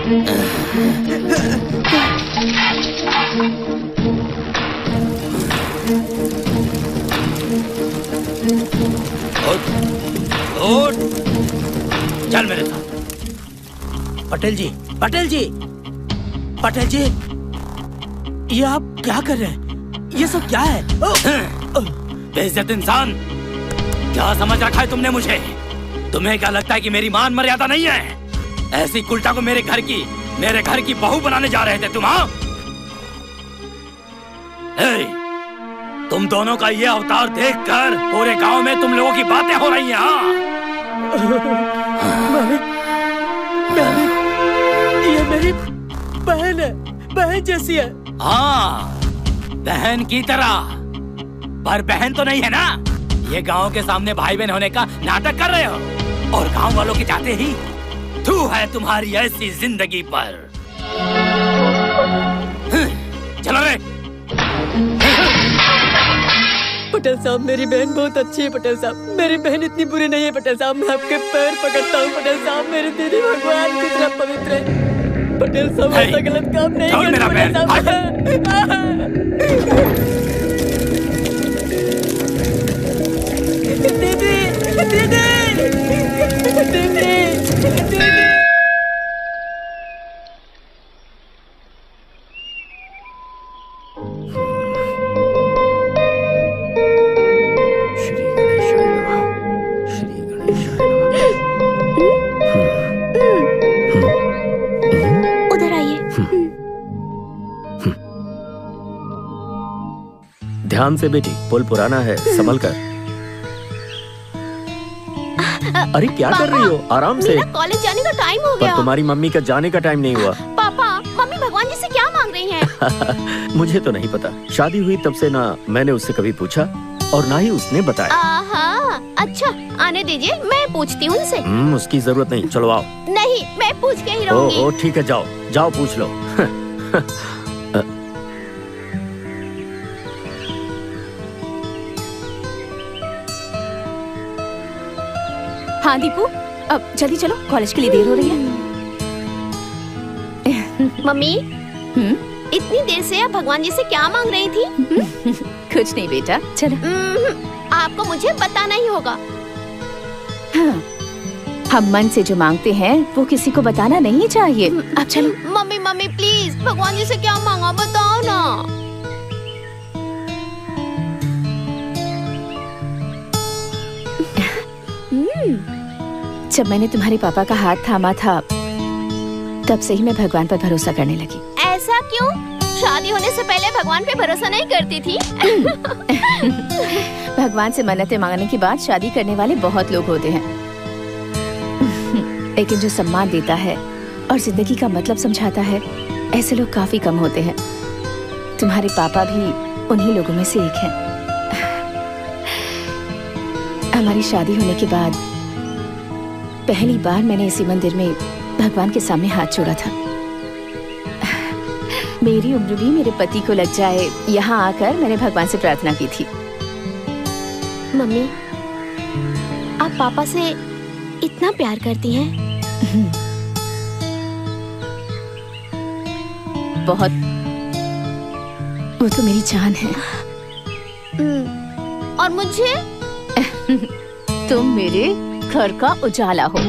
उठ, चल मेरे साथ। पटेल जी, पटेल जी, पटेल जी, ये आप क्या कर रहे हैं? ये सब क्या है? बेइज्जत इंसान, क्या समझ रखा है तुमने मुझे? तुम्हें क्या लगता है कि मेरी मान मर्यादा नहीं है? ऐसी कुल्टा को मेरे घर की बहू बनाने जा रहे थे तुम? हाँ, तुम दोनों का ये अवतार देखकर पूरे गांव में तुम लोगों की बातें हो रही हैं। हाँ, ये मेरी बहन है, बहन जैसी है। हाँ, बहन की तरह, पर बहन तो नहीं है ना। ये गांव के सामने भाई बहन होने का नाटक कर रहे हो और गांव वालों के जाते ही थू है तुम्हारी ऐसी जिंदगी पर। चलो रे। पटेल साहब, मेरी बहन बहुत अच्छी है पटेल साहब, मेरी बहन इतनी बुरी नहीं है पटेल साहब। मैं आपके पैर पकड़ता हूँ पटेल साहब, मेरी दीदी भगवान की तरह पवित्र है पटेल साहब। ऐसा गलत काम नहीं करते पटेल साहब। दीदी, दीदी, दीदी, दीदी। ध्यान से बेटी, पुल पुराना है, संभल कर। अरे क्या कर रही हो? आराम से। मेरा कॉलेज जाने का टाइम हो गया। पर तुम्हारी मम्मी का जाने का टाइम नहीं हुआ। पापा, मम्मी भगवान जी से क्या मांग रही हैं? मुझे तो नहीं पता, शादी हुई तब से ना मैंने उससे कभी पूछा और ना ही उसने बताया। अच्छा, आने दीजिए, मैं पूछती हूँ उनसे। उसकी जरूरत नहीं, चलो आओ। नहीं, मैं पूछ के ही रहूंगी। ओ ठीक है, जाओ जाओ पूछ लो। हाँ दीपू, अब जल्दी चलो, कॉलेज के लिए देर हो रही है। मम्मी, इतनी देर से आप भगवान जी से क्या मांग रही थी? कुछ नहीं बेटा, चलो। आपको मुझे बताना ही होगा। हाँ, हम मन से जो मांगते हैं वो किसी को बताना नहीं चाहिए। अब चलो। मम्मी मम्मी प्लीज, भगवान जी से क्या मांगा बताओ ना। जब मैंने तुम्हारे पापा का हाथ थामा था तब से ही मैं भगवान पर भरोसा करने लगी। ऐसा क्यों? शादी होने से पहले भगवान पे भरोसा नहीं करती थी? भगवान से मन्नतें मांगने के बाद शादी करने वाले बहुत लोग होते हैं, लेकिन जो सम्मान देता है और जिंदगी का मतलब समझाता है, ऐसे लोग काफी कम होते हैं। तुम्हारे पापा भी उन्हीं लोगों में से एक हैं। हमारी शादी होने के बाद पहली बार मैंने इसी मंदिर में भगवान के सामने हाथ जोड़ा था। मेरी उम्र भी मेरे पति को लग जाए, यहाँ आकर मैंने भगवान से प्रार्थना की थी। मम्मी, आप पापा से इतना प्यार करती हैं? बहुत। वो तो मेरी जान है। और मुझे? तुम मेरे घर का उजाला हो।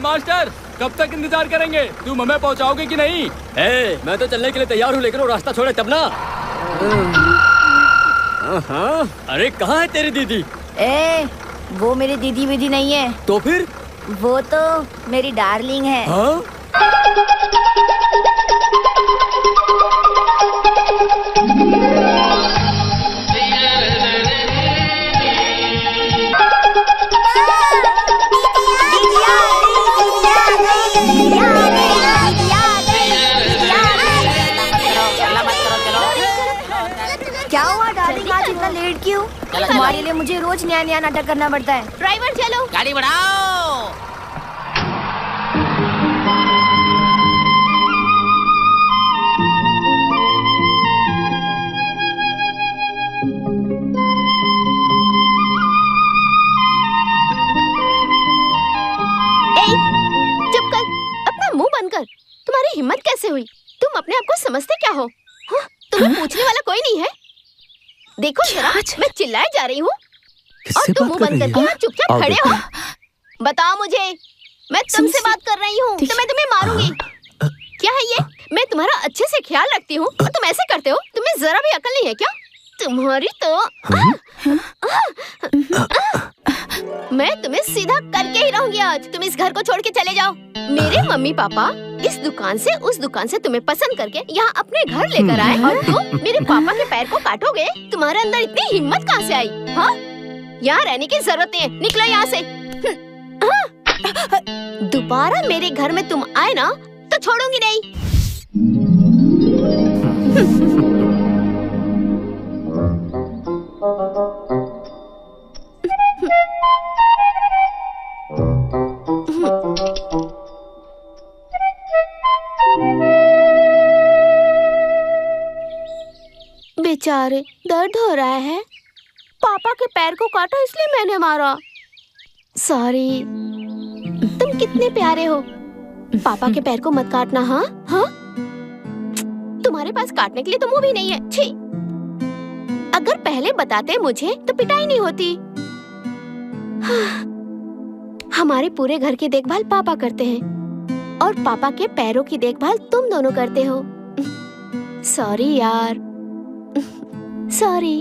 मास्टर, कब तक इंतजार करेंगे? तुम हमें पहुंचाओगे कि नहीं? मैं तो चलने के लिए तैयार हूँ, लेकिन वो रास्ता छोड़े तब ना। अरे कहाँ है तेरी दीदी? वो मेरी दीदी विदी नहीं है। तो फिर? वो तो मेरी डार्लिंग है। हाँ? क्या हुआ डार्लिंग, आज इतना लेट क्यों? तुम्हारे लिए मुझे रोज नया नया नाटक करना पड़ता है। ड्राइवर चलो, गाड़ी बढ़ाओ। कैसे हुई? तुम अपने आप को समझते क्या हो? हाँ? तुम्हें पूछने वाला कोई नहीं है? देखो जरा, मैं चिल्लाए जा रही हूँ और तुम मुंह बंद करके यहाँ चुपचाप खड़े हो। बताओ मुझे, मैं तुमसे बात कर रही हूँ तो मैं तुम्हें मारूंगी। क्या है ये? मैं तुम्हारा अच्छे से ख्याल रखती हूँ और तुम ऐसे करते हो? तुम्हें जरा भी अकल नहीं है क्या? तुम्हारी तो मैं तुम्हें सीधा करके ही रहूंगी आज। तुम इस घर को छोड़ के चले जाओ। मेरे मम्मी पापा इस दुकान से उस दुकान से तुम्हें पसंद करके यहाँ अपने घर लेकर आए और तुम मेरे पापा के पैर को काटोगे? तुम्हारे अंदर इतनी हिम्मत कहाँ से आई? हाँ, यहाँ रहने की जरूरत नहीं है, निकलो यहाँ से। दोबारा मेरे घर में तुम आए ना तो छोड़ूंगी नहीं। बेचारे, दर्द हो रहा है। पापा के पैर को काटा इसलिए मैंने मारा। सॉरी। तुम कितने प्यारे हो। पापा के पैर को मत काटना। हाँ हाँ, तुम्हारे पास काटने के लिए तो मुंह भी नहीं है। छी, अगर पहले बताते मुझे तो पिटाई नहीं होती। हाँ, हमारे पूरे घर की देखभाल पापा करते हैं और पापा के पैरों की देखभाल तुम दोनों करते हो। सॉरी यार, सॉरी।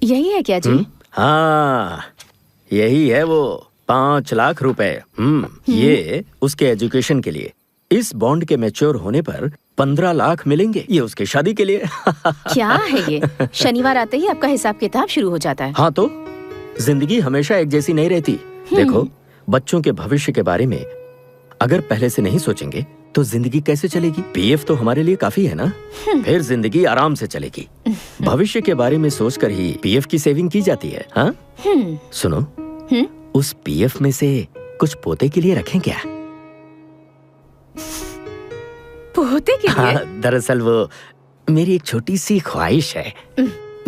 यही है क्या जी? हाँ, यही है वो 5 लाख रुपए। ये उसके एजुकेशन के लिए। इस बॉन्ड के मैच्योर होने पर 15 लाख मिलेंगे। ये उसके शादी के लिए। क्या है ये? शनिवार आते ही आपका हिसाब किताब शुरू हो जाता है। हाँ तो जिंदगी हमेशा एक जैसी नहीं रहती। देखो, बच्चों के भविष्य के बारे में अगर पहले से नहीं सोचेंगे तो जिंदगी कैसे चलेगी? पीएफ तो हमारे लिए काफी है ना, फिर जिंदगी आराम से चलेगी। भविष्य के बारे में सोचकर ही पीएफ की सेविंग की जाती है। हाँ? सुनो, उस पीएफ में से कुछ पोते के लिए रखें क्या? पोते के लिए? हाँ, दरअसल वो मेरी एक छोटी सी ख्वाहिश है।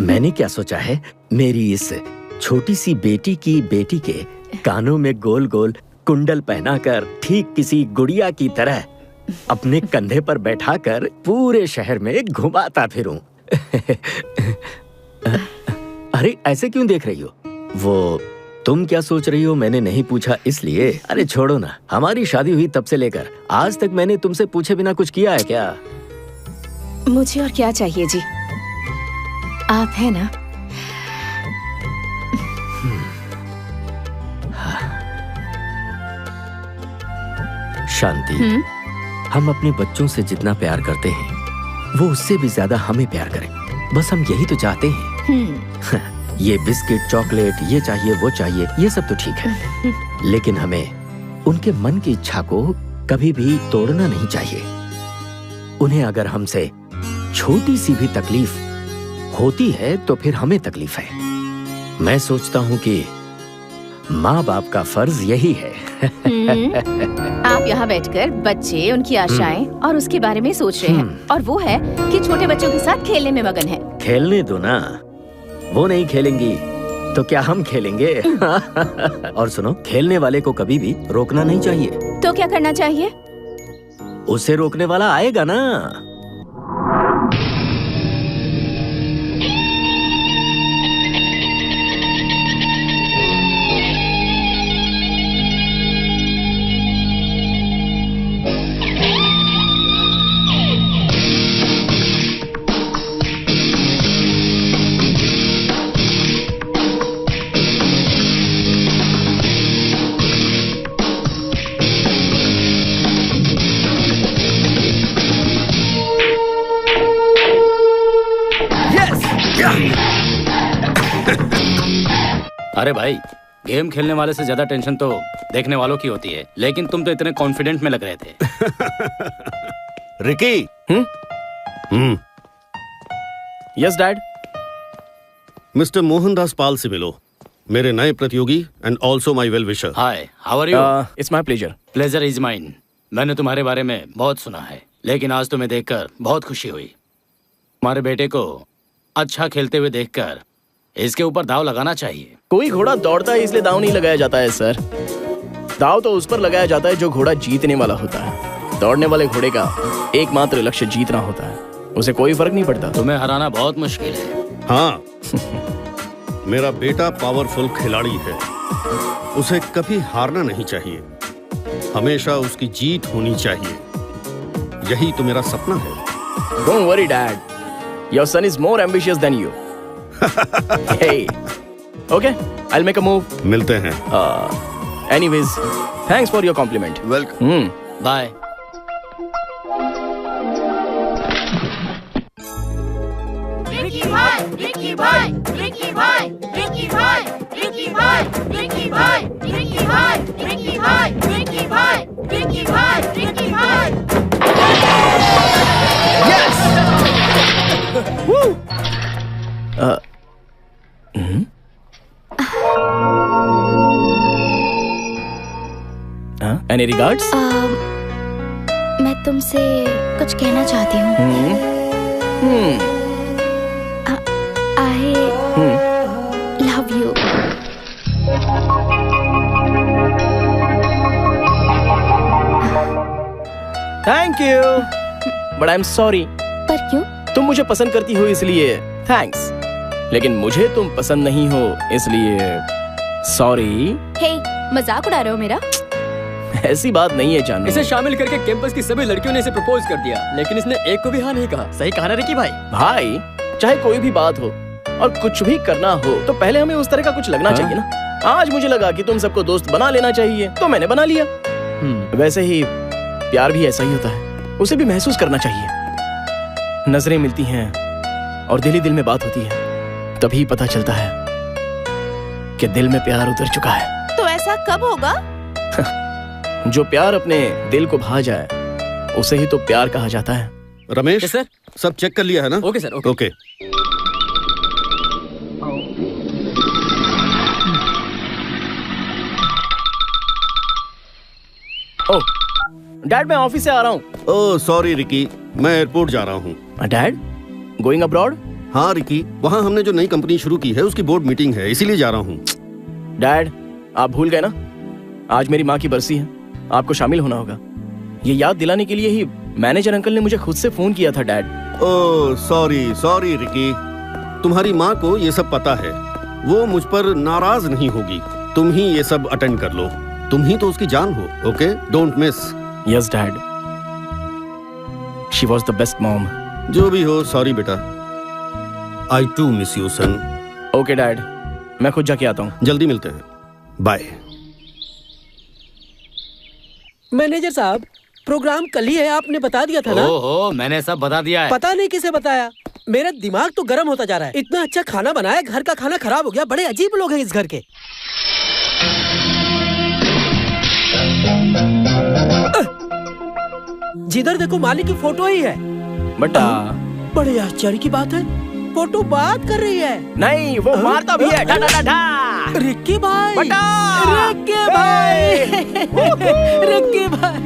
मैंने क्या सोचा है, मेरी इस छोटी सी बेटी की बेटी के कानों में गोल गोल कुंडल पहनाकर ठीक किसी गुड़िया की तरह अपने कंधे पर बैठाकर पूरे शहर में घुमाता फिरूं। अरे ऐसे क्यों देख रही हो? वो तुम क्या सोच रही हो मैंने नहीं पूछा इसलिए। अरे छोड़ो ना, हमारी शादी हुई तब से लेकर आज तक मैंने तुमसे पूछे बिना कुछ किया है क्या? मुझे और क्या चाहिए जी, आप है ना। शांति, हम अपने बच्चों से जितना प्यार करते हैं वो उससे भी ज्यादा हमें प्यार करें। बस हम यही तो चाहते हैं। ये बिस्किट, चॉकलेट, ये चाहिए वो चाहिए, ये सब तो ठीक है, लेकिन हमें उनके मन की इच्छा को कभी भी तोड़ना नहीं चाहिए। उन्हें अगर हमसे छोटी सी भी तकलीफ होती है तो फिर हमें तकलीफ है। मैं सोचता हूँ कि माँ बाप का फर्ज यही है। आप यहाँ बैठकर बच्चे, उनकी आशाएं और उसके बारे में सोच रहे हैं, और वो है कि छोटे बच्चों के साथ खेलने में मगन है। खेलने दो ना, वो नहीं खेलेंगी तो क्या हम खेलेंगे? और सुनो, खेलने वाले को कभी भी रोकना नहीं चाहिए। तो क्या करना चाहिए? उसे रोकने वाला आएगा ना। अरे भाई, गेम खेलने वाले से ज्यादा टेंशन तो देखने वालों की होती है, लेकिन तुम तो इतने कॉन्फिडेंट में लग रहे थे। Ricky. Yes dad. Mister Mohandas Pal से मिलो, मेरे नए प्रतियोगी and also my well wisher. Hi, how are you? It's my pleasure. Pleasure is mine. मैंने तुम्हारे बारे में बहुत सुना है, लेकिन आज तुम्हें देखकर बहुत खुशी हुई। तुम्हारे बेटे को अच्छा खेलते हुए देखकर इसके ऊपर दाव लगाना चाहिए। कोई घोड़ा दौड़ता है इसलिए दाव नहीं लगाया जाता है सर। दाव तो उस पर लगाया जाता है जो घोड़ा जीतने वाला होता है। दौड़ने वाले घोड़े का एकमात्र लक्ष्य जीतना होता है, उसे कोई फर्क नहीं पड़ता। तुम्हें हराना बहुत मुश्किल है। हाँ मेरा बेटा पावरफुल खिलाड़ी है, उसे कभी हारना नहीं चाहिए, हमेशा उसकी जीत होनी चाहिए। यही तो मेरा सपना है। Don't worry, Dad. Your son is more ambitious than you. Hey. Okay, I'll make a move. मिलते हैं। Anyways, thanks for your compliment. Welcome. Bye. Ricky भाई, रिकी भाई, रिकी भाई, रिकी भाई, रिकी भाई, रिकी भाई, रिकी भाई, रिकी भाई, रिकी भाई, रिकी भाई, रिकी भाई। Yes! Woo! Any regards? मैं तुमसे कुछ कहना चाहती हूँ। I love you. Thank you. But I'm sorry. पर क्यों? तुम मुझे पसंद करती हो इसलिए थैंक्स, लेकिन मुझे तुम पसंद नहीं हो इसलिए सॉरी। हे, मजाक उड़ा रहे हो मेरा? ऐसी बात नहीं है जानू। इसे शामिल करके कैंपस की सभी लड़कियों ने इसे प्रपोज कर दिया, लेकिन इसने एक को भी हाँ नहीं कहा। सही कहा ना रिकी भाई? भाई चाहे कोई भी बात हो और कुछ भी करना हो तो पहले हमें उस तरह का कुछ लगना चाहिए ना। आज मुझे लगा कि तुम सबको दोस्त बना लेना चाहिए तो मैंने बना लिया। वैसे ही प्यार भी ऐसा ही होता है, उसे भी महसूस करना चाहिए। नजरें मिलती हैं और दिल ही दिल में बात होती है, तभी पता चलता है कि दिल में प्यार उतर चुका है। तो ऐसा कब होगा? जो प्यार अपने दिल को भा जाए उसे ही तो प्यार कहा जाता है। रमेश सर, सब चेक कर लिया है ना? Okay sir, okay. ओके। ओह, डैड मैं ऑफिस से आ रहा हूँ। ओह सॉरी रिकी, मैं एयरपोर्ट जा रहा हूँ। Dad going abroad? हाँ रिकी, वहाँ हमने जो नई कंपनी शुरू की है उसकी बोर्ड मीटिंग है, इसीलिए जा रहा हूँ। डैड आप भूल गए ना, आज मेरी माँ की बरसी है, आपको शामिल होना होगा। ये याद दिलाने के लिए ही मैनेजर अंकल ने मुझे खुद से फोन किया था डैड। ओह सॉरी रिकी, तुम्हारी माँ को ये सब पता है, वो मुझ पर नाराज नहीं होगी। तुम ही ये सब अटेंड कर लो, तुम ही तो उसकी जान हो। Okay, don't miss. Yes dad, she was the best mom. जो भी हो, सॉरी बेटा। I too miss you son. Okay dad, मैं खुद जाके आता हूँ। जल्दी मिलते हैं, बाय। मैनेजर साहब, प्रोग्राम कल ही है, आपने बता दिया था ना? ओहो, मैंने सब बता दिया है। पता नहीं किसे बताया, मेरा दिमाग तो गर्म होता जा रहा है। इतना अच्छा खाना बनाया, घर का खाना खराब हो गया। बड़े अजीब लोग हैं इस घर के। जिधर देखो मालिक की फोटो ही है। बेटा बड़े आश्चर्य की बात है, फोटो बात कर रही है। नहीं, वो मारता भी है। रिक्की भाई, बेटा रिक्की भाई, रिक्की भाई।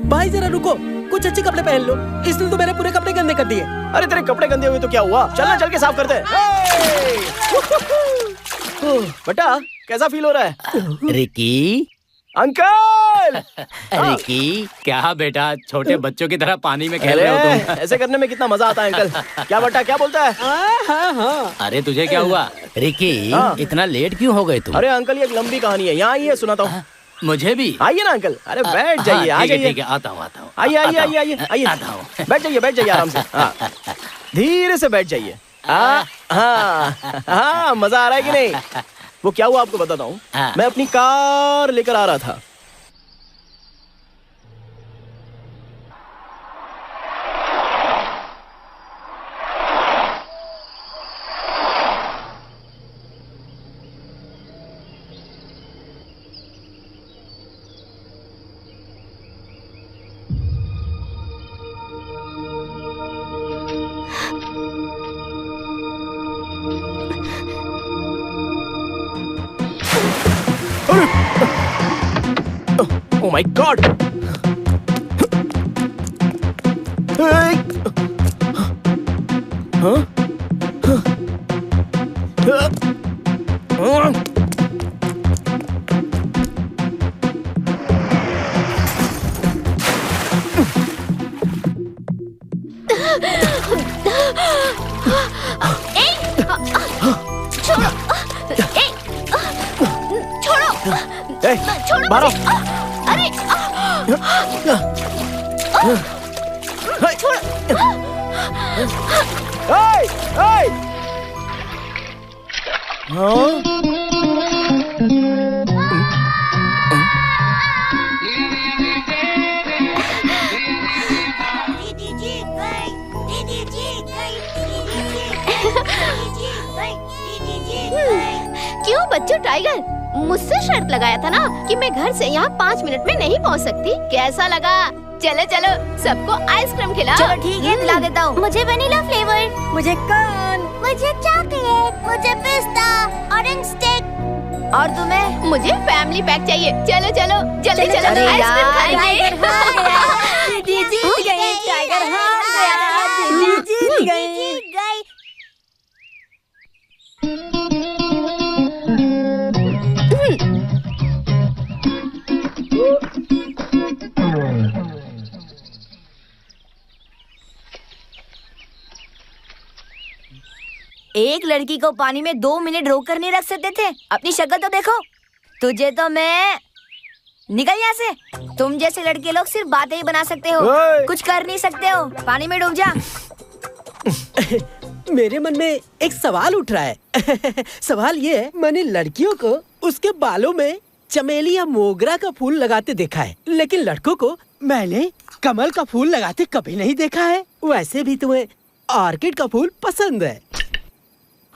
भाई जरा रुको, कुछ अच्छे कपड़े पहन लो, इसने तो मेरे पूरे कपड़े गंदे कर दिए। अरे तेरे कपड़े गंदे हुए तो क्या हुआ, चलना चल के साफ करते हैं। बेटा कैसा फील हो रहा है? Ricky uncle. रिकी, क्या बेटा छोटे बच्चों की तरह पानी में खेल रहे हो तुम? ऐसे करने में कितना मजा आता है अंकल। क्या बेटा क्या बोलता है? हाँ। अरे तुझे क्या हुआ रिकी? इतना लेट क्यों हो गए तुम? अरे अंकल ये एक लंबी कहानी है, यहाँ आइए सुनाता हूँ। मुझे भी आइए ना अंकल। अरे बैठ जाइए, आ जाइए। ठीक है, आता हूँ। आइए बैठ जाइए आराम से। धीरे से बैठ जाइए। हाँ, मजा आ रहा है कि नहीं? वो क्या हुआ आपको बताता हूँ। मैं अपनी कार लेकर आ रहा था, Oh my God! छोड़ो मारो। अरे छोड़ो। क्यों बच्चों? टाइगर मुझसे शर्त लगाया था ना कि मैं घर से यहाँ 5 मिनट में नहीं पहुँच सकती। कैसा लगा? चलो चलो सबको आइसक्रीम खिलाओ। चलो ठीक है, खिला देता हूँ। मुझे वनीला फ्लेवर, मुझे कॉर्न, मुझे चॉकलेट, मुझे पिस्ता, ऑरेंज स्टिक। और तुम्हें? मुझे फैमिली पैक चाहिए। चलो चलो जल्दी चलो, अरे आइसक्रीम यार, खाएंगे। दीदी जीत गई, टाइगर हार गया, दीदी जीत गई। एक लड़की को पानी में 2 मिनट रोक कर नहीं रख सकते थे? अपनी शक्ल तो देखो। तुझे तो मैं निकल यहाँ से। तुम जैसे लड़के लोग सिर्फ बातें ही बना सकते हो, कुछ कर नहीं सकते हो। पानी में डूब जा। मेरे मन में एक सवाल उठ रहा है। सवाल ये है, मैंने लड़कियों को उसके बालों में चमेली या मोगरा का फूल लगाते देखा है, लेकिन लड़कों को मैंने कमल का फूल लगाते कभी नहीं देखा है। वैसे भी तुम्हें ऑर्किड का फूल पसंद है।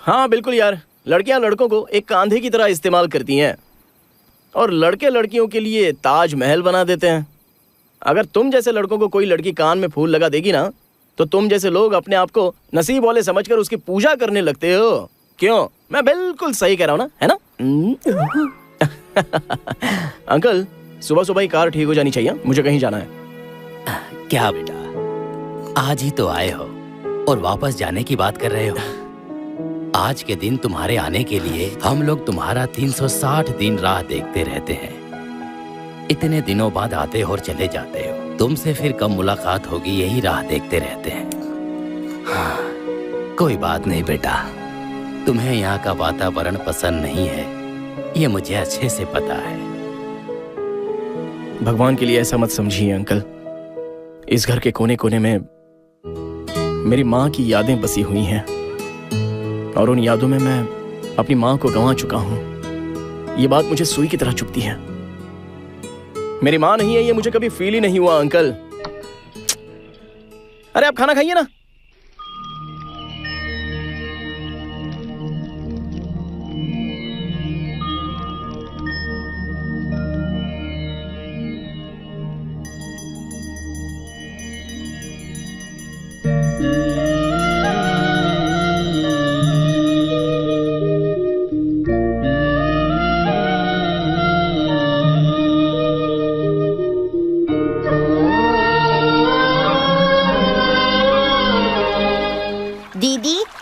हाँ बिल्कुल यार, लड़कियां लड़कों को एक कांधे की तरह इस्तेमाल करती हैं और लड़के लड़कियों के लिए ताजमहल बना देते हैं। अगर तुम जैसे लड़कों को कोई लड़की कान में फूल लगा देगी ना, तो तुम जैसे लोग अपने आप को नसीब वाले समझकर उसकी पूजा करने लगते हो। क्यों? मैं बिल्कुल सही कह रहा हूँ ना, है ना? अंकल, सुबह सुबह ही कार ठीक हो जानी चाहिए, मुझे कहीं जाना है। क्या बेटा, आज ही तो आए हो और वापस जाने की बात कर रहे हो? आज के दिन तुम्हारे आने के लिए हम लोग तुम्हारा 360 दिन राह देखते रहते हैं। इतने दिनों बाद आते हो और चले जाते हो। तुमसे फिर कब मुलाकात होगी यही राह देखते रहते हैं। हाँ, कोई बात नहीं बेटा, तुम्हें यहाँ का वातावरण पसंद नहीं है, ये मुझे अच्छे से पता है। भगवान के लिए ऐसा मत समझिए अंकल। इस घर के कोने कोने में मेरी माँ की यादें बसी हुई हैं और उन यादों में मैं अपनी माँ को गंवा चुका हूँ। ये बात मुझे सुई की तरह चुभती है। मेरी माँ नहीं है ये मुझे कभी फील ही नहीं हुआ अंकल। अरे आप खाना खाइए ना।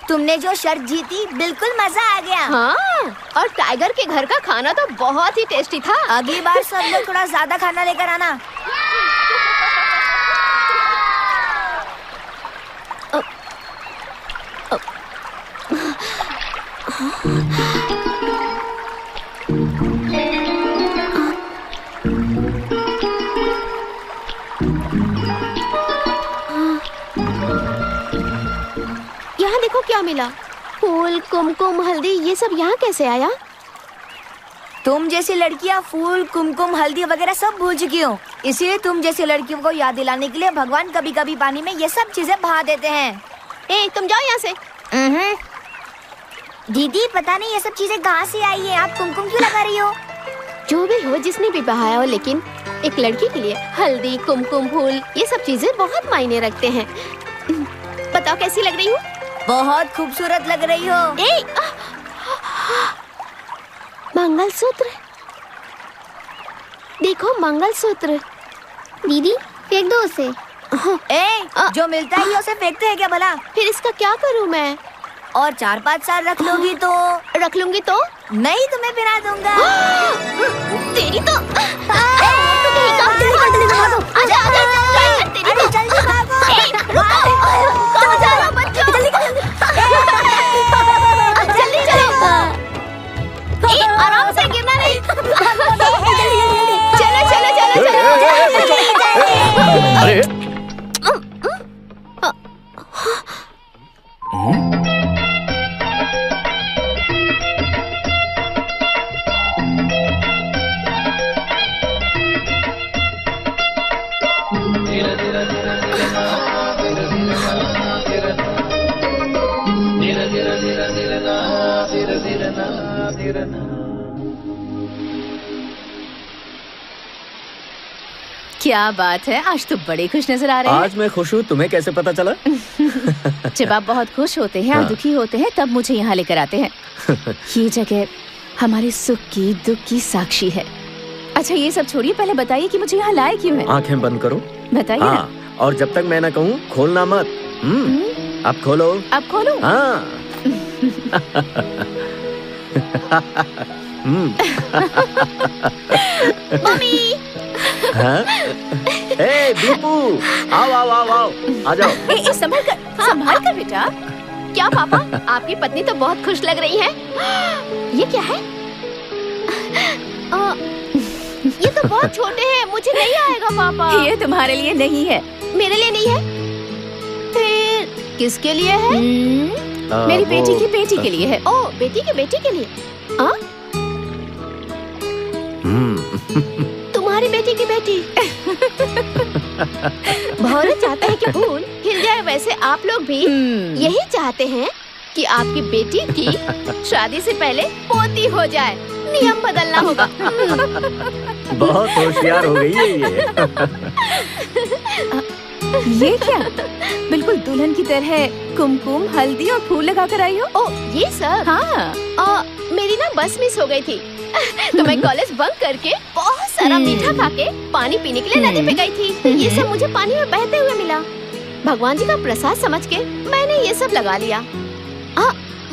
तुमने जो शर्त जीती, बिल्कुल मजा आ गया। हाँ, और टाइगर के घर का खाना तो बहुत ही टेस्टी था। अगली बार सब लोग थोड़ा ज्यादा खाना लेकर आना। यहाँ देखो क्या मिला। फूल, कुमकुम, हल्दी, ये सब यहाँ कैसे आया? तुम जैसी लड़कियाँ फूल, कुमकुम, हल्दी वगैरह सब भूल चुकी हो, इसीलिए तुम जैसी लड़कियों को याद दिलाने के लिए भगवान कभी कभी पानी में ये सब चीजें बहा देते हैं। ए, तुम जाओ यहाँ से। दीदी पता नहीं ये सब चीजें कहाँ से आई है, आप कुमकुम क्यों लगा रही हो? जो भी हो, जिसने भी बहाया हो, लेकिन एक लड़की के लिए हल्दी, कुमकुम, फूल, ये सब चीजें बहुत मायने रखते हैं। बताओ कैसी लग रही हूँ? बहुत खूबसूरत लग रही हो। मंगलसूत्र देखो, मंगलसूत्र। दीदी फेंक दो उसे। जो मिलता है ये उसे फेंकते हैं क्या भला? फिर इसका क्या करूं मैं? और 4-5 साल रख लूंगी तो? रख लूंगी तो? नहीं, तुम्हें पिला दूंगा। तेरी तो आराम से गिरना नहीं। चलो चलो चलो चलो। अरे क्या बात है, आज तो बड़े खुश नजर आ रहे हैं। आज मैं खुश हूँ, तुम्हें कैसे पता चला? जब आप बहुत खुश होते हैं और दुखी होते हैं तब मुझे यहाँ लेकर आते हैं। ये जगह हमारे सुख की दुख की साक्षी है। अच्छा ये सब छोड़िए, पहले बताइए कि मुझे यहाँ लाए क्यों है? आंखें बंद करो। बताइए ना। और जब तक मैं ना कहूँ खोलना मत। अब खोलो। अब खोलो। हाँ। मम्मी। हाँ? ए दीपू, आओ आओ आओ आओ, आ जाओ। संभाल कर बेटा। क्या पापा, आपकी पत्नी तो बहुत खुश लग रही है। ये क्या है? ये तो बहुत छोटे हैं, मुझे नहीं आएगा पापा। ये तुम्हारे लिए नहीं है। मेरे लिए नहीं है? फिर किसके लिए है? मेरी बेटी की बेटी के लिए है। ओ, बेटी की बेटी के लिए? तुम्हारी बेटी की बेटी। भौरे चाहते हैं कि फूल खिल जाए, वैसे आप लोग भी यही चाहते हैं कि आपकी बेटी की शादी से पहले पोती हो जाए। नियम बदलना होगा। बहुत होशियार हो गई है ये क्या? बिल्कुल दुल्हन की तरह कुमकुम, हल्दी और फूल लगा कर आई हो। ओ, ये सब? हाँ। मेरी ना बस मिस हो गई थी तो मैं कॉलेज बंक करके बहुत सारा मीठा खा के पानी पीने के लिए नदी पे गई थी। ये सब मुझे पानी में बहते हुए मिला। भगवान जी का प्रसाद समझ के मैंने ये सब लगा लिया।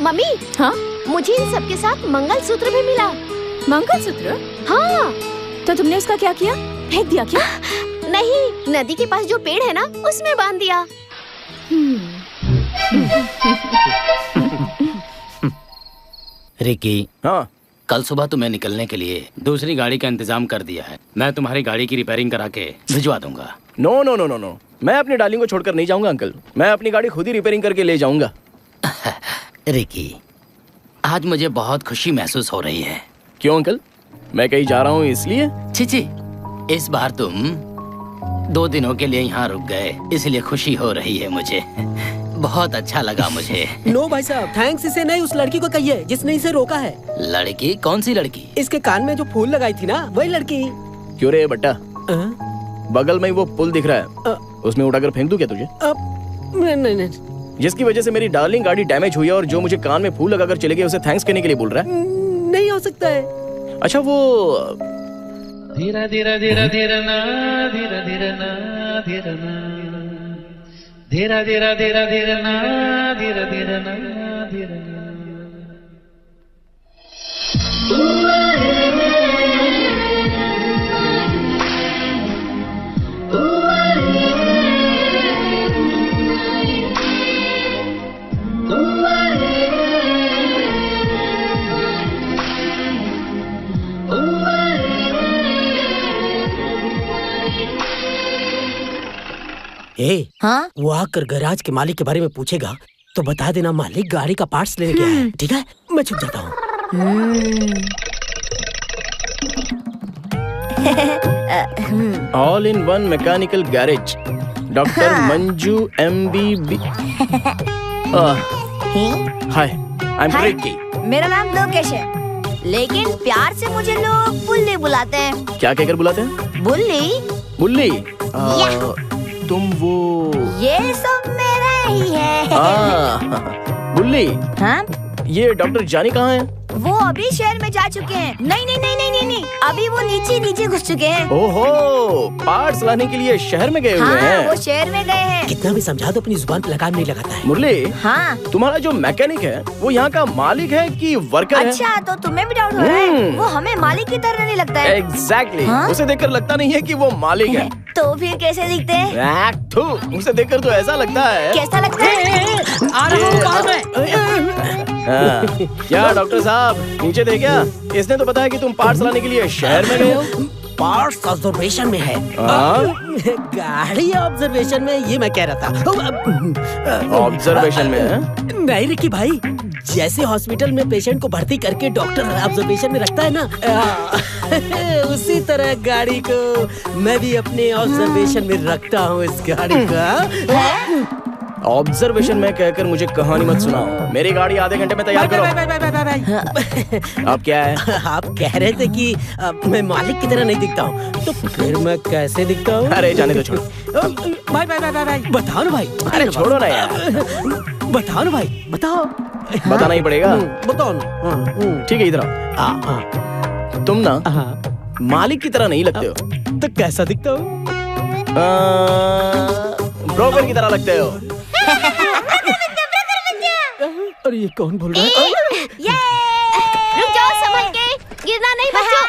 मम्मी, हाँ? मुझे इन सब के साथ मंगलसूत्र भी मिला। मंगलसूत्र? हाँ। तो तुमने उसका क्या किया? फेंक दिया क्या? नहीं, नदी के पास जो पेड़ है ना उसमें बांध दिया। रिकी, हाँ? कल सुबह तुम्हें निकलने के लिए दूसरी गाड़ी का इंतजाम कर दिया है। मैं तुम्हारी गाड़ी की रिपेयरिंग करा के भिजवा दूंगा। No no no no no, मैं अपनी डार्लिंग को छोड़कर नहीं जाऊंगा अंकल। मैं अपनी गाड़ी खुद ही रिपेयरिंग करके ले जाऊंगा। रिकी, आज मुझे बहुत खुशी महसूस हो रही है। क्यों अंकल? मैं कहीं जा रहा हूँ इसलिए? छी, इस बार तुम 2 दिनों के लिए यहाँ रुक गए, इसलिए खुशी हो रही है मुझे। बहुत अच्छा लगा मुझे। नो भाई साहब, थैंक्स इसे नहीं, उस लड़की को कहिए जिसने इसे रोका है। लड़की? कौन सी लड़की? इसके कान में जो फूल लगाई थी ना, वही लड़की। क्यों रे बट्टा? बगल में वो पुल दिख रहा है, उसमें उठाकर फेंक दूं क्या तुझे? नहीं। जिसकी वजह से मेरी डार्लिंग गाड़ी डैमेज हुई है और जो मुझे कान में फूल लगाकर चले गए उसे थैंक्स कहने के लिए बोल रहा है? नहीं हो सकता है। अच्छा वो धीरा धीरा धीरा धीरा ना, धीरा धीरा ना, धीरा ना, धीरा धीरा धीरा धीरा ना, धीरा धीरा ना, धीरा ना। हाँ? वो आकर गैराज के मालिक के बारे में पूछेगा तो बता देना मालिक गाड़ी का पार्ट्स लेने गया है, ठीक है? मैं छुप जाता हूँ। All in one mechanical garage, doctor Manju MBB। Hi, I am Ricky. मेरा नाम लोकेश है, लेकिन प्यार से मुझे लोग बुल्ली बुलाते हैं। क्या कहकर बुलाते हैं? बुल्ली। बुल्ली? तुम वो ये सब मेरा ही है। बुल्ली। हाँ? ये डॉक्टर जानी कहाँ है? वो अभी शहर में जा चुके हैं। नहीं नहीं नहीं नहीं नहीं नहीं, अभी वो नीचे घुस चुके हैं। ओहो, पार्ट्स लाने के लिए शहर में गए हुए हाँ, हैं। वो शहर में गए हैं। कितना भी समझा तो अपनी जुबान पे लगाम नहीं लगाता है। मुरली, हाँ, तुम्हारा जो मैकेनिक है वो यहाँ का मालिक है कि वर्कर है? अच्छा, तो तुम्हें भी डाउट हो रहा है? वो हमें मालिक की तरह नहीं लगता है। एग्जैक्टली, हाँ? उसे देखकर लगता नहीं है कि वो मालिक है। तो फिर कैसे दिखते हैं? उसे देखकर तो ऐसा लगता है। कैसा लगता है? आ रहा हूँ कार में। क्या डॉक्टर साहब, नीचे दे क्या? इसने तो बताया कि तुम पार्ट्स लाने के लिए शहर में गए हो। पार्ट्स ऑब्जर्वेशन में है। गाड़ी ऑब्जर्वेशन में, ये मैं कह रहा था। ऑब्जर्वेशन में है? नहीं रिकी भाई, जैसे हॉस्पिटल में पेशेंट को भर्ती करके डॉक्टर ऑब्जर्वेशन में रखता है ना, उसी तरह गाड़ी को मैं भी अपने ऑब्जर्वेशन में रखता हूँ। इस गाड़ी का ऑब्जर्वेशन में कहकर मुझे कहानी मत सुनाओ। मेरी गाड़ी आधे घंटे में तैयार करो। अब क्या है? आप कह रहे थे कि मैं मालिक की तरह नहीं दिखता हूँ, तो फिर मैं कैसे दिखता हूँ? अरे जाने दो, छोड़ो। भाई बताओ ना भाई। अरे छोड़ो ना यार। बताओ ना भाई, बताओ। बताना ही पड़ेगा। बताओ ना। ठीक है, इधर आओ। तुम ना मालिक की तरह नहीं लगते हो। तो कैसा दिखता हूँ? ब्रोकर की तरह लगते हो। अरे ये कौन बोल रहा है? रुक जाओ, संभल के, गिरना नहीं बच्चों।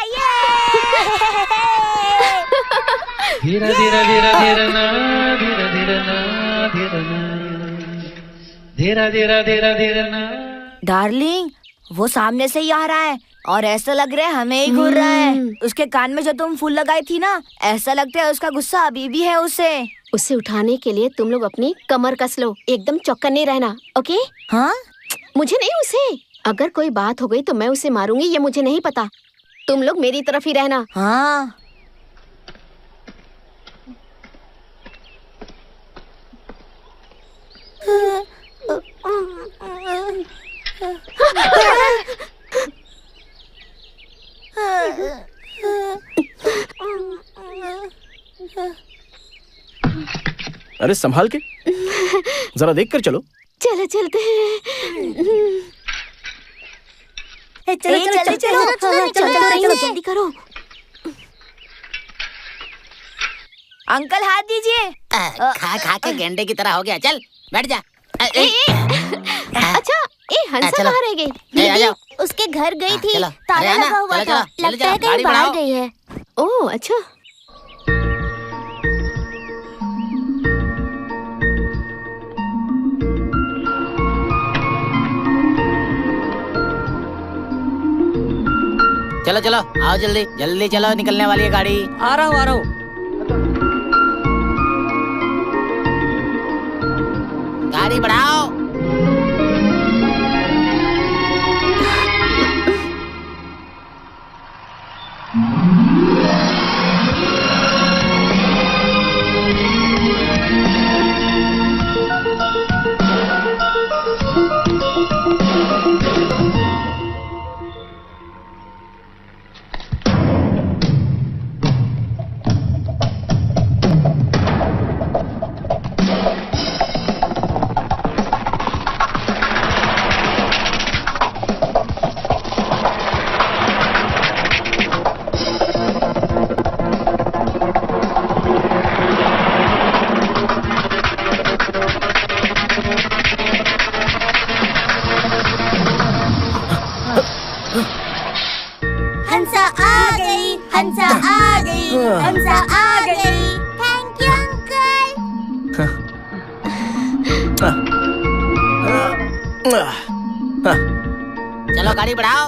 धीरे धीरे धीरे धीरे ना, धीरे धीरे ना, धीरे ना, धीरे धीरे धीरे धीरे ना। डार्लिंग, वो सामने से ही आ रहा है और ऐसा लग रहा है हमें ही घूर रहा है। उसके कान में जो तुम फूल लगाई थी ना, ऐसा लगता है उसका गुस्सा अभी भी है उसे उठाने के लिए तुम लोग अपनी कमर कस लो, एकदम चौकन्ने रहना, ओके? हाँ? मुझे नहीं, उसे। अगर कोई बात हो गई तो मैं उसे मारूंगी, ये मुझे नहीं पता। तुम लोग मेरी तरफ ही रहना। हाँ। अरे संभाल के, जरा देख कर चलो। चलो चलते हैं। चलो जल्दी करो। अंकल हाथ दीजिए। खा के गेंडे की तरह हो गया। चल बैठ जा। अच्छा, हंसा कहाँ रह गई? दीदी उसके घर गई थी, ताला लगा हुआ था, लगता है कहीं बाहर गई है। ओह अच्छा। चलो चलो, आओ जल्दी जल्दी चलो, निकलने वाली है गाड़ी। आ रहा हूँ। गाड़ी बढ़ाओ। हंसा आ गई, हंसा आ गई, हंसा आ गई। Thank you uncle. चलो गाड़ी बढ़ाओ।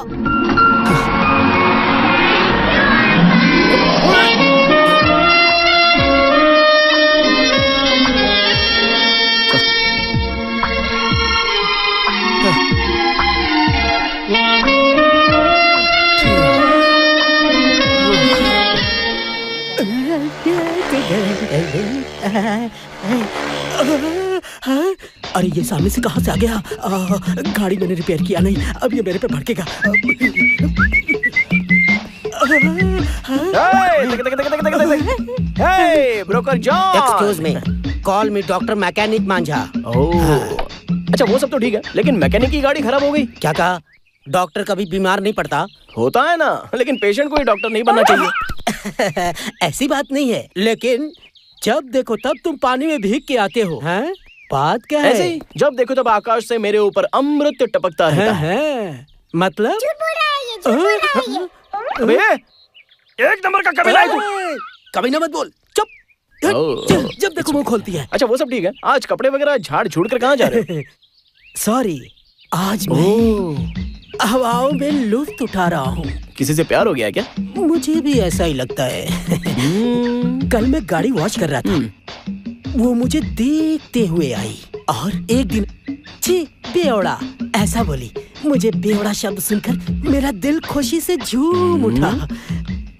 अरे ये सामने से कहाँ से आ गया? गाड़ी मैंने रिपेयर किया नहीं, अब ये मेरे पे भड़केगा। Broker John, excuse me, call me doctor mechanic Manjha. अच्छा वो सब तो ठीक है, लेकिन मैकेनिक की गाड़ी खराब हो गई। क्या कहा? डॉक्टर कभी बीमार नहीं पड़ता। होता है ना, लेकिन पेशेंट को ही डॉक्टर नहीं बनना चाहिए। ऐसी बात नहीं है, लेकिन जब देखो तब तुम पानी में भीग के आते हो, हैं? बात क्या है? ऐसे ही जब देखो तब आकाश से मेरे ऊपर अमृत टपकता है। मतलब अबे, एक नंबर का कमीना है तू। कमीना मत बोल, चुप। जब देखो मुंह खोलती है। अच्छा वो सब ठीक है, आज कपड़े वगैरह झाड़ झूड़ कर कहाँ जा रहे हो? सॉरी, आज मैं हवाओं में लुत्फ उठा रहा हूँ। किसी से प्यार हो गया क्या? मुझे भी ऐसा ही लगता है। कल मैं गाड़ी वॉश कर रहा था, वो मुझे देखते हुए आई और एक दिन छी बेवड़ा ऐसा बोली। मुझे बेवड़ा शब्द सुनकर मेरा दिल खुशी से झूम उठा।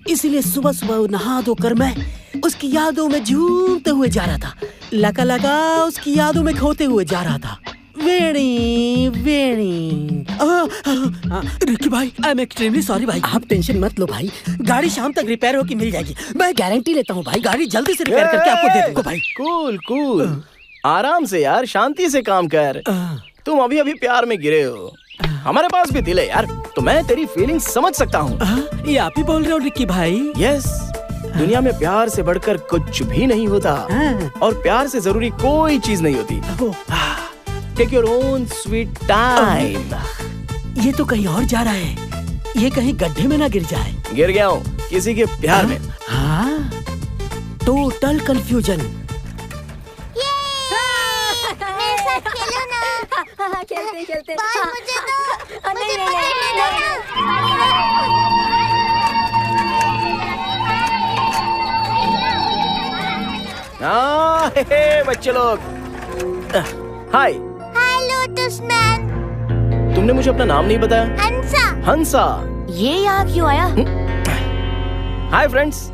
इसलिए सुबह सुबह नहा धोकर मैं उसकी यादों में झूमते हुए जा रहा था। लगा उसकी यादों में खोते हुए जा रहा था। वेणी वेणी। रिकी भाई, आई एम एक्सट्रीमली सॉरी भाई। आप टेंशन मत लो भाई, गाड़ी शाम तक रिपेयर होकर मिल जाएगी। मैं गारंटी लेता हूँ भाई, गाड़ी जल्दी से रिपेयर करके आपको दे दूंगा भाई। कूल कूल, आराम से यार, शांति से काम कर। तुम अभी अभी प्यार में गिरे हो, हमारे पास भी दिल है यार, तो मैं तेरी फीलिंग्स समझ सकता हूँ। ये आप ही बोल रहे हो रिकी भाई? यस, दुनिया में प्यार से बढ़कर कुछ भी नहीं होता और प्यार से जरूरी कोई चीज नहीं होती। Take your own sweet time. ये तो कहीं और जा रहा है, ये कहीं गड्ढे में ना गिर जाए। गिर गया हूँ किसी के प्यार में। हाँ, टोटल कंफ्यूजन। मेरे साथ खेलो ना। खेलते बाल मुझे दो। नहीं बच्चे लोग, हाय। हाय लोटस मैन। तुमने मुझे अपना नाम नहीं बताया। हंसा। हंसा, ये यहाँ क्यों आया? हाय फ्रेंड्स,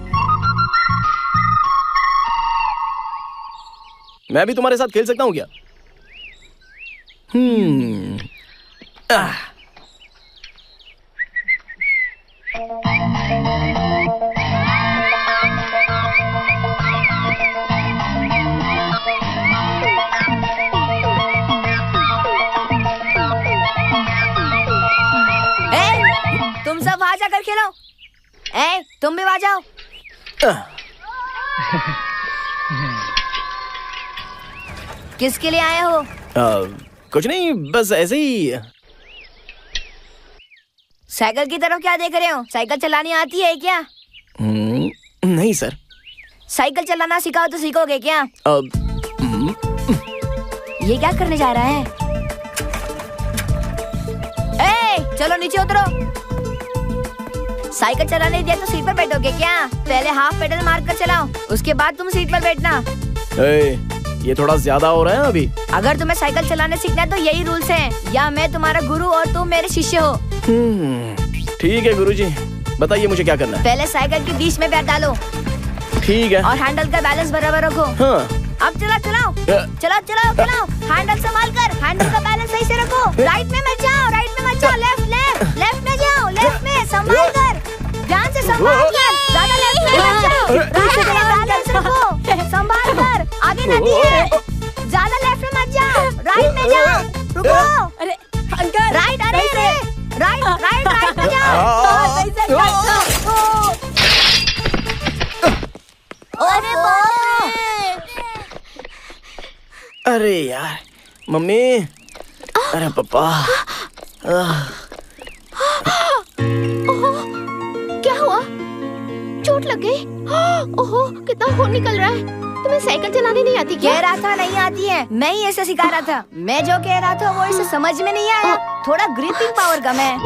मैं भी तुम्हारे साथ खेल सकता हूँ क्या? तुम सब वहाँ जाकर खेलो। तुम भी वहाँ जाओ। किसके लिए आए हो? कुछ नहीं, बस ऐसे ही। साइकिल की तरफ क्या देख रहे हो? साइकिल चलानी आती है क्या? नहीं सर। साइकिल चलाना सिखाओ तो सीखोगे क्या? ये क्या करने जा रहा है? चलो नीचे उतरो। साइकिल चलाने दिया तो सीट पर बैठोगे क्या? पहले हाफ पेडल मार कर चलाओ, उसके बाद तुम सीट पर बैठना। ये थोड़ा ज्यादा हो रहा है अभी। अगर तुम्हें साइकिल चलाने सीखना है तो यही रूल्स हैं। या मैं तुम्हारा गुरु और तुम मेरे शिष्य हो। ठीक है गुरुजी, बताइए मुझे क्या करना है। पहले साइकिल के बीच में पैर डालो। ठीक है। और हैंडल का बैलेंस बराबर रखो। हाँ। अब चलाओ। हैंडल संभाल कर, हैंडल का बैलेंस सही से रखो। राइट में मत जाओ, लेफ्ट में जाओ, लेफ्ट में संभाल कर, ध्यान से संभाल कर। ज्यादा लेफ्ट में मत जाओ, राइट में बैलेंस रखो, संभाल कर। आगे नदी है, ज्यादा लेफ्ट में मत जाओ, राइट में जाओ। रुको, अरे अंकल, राइट में जाओ। अरे अरे यार, मम्मी, अरे पापा। क्या हुआ? चोट लग गई? ओहो, कितना खून निकल रहा है। तुम्हें साइकिल चलानी नहीं आती क्या? कह रहा था नहीं आती है, मैं ही ऐसे सिखा रहा था। मैं जो कह रहा था वो इसे समझ में नहीं आया। थोड़ा ग्रिपिंग पावर कम है।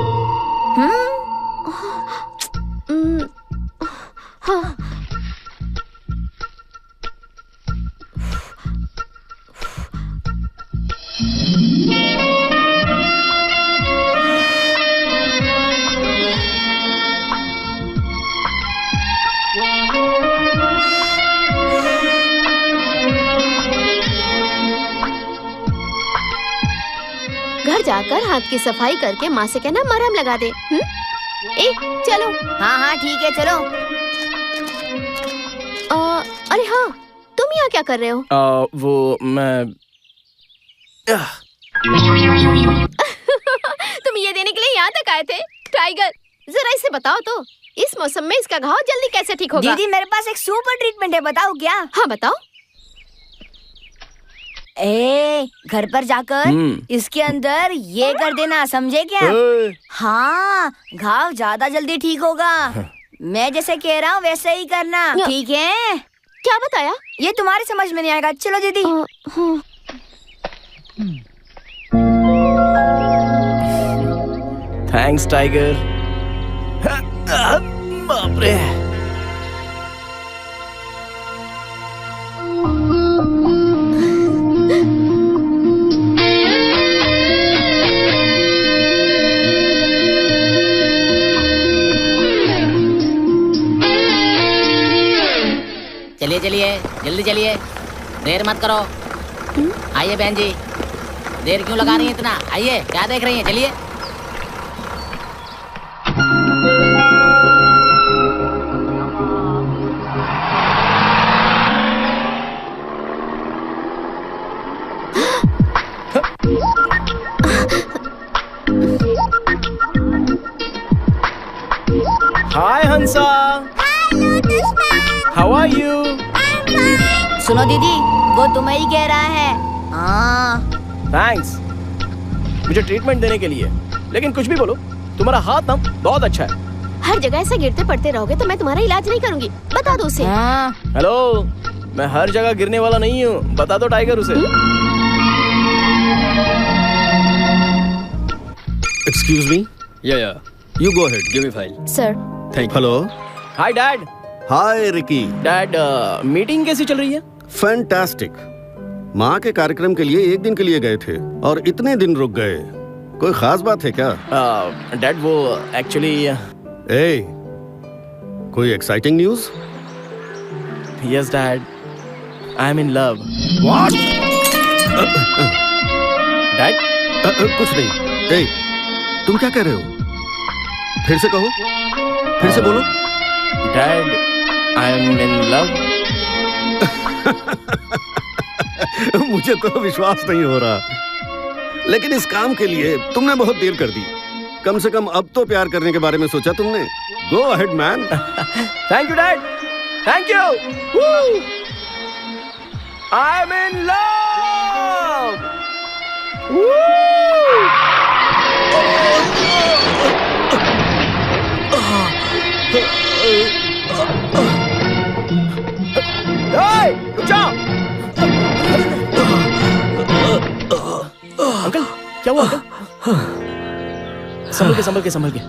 हाँ। घर जाकर हाथ की सफाई करके माँ से कहना मरहम लगा दे। चलो। हाँ ठीक है, चलो। अरे हाँ, तुम यहाँ क्या कर रहे हो? वो मैं तुम ये लेने के लिए यहाँ तक आए थे। टाइगर, जरा इसे बताओ तो, इस मौसम में इसका घाव जल्दी कैसे ठीक होगा? दीदी मेरे पास एक सुपर ट्रीटमेंट है, बताओ क्या? हाँ बताओ। घर पर जाकर इसके अंदर ये कर देना, समझे क्या? हाँ, घाव ज्यादा जल्दी ठीक होगा। मैं जैसे कह रहा हूँ वैसे ही करना, ठीक है? क्या बताया? ये तुम्हारी समझ में नहीं आएगा। चलो दीदी। Thanks tiger. बाप रे। चलिए चलिए, जल्दी चलिए, देर मत करो। आइए बहन जी, देर क्यों लगा रही हैं इतना? आइए, क्या देख रही हैं? चलिए। Hi Hansa. How are you? सुनो दीदी, वो तुम्हें ही कह रहा है। हाँ। थैंक्स मुझे ट्रीटमेंट देने के लिए, लेकिन कुछ भी बोलो, तुम्हारा हाथ ना बहुत अच्छा है। हर जगह ऐसे गिरते पड़ते रहोगे तो मैं तुम्हारा इलाज नहीं करूंगी, बता दो उसे। हेलो, मैं हर जगह गिरने वाला नहीं हूँ, बता दो टाइगर उसे। Excuse me. Yeah you go ahead, give me file. Sir. Thank you. Hello. Hi dad. Hi Ricky. Dad, meeting कैसी चल रही है? फैंटास्टिक। माँ के कार्यक्रम के लिए 1 दिन के लिए गए थे और इतने दिन रुक गए, कोई खास बात है क्या? डैड वो एक्चुअली कोई exciting news? Yes dad, I am in love. What? Dad कुछ नहीं। तुम क्या कह रहे हो? फिर से कहो, फिर से बोलो। Dad, I am in love. मुझे तो विश्वास नहीं हो रहा, लेकिन इस काम के लिए तुमने बहुत देर कर दी। कम से कम अब तो प्यार करने के बारे में सोचा तुमने। Go ahead man. Thank you dad, thank you. I am in love. रुक जाओ। अंकल, क्या हुआ अंकल? संभल के।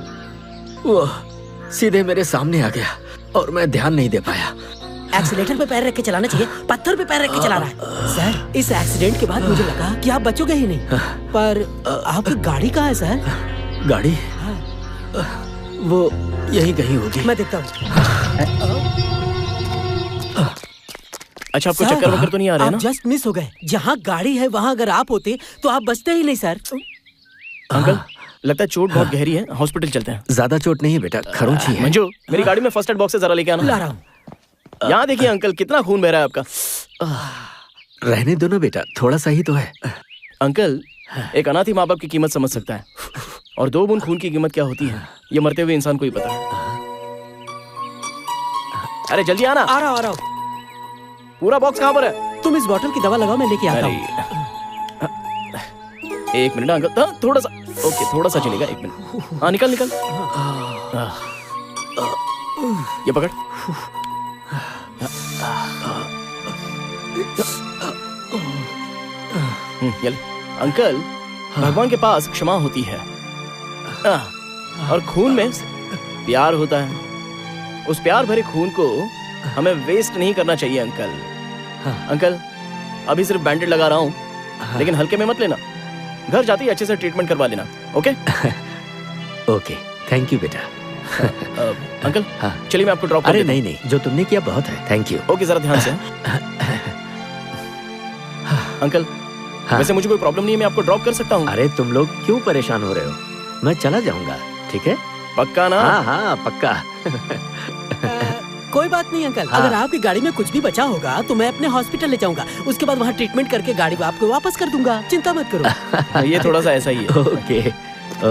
वो सीधे मेरे सामने आ गया और मैं ध्यान नहीं दे पाया। एक्सीलेटर पे पैर रख के चलाना चाहिए, पत्थर पे पैर रख के चला रहा है। सर, इस एक्सीडेंट के बाद मुझे लगा कि आप बचोगे ही नहीं, पर आपकी गाड़ी कहाँ है सर? गाड़ी? वो यहीं कहीं होगी। मैं देखता हूँ। अच्छा, आपको चक्कर वक्कर तो नहीं आ रहा है ना? आप जस्ट मिस हो गए। जहाँ गाड़ी है वहाँ अगर आप होते तो आप बचते ही नहीं सर। अंकल, लगता है चोट बहुत गहरी है, हॉस्पिटल चलते हैं। ज्यादा चोट नहीं है बेटा, खरोंची है। मंजू, मेरी गाड़ी में फर्स्ट एड बॉक्स से जरा लेके आना। ला रहा हूँ। यहाँ देखिए अंकल, कितना खून बह रहा है आपका। रहने दो ना बेटा, थोड़ा सा ही तो है। अंकल, एक अनाथी माँ बाप की कीमत समझ सकता है, और 2 बूंद खून की कीमत क्या होती है ये मरते हुए इंसान को ही पता है। अरे जल्दी आना। आ रहा हूँ। पूरा बॉक्स कहाँ पर है? तुम इस बोतल की दवा लगाओ, मैं लेके आता हूँ। 1 मिनट अंकल, थोड़ा सा। ओके, थोड़ा सा चलेगा, 1 मिनट। हाँ, निकल। ये पकड़। ये ले। अंकल, भगवान के पास क्षमा होती है और खून में प्यार होता है। उस प्यार भरे खून को हमें वेस्ट नहीं करना चाहिए अंकल। अंकल, अभी सिर्फ बैंडेड लगा रहा हूँ, लेकिन हल्के में मत लेना। घर जाते ही अच्छे से ट्रीटमेंट करवा लेना, ओके? ओके, थैंक यू बेटा। अंकल, चलिए मैं आपको ड्रॉप कर देता हूं। नहीं, जो तुमने किया बहुत है, थैंक यू। ओके, जरा ध्यान से। अंकल, वैसे मुझे कोई प्रॉब्लम नहीं है, मैं आपको ड्रॉप कर सकता हूँ। अरे तुम लोग क्यों परेशान हो रहे हो? मैं चला जाऊंगा, ठीक है? पक्का ना? हाँ, पक्का। कोई बात नहीं अंकल, अगर आपकी गाड़ी में कुछ भी बचा होगा तो मैं अपने हॉस्पिटल ले जाऊंगा। उसके बाद वहाँ ट्रीटमेंट करके गाड़ी आपको वापस कर दूंगा, चिंता मत करो। ये थोड़ा सा ऐसा ही है।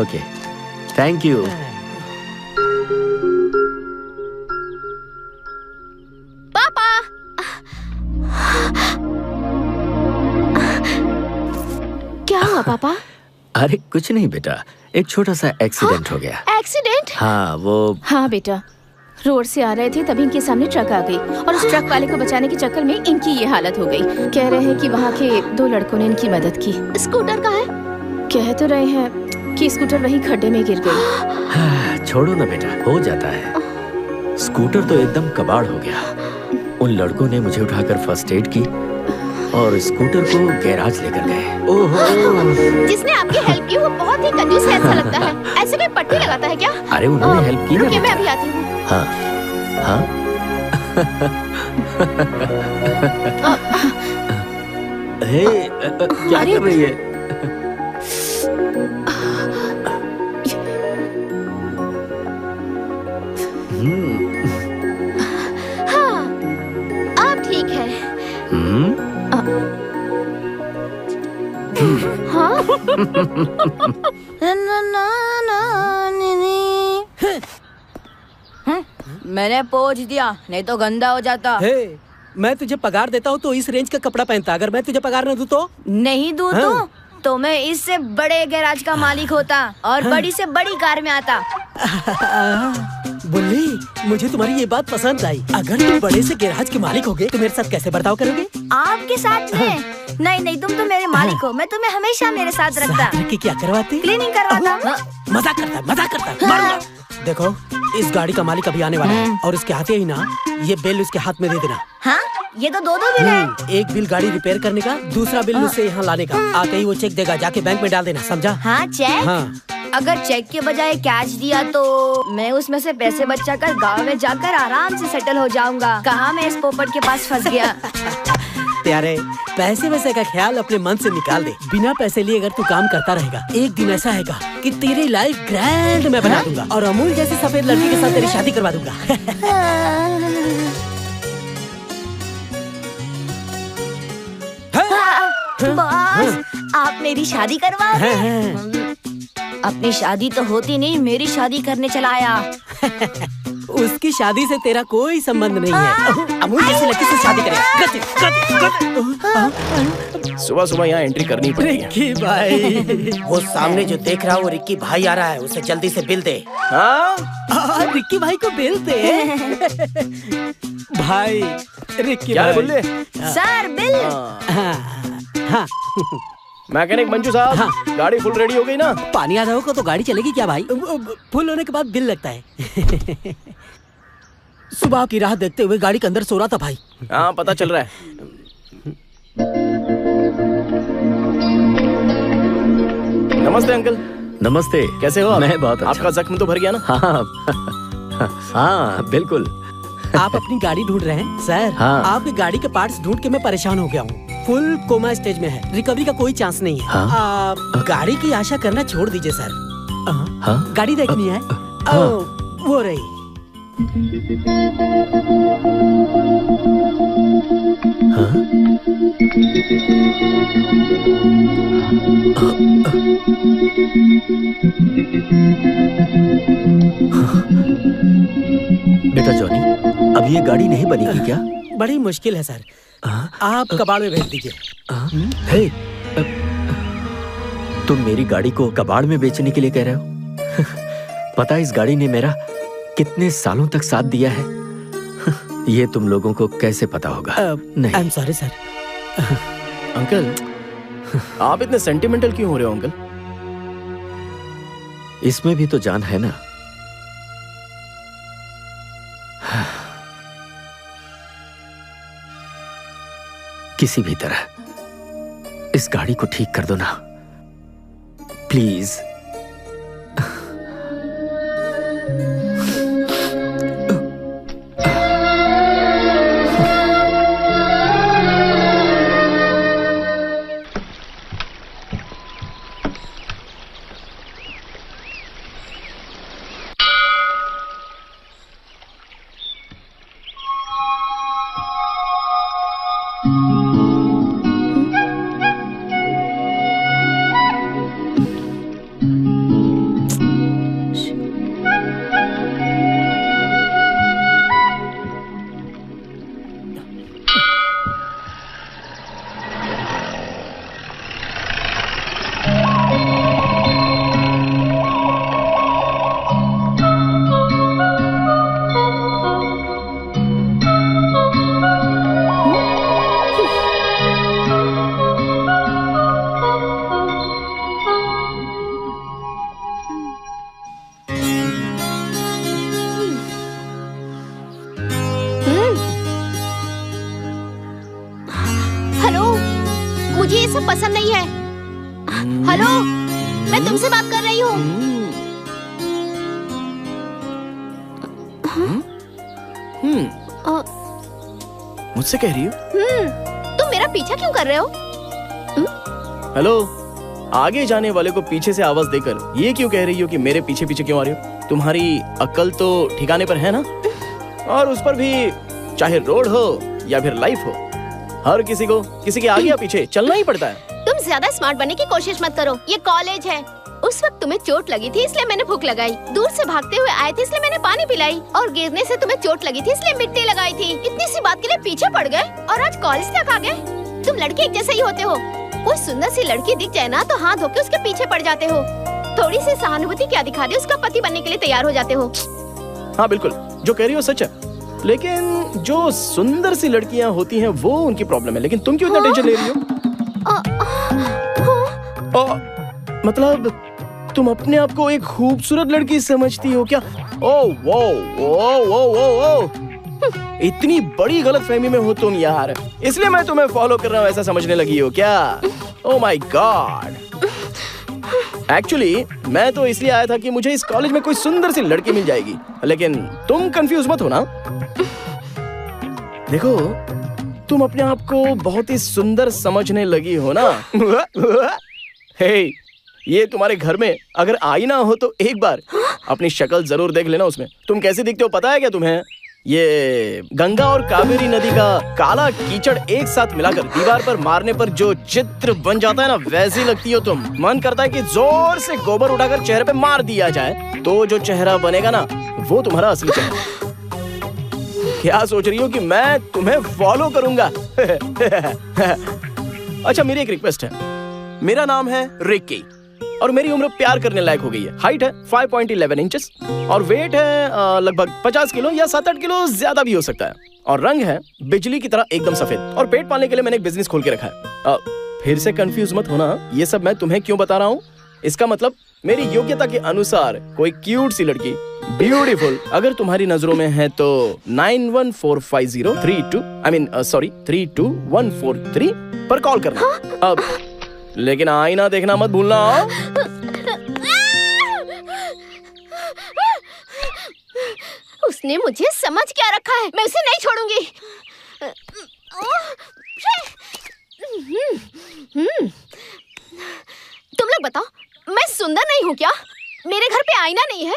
ओके। Thank you. पापा, क्या हुआ पापा? अरे कुछ नहीं बेटा, एक छोटा सा एक्सीडेंट हो गया। एक्सीडेंट? हाँ वो। हाँ बेटा, रोड से आ रहे थे तभी इनके सामने ट्रक आ गई और उस ट्रक वाले को बचाने के चक्कर में इनकी ये हालत हो गई। कह रहे हैं कि वहाँ के 2 लड़कों ने इनकी मदद की। स्कूटर कहाँ है? कह तो रहे हैं कि स्कूटर वहीं खड्डे में गिर गई। छोड़ो ना बेटा, हो जाता है। स्कूटर तो एकदम कबाड़ हो गया। उन लड़कों ने मुझे उठाकर फर्स्ट एड की और स्कूटर को गैराज लेकर गए। ओहो, जिसने आपकी हेल्प की वो बहुत ही कंजूस है ऐसा लगता है। ऐसे कोई पट्टी लगाता है क्या? अरे उन्होंने हेल्प की ना। रुकिए, मैं अभी आती हूँ। हाँ हाँ। हे, क्या कर रही है? हाँ, अब ठीक है। हाँ? मैंने पोंछ दिया, नहीं तो गंदा हो जाता। हे, मैं तुझे पगार देता हूँ तो इस रेंज का कपड़ा पहनता। अगर मैं तुझे पगार न दूँ तो? नहीं दूँ हाँ। तो मैं इससे बड़े गैराज का मालिक होता और बड़ी से बड़ी कार में आता। बुल्ली, मुझे तुम्हारी ये बात पसंद आई। अगर तुम बड़े से गैराज के मालिक होगे तो मेरे साथ कैसे बर्ताव करोगे? आपके साथ में? नहीं, तुम तो मेरे मालिक हो। मैं तुम्हें हमेशा मेरे साथ रखता। क्या करवाते? क्लीनिंग करवाता। मजाक करता है। मारूंगा। देखो, इस गाड़ी का मालिक अभी आने वाला है और इसके हाथ ही ना ये बिल उसके हाथ में दे देना। हाँ? ये तो 2 बिल है। एक बिल गाड़ी रिपेयर करने का, दूसरा बिल उससे यहाँ लाने का। आते ही वो चेक देगा, जाके बैंक में डाल देना, समझा? हाँ, चेक? हाँ। अगर चेक के बजाय कैश दिया तो मैं उसमें से पैसे बचाकर गांव में जाकर आराम से सेटल हो जाऊंगा। कहाँ मैं इस पोपट के पास फंस गया। प्यारे, पैसे वैसे का ख्याल अपने मन से निकाल दे। बिना पैसे लिए अगर तू काम करता रहेगा, एक दिन ऐसा आएगा कि तेरी लाइफ ग्रैंड मैं बना दूंगा और अमूल जैसी सफेद लड़की के साथ तेरी शादी करवा दूंगा। बॉस, आप मेरी शादी करवाओगे? अपनी शादी तो होती नहीं, मेरी शादी करने चला आया। उसकी शादी से तेरा कोई संबंध नहीं है। अमूल जैसी लड़की से शादी करेगा। सुबह सुबह यहाँ एंट्री करनी पड़ेगी। रिक्की भाई, वो सामने जो देख रहा है वो रिक्की भाई आ रहा है, उसे जल्दी से बिल दे। हाँ? रिक्की भाई को बिल दे। भाई, रिक्की क्या भाई। बोले? Sir, bill. हाँ। मैकेनिक मंजू साहब, हाँ। गाड़ी फुल रेडी हो गई ना? पानी आधा होगा तो गाड़ी चलेगी क्या भाई? फुल होने के बाद बिल लगता है। सुबह की राह देखते हुए गाड़ी के अंदर सो रहा था भाई। हाँ, पता चल रहा है। नमस्ते अंकल। नमस्ते। कैसे हो आप? मैं बहुत अच्छा। आपका जख्म तो भर गया ना? हाँ बिल्कुल। आप अपनी गाड़ी ढूंढ रहे हैं? सर, हाँ। आपकी गाड़ी के पार्ट्स ढूंढ के मैं परेशान हो गया हूँ। फुल कोमा स्टेज में है, रिकवरी का कोई चांस नहीं है। हाँ? गाड़ी की आशा करना छोड़ दीजिए सर। हाँ? गाड़ी देखनी है? वो रही। बेटा जॉनी, अब ये गाड़ी नहीं बनेगी क्या? बड़ी मुश्किल है सर। आप कबाड़ में भेज दीजिए। हे, तुम मेरी गाड़ी को कबाड़ में बेचने के लिए कह रहे हो? पता है इस गाड़ी ने मेरा कितने सालों तक साथ दिया है? ये तुम लोगों को कैसे पता होगा? नहीं। I am sorry sir. Uncle, आप इतने सेंटिमेंटल क्यों हो रहे हो अंकल? इसमें भी तो जान है ना। किसी भी तरह इस गाड़ी को ठीक कर दो ना, प्लीज। ये सब पसंद नहीं है। हेलो, मैं तुमसे बात कर रही हूँ। मुझसे कह रही हो? तुम मेरा पीछा क्यों कर रहे हो? हेलो, आगे जाने वाले को पीछे से आवाज देकर ये क्यों कह रही हो कि मेरे पीछे पीछे क्यों आ रही हो? तुम्हारी अक्ल तो ठिकाने पर है ना? और उस पर भी चाहे रोड हो या फिर लाइफ हो, हर किसी को किसी के आगे या पीछे चलना ही पड़ता है। तुम ज्यादा स्मार्ट बनने की कोशिश मत करो, ये कॉलेज है। उस वक्त तुम्हें चोट लगी थी इसलिए मैंने भूख लगाई, दूर से भागते हुए आए थे इसलिए मैंने पानी पिलाई, और गिरने से तुम्हें चोट लगी थी इसलिए मिट्टी लगाई थी। इतनी सी बात के लिए पीछे पड़ गए और आज कॉलेज तक आ गए। तुम लड़के एक जैसे ही होते हो। कोई सुंदर सी लड़की दिख जाए ना तो हाथ धो के उसके पीछे पड़ जाते हो। थोड़ी सी सहानुभूति क्या दिखा दे, उसका पति बनने के लिए तैयार हो जाते हो। हाँ बिल्कुल, जो कह रही हो सच है, लेकिन जो सुंदर सी लड़कियाँ होती हैं वो उनकी प्रॉब्लम है। लेकिन तुम क्यों इतना टेंशन ले रही हो? मतलब तुम अपने आप को एक खूबसूरत लड़की समझती हो क्या? ओह वो वो इतनी बड़ी गलतफहमी में हो तुम यार, इसलिए मैं तुम्हें फॉलो कर रहा हूँ ऐसा समझने लगी हो क्या? ओह माय गॉड, एक्चुअली मैं तो इसलिए आया था कि मुझे इस कॉलेज में कोई सुंदर सी लड़की मिल जाएगी, लेकिन तुम कंफ्यूज मत हो ना। देखो, तुम अपने आप को बहुत ही सुंदर समझने लगी हो ना। हे, ये तुम्हारे घर में अगर आईना हो तो एक बार अपनी शक्ल जरूर देख लेना उसमें। तुम कैसे दिखते हो पता है क्या तुम्हें? ये गंगा और कावेरी नदी का काला कीचड़ एक साथ मिलाकर दीवार पर मारने पर जो चित्र बन जाता है ना, वैसी लगती हो तुम। मन करता है कि जोर से गोबर उठाकर चेहरे पे मार दिया जाए, तो जो चेहरा बनेगा ना वो तुम्हारा असली चेहरा। क्या सोच रही हो कि मैं तुम्हें फॉलो करूंगा? अच्छा, मेरी एक रिक्वेस्ट है। मेरा नाम है रिक्की और मेरी उम्र प्यार करने लायक हो गई है। हाइट है 5.11 इंचेस और वेट है लगभग 50 किलो या 7-8 किलो ज्यादा भी हो सकता है, और रंग है बिजली की तरह एकदम सफेद, और पेट पालने के लिए मैंने एक बिजनेस खोल के रखा है। फिर से कंफ्यूज मत होना, ये सब मैं तुम्हें क्यों बता रहा हूँ। इसका मतलब मेरी योग्यता के अनुसार कोई क्यूट सी लड़की, ब्यूटीफुल, अगर तुम्हारी नजरों में है तो 9145032143 पर कॉल करना। अब लेकिन आईना देखना मत भूलना। उसने मुझे समझ क्या रखा है, मैं उसे नहीं छोड़ूंगी। तुम लोग बताओ, मैं सुंदर नहीं हूँ क्या? मेरे घर पे आईना नहीं है?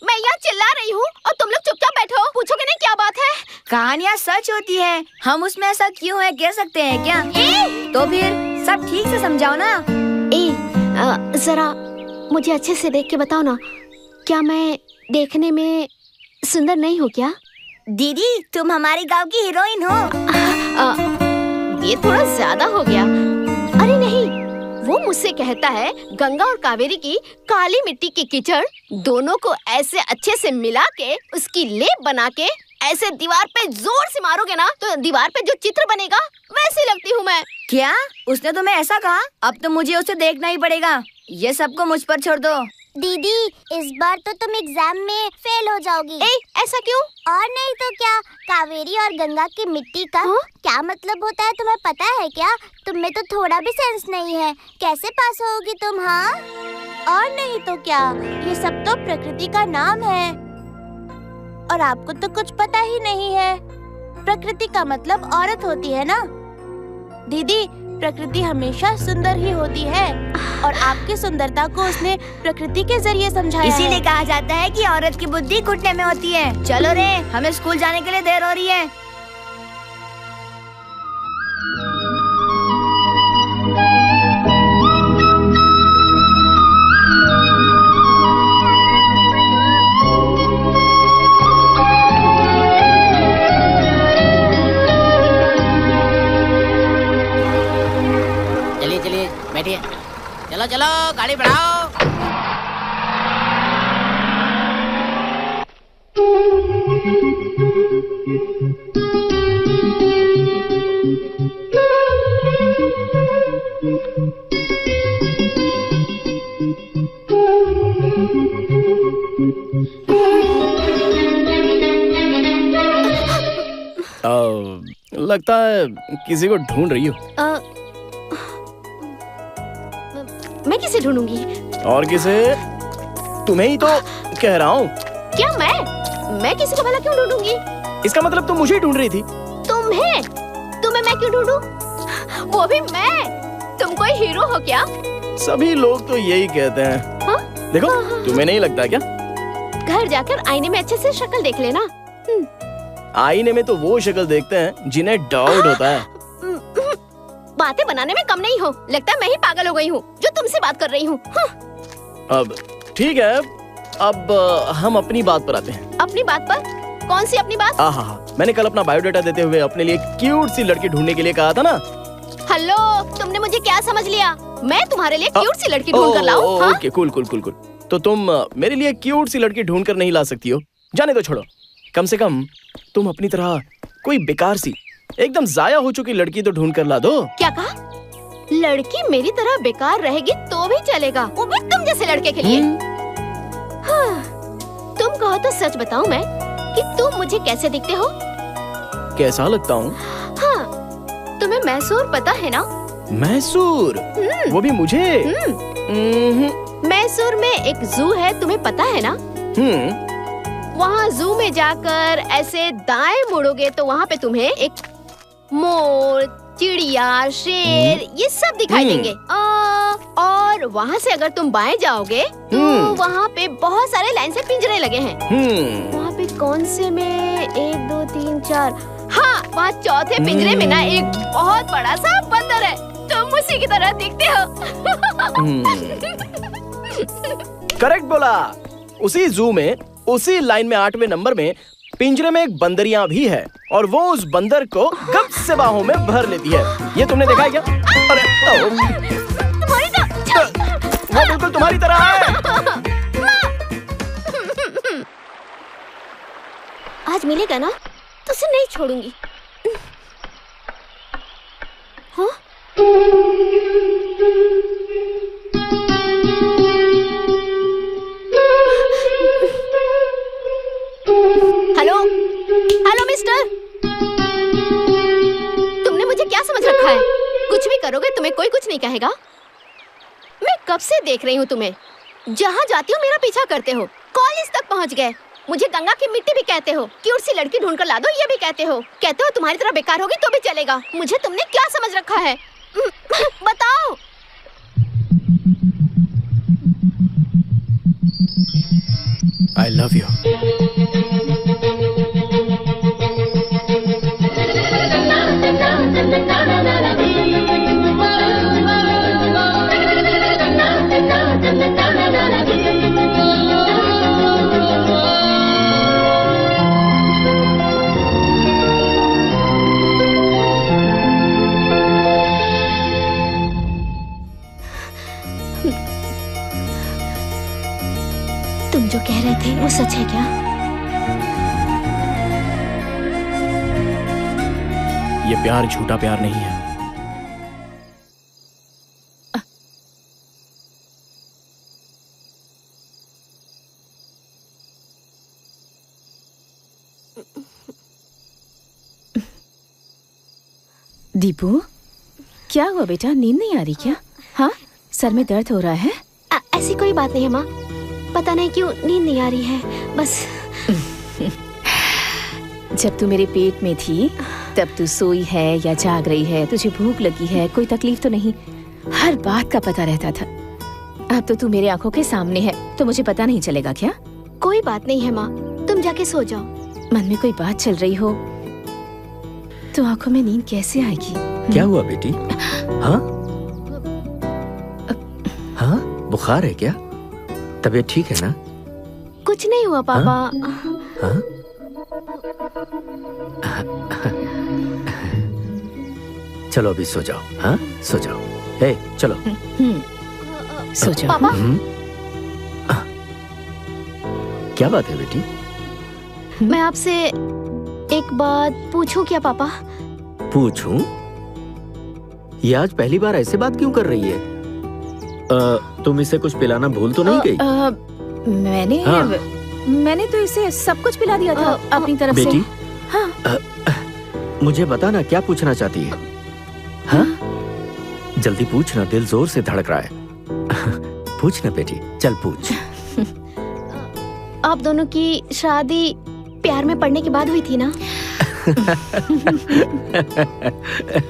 मैं यहाँ चिल्ला रही हूँ और तुम लोग चुपचाप बैठो, पूछोगे नहीं क्या बात है? कहानियाँ सच होती है, हम उसमें ऐसा क्यों है कह सकते हैं क्या? तो फिर सब ठीक से समझाओ ना। जरा मुझे अच्छे से देख के बताओ ना, क्या मैं देखने में सुंदर नहीं हूँ क्या? दीदी, तुम हमारे गांव की हीरोइन हो। ये थोड़ा ज्यादा हो गया। अरे नहीं, वो मुझसे कहता है गंगा और कावेरी की काली मिट्टी की कीचड़ दोनों को ऐसे अच्छे से मिला के उसकी लेप बना के ऐसे दीवार पे जोर से मारोगे ना तो दीवार पे जो चित्र बनेगा वैसी लगती हूँ मैं। क्या उसने तुम्हें ऐसा कहा? अब तो मुझे उसे देखना ही पड़ेगा। ये सबको मुझ पर छोड़ दो। दीदी, इस बार तो तुम एग्जाम में फेल हो जाओगी। ऐसा क्यों? और नहीं तो क्या, कावेरी और गंगा की मिट्टी का क्या मतलब होता है तुम्हें पता है क्या? तुम में तो थोड़ा भी सेंस नहीं है, कैसे पास होगी तुम? हाँ, और नहीं तो क्या, ये सब तो प्रकृति का नाम है और आपको तो कुछ पता ही नहीं है। प्रकृति का मतलब औरत होती है ना दीदी। प्रकृति हमेशा सुंदर ही होती है और आपकी सुंदरता को उसने प्रकृति के जरिए समझाया। इसीलिए कहा जाता है कि औरत की बुद्धि घुटने में होती है। चलो रे, हमें स्कूल जाने के लिए देर हो रही है। बैठिए, चलो चलो गाड़ी बढ़ाओ। लगता है किसी को ढूंढ रही हो। मैं किसे ढूंढूंगी? और किसे? तुम्हें ही तो कह रहा हूँ। क्या मैं किसी को भला क्यों ढूंढूंगी? इसका मतलब तुम मुझे ही ढूंढ रही थी। तुम्हें मैं क्यों ढूंढूं? वो भी मैं? तुम कोई हीरो हो क्या? सभी लोग तो यही कहते हैं। हाँ? देखो, तुम्हें नहीं लगता क्या? घर जाकर आईने में अच्छे से शक्ल देख लेना। आईने में तो वो शक्ल देखते हैं जिन्हें डाउट होता है। बातें बनाने में कम नहीं हो। लगता है मैं ही पागल हो गई हूँ जो तुमसे बात कर रही हूँ। अब ठीक है, अब हम अपनी बात पर आते हैं। अपनी बात पर? कौन सी अपनी बात? मैंने कल अपना बायोडाटा देते हुए अपने लिए क्यूट सी लड़की ढूंढने के लिए कहा था ना। हेलो, तुमने मुझे क्या समझ लिया? मैं तुम्हारे लिए क्यूट सी लड़की ढूंढ कर लाऊं? हाँ? Okay, cool. तो तुम मेरे लिए क्यूट सी लड़की ढूंढ कर नहीं ला सकती हो? जाने दो, छोड़ो। कम से कम तुम अपनी तरह कोई बेकार सी, एकदम जाया हो चुकी लड़की तो ढूंढ कर ला दो। क्या कहा? लड़की मेरी तरह बेकार रहेगी तो भी चलेगा, वो भी तुम जैसे लड़के के लिए। तुम कहो तो सच बताऊं मैं कि तुम मुझे कैसे दिखते हो? कैसा लगता हूँ? हाँ, तुम्हें मैसूर पता है ना? मैसूर? वो भी मुझे? मैसूर में एक जू है, तुम्हें पता है ना? वहाँ जू में जाकर ऐसे दाएं मुड़ोगे तो वहाँ पे तुम्हें एक मोर, चिड़िया, शेर ये सब दिखाई देंगे। और वहाँ से अगर तुम बाएं जाओगे तो वहाँ पे बहुत सारे लाइन से पिंजरे लगे हैं। वहाँ पे कौन से में 1, 2, 3, 4, हाँ, वहाँ चौथे पिंजरे में ना एक बहुत बड़ा सा बंदर है। तुम उसी की तरह दिखते हो। करेक्ट बोला। उसी जू में, उसी लाइन में 8वें नंबर में पिंजरे में एक बंदरियां भी है और वो उस बंदर को गप से बाहों में भर लेती है। ये तुमने देखा है क्या? अरे वो बिल्कुल तुम्हारी तरह है। आज मिलेगा ना तो उसे नहीं छोड़ूंगी। हाँ? हेलो मिस्टर, तुमने मुझे क्या समझ रखा है? कुछ भी करोगे तुम्हें कोई कुछ नहीं कहेगा। मैं कब से देख रही हूँ तुम्हें, जहाँ जाती हो मेरा पीछा करते हो। कॉलेज तक पहुँच गए, मुझे गंगा की मिट्टी भी कहते हो, क्यूट सी लड़की ढूंढ कर ला दो ये भी कहते हो तुम्हारी तरह बेकार होगी तो भी चलेगा। मुझे तुमने क्या समझ रखा है? बताओ। I love you. तुम जो कह रहे थे वो सच है क्या? ये प्यार झूठा प्यार नहीं है। दीपू, क्या हुआ बेटा? नींद नहीं आ रही क्या? हाँ, सर में दर्द हो रहा है? ऐसी कोई बात नहीं है माँ, पता नहीं क्यों नींद नहीं आ रही है बस। जब तू मेरे पेट में थी तब तू सोई है या जाग रही है, तुझे भूख लगी है, कोई तकलीफ तो नहीं, हर बात का पता रहता था। अब तो तू मेरे आंखों के सामने है तो मुझे पता नहीं चलेगा क्या? कोई बात नहीं है माँ, तुम जाके सो जाओ। मन में कोई बात चल रही हो तो आंखों में नींद कैसे आएगी? क्या हुआ बेटी? हाँ? हाँ, बुखार है क्या? तबीयत ठीक है ना? कुछ नहीं हुआ पापा। हाँ? चलो अभी सो जाओ। हाँ, सो जाओ। हे, चलो। सो जाओ। पापा। क्या बात है बेटी? मैं आपसे एक बात पूछूं क्या पापा? पूछूं? ये आज पहली बार ऐसे बात क्यों कर रही है? तुम इसे कुछ पिलाना भूल तो नहीं गई? मैंने तो इसे सब कुछ पिला दिया था अपनी तरफ बेटी, से। हाँ। मुझे बता ना, क्या पूछना चाहती है? हाँ? जल्दी पूछना, दिल जोर से धड़क रहा है। पूछ ना बेटी, चल पूछ। आप दोनों की शादी प्यार में पड़ने के बाद हुई थी ना?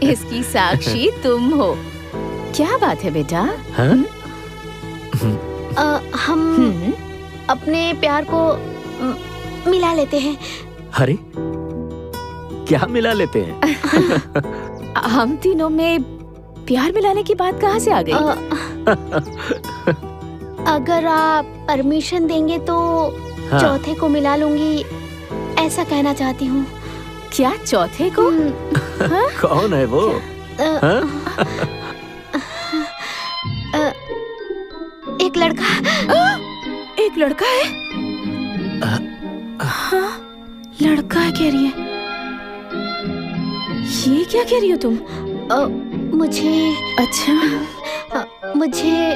इसकी साक्षी तुम हो। क्या बात है बेटा? हाँ? हम अपने प्यार को मिला लेते हैं। अरे क्या मिला लेते हैं? हम तीनों में प्यार मिलाने की बात कहाँ से आ गई? अगर आप परमिशन देंगे तो हाँ। चौथे को मिला लूंगी, ऐसा कहना चाहती हूँ। क्या चौथे को? हाँ? कौन है वो? हाँ? एक लड़का। एक लड़का है? हाँ, लड़का है कह रही है। ये क्या कह रही हो तुम? मुझे अच्छा, मुझे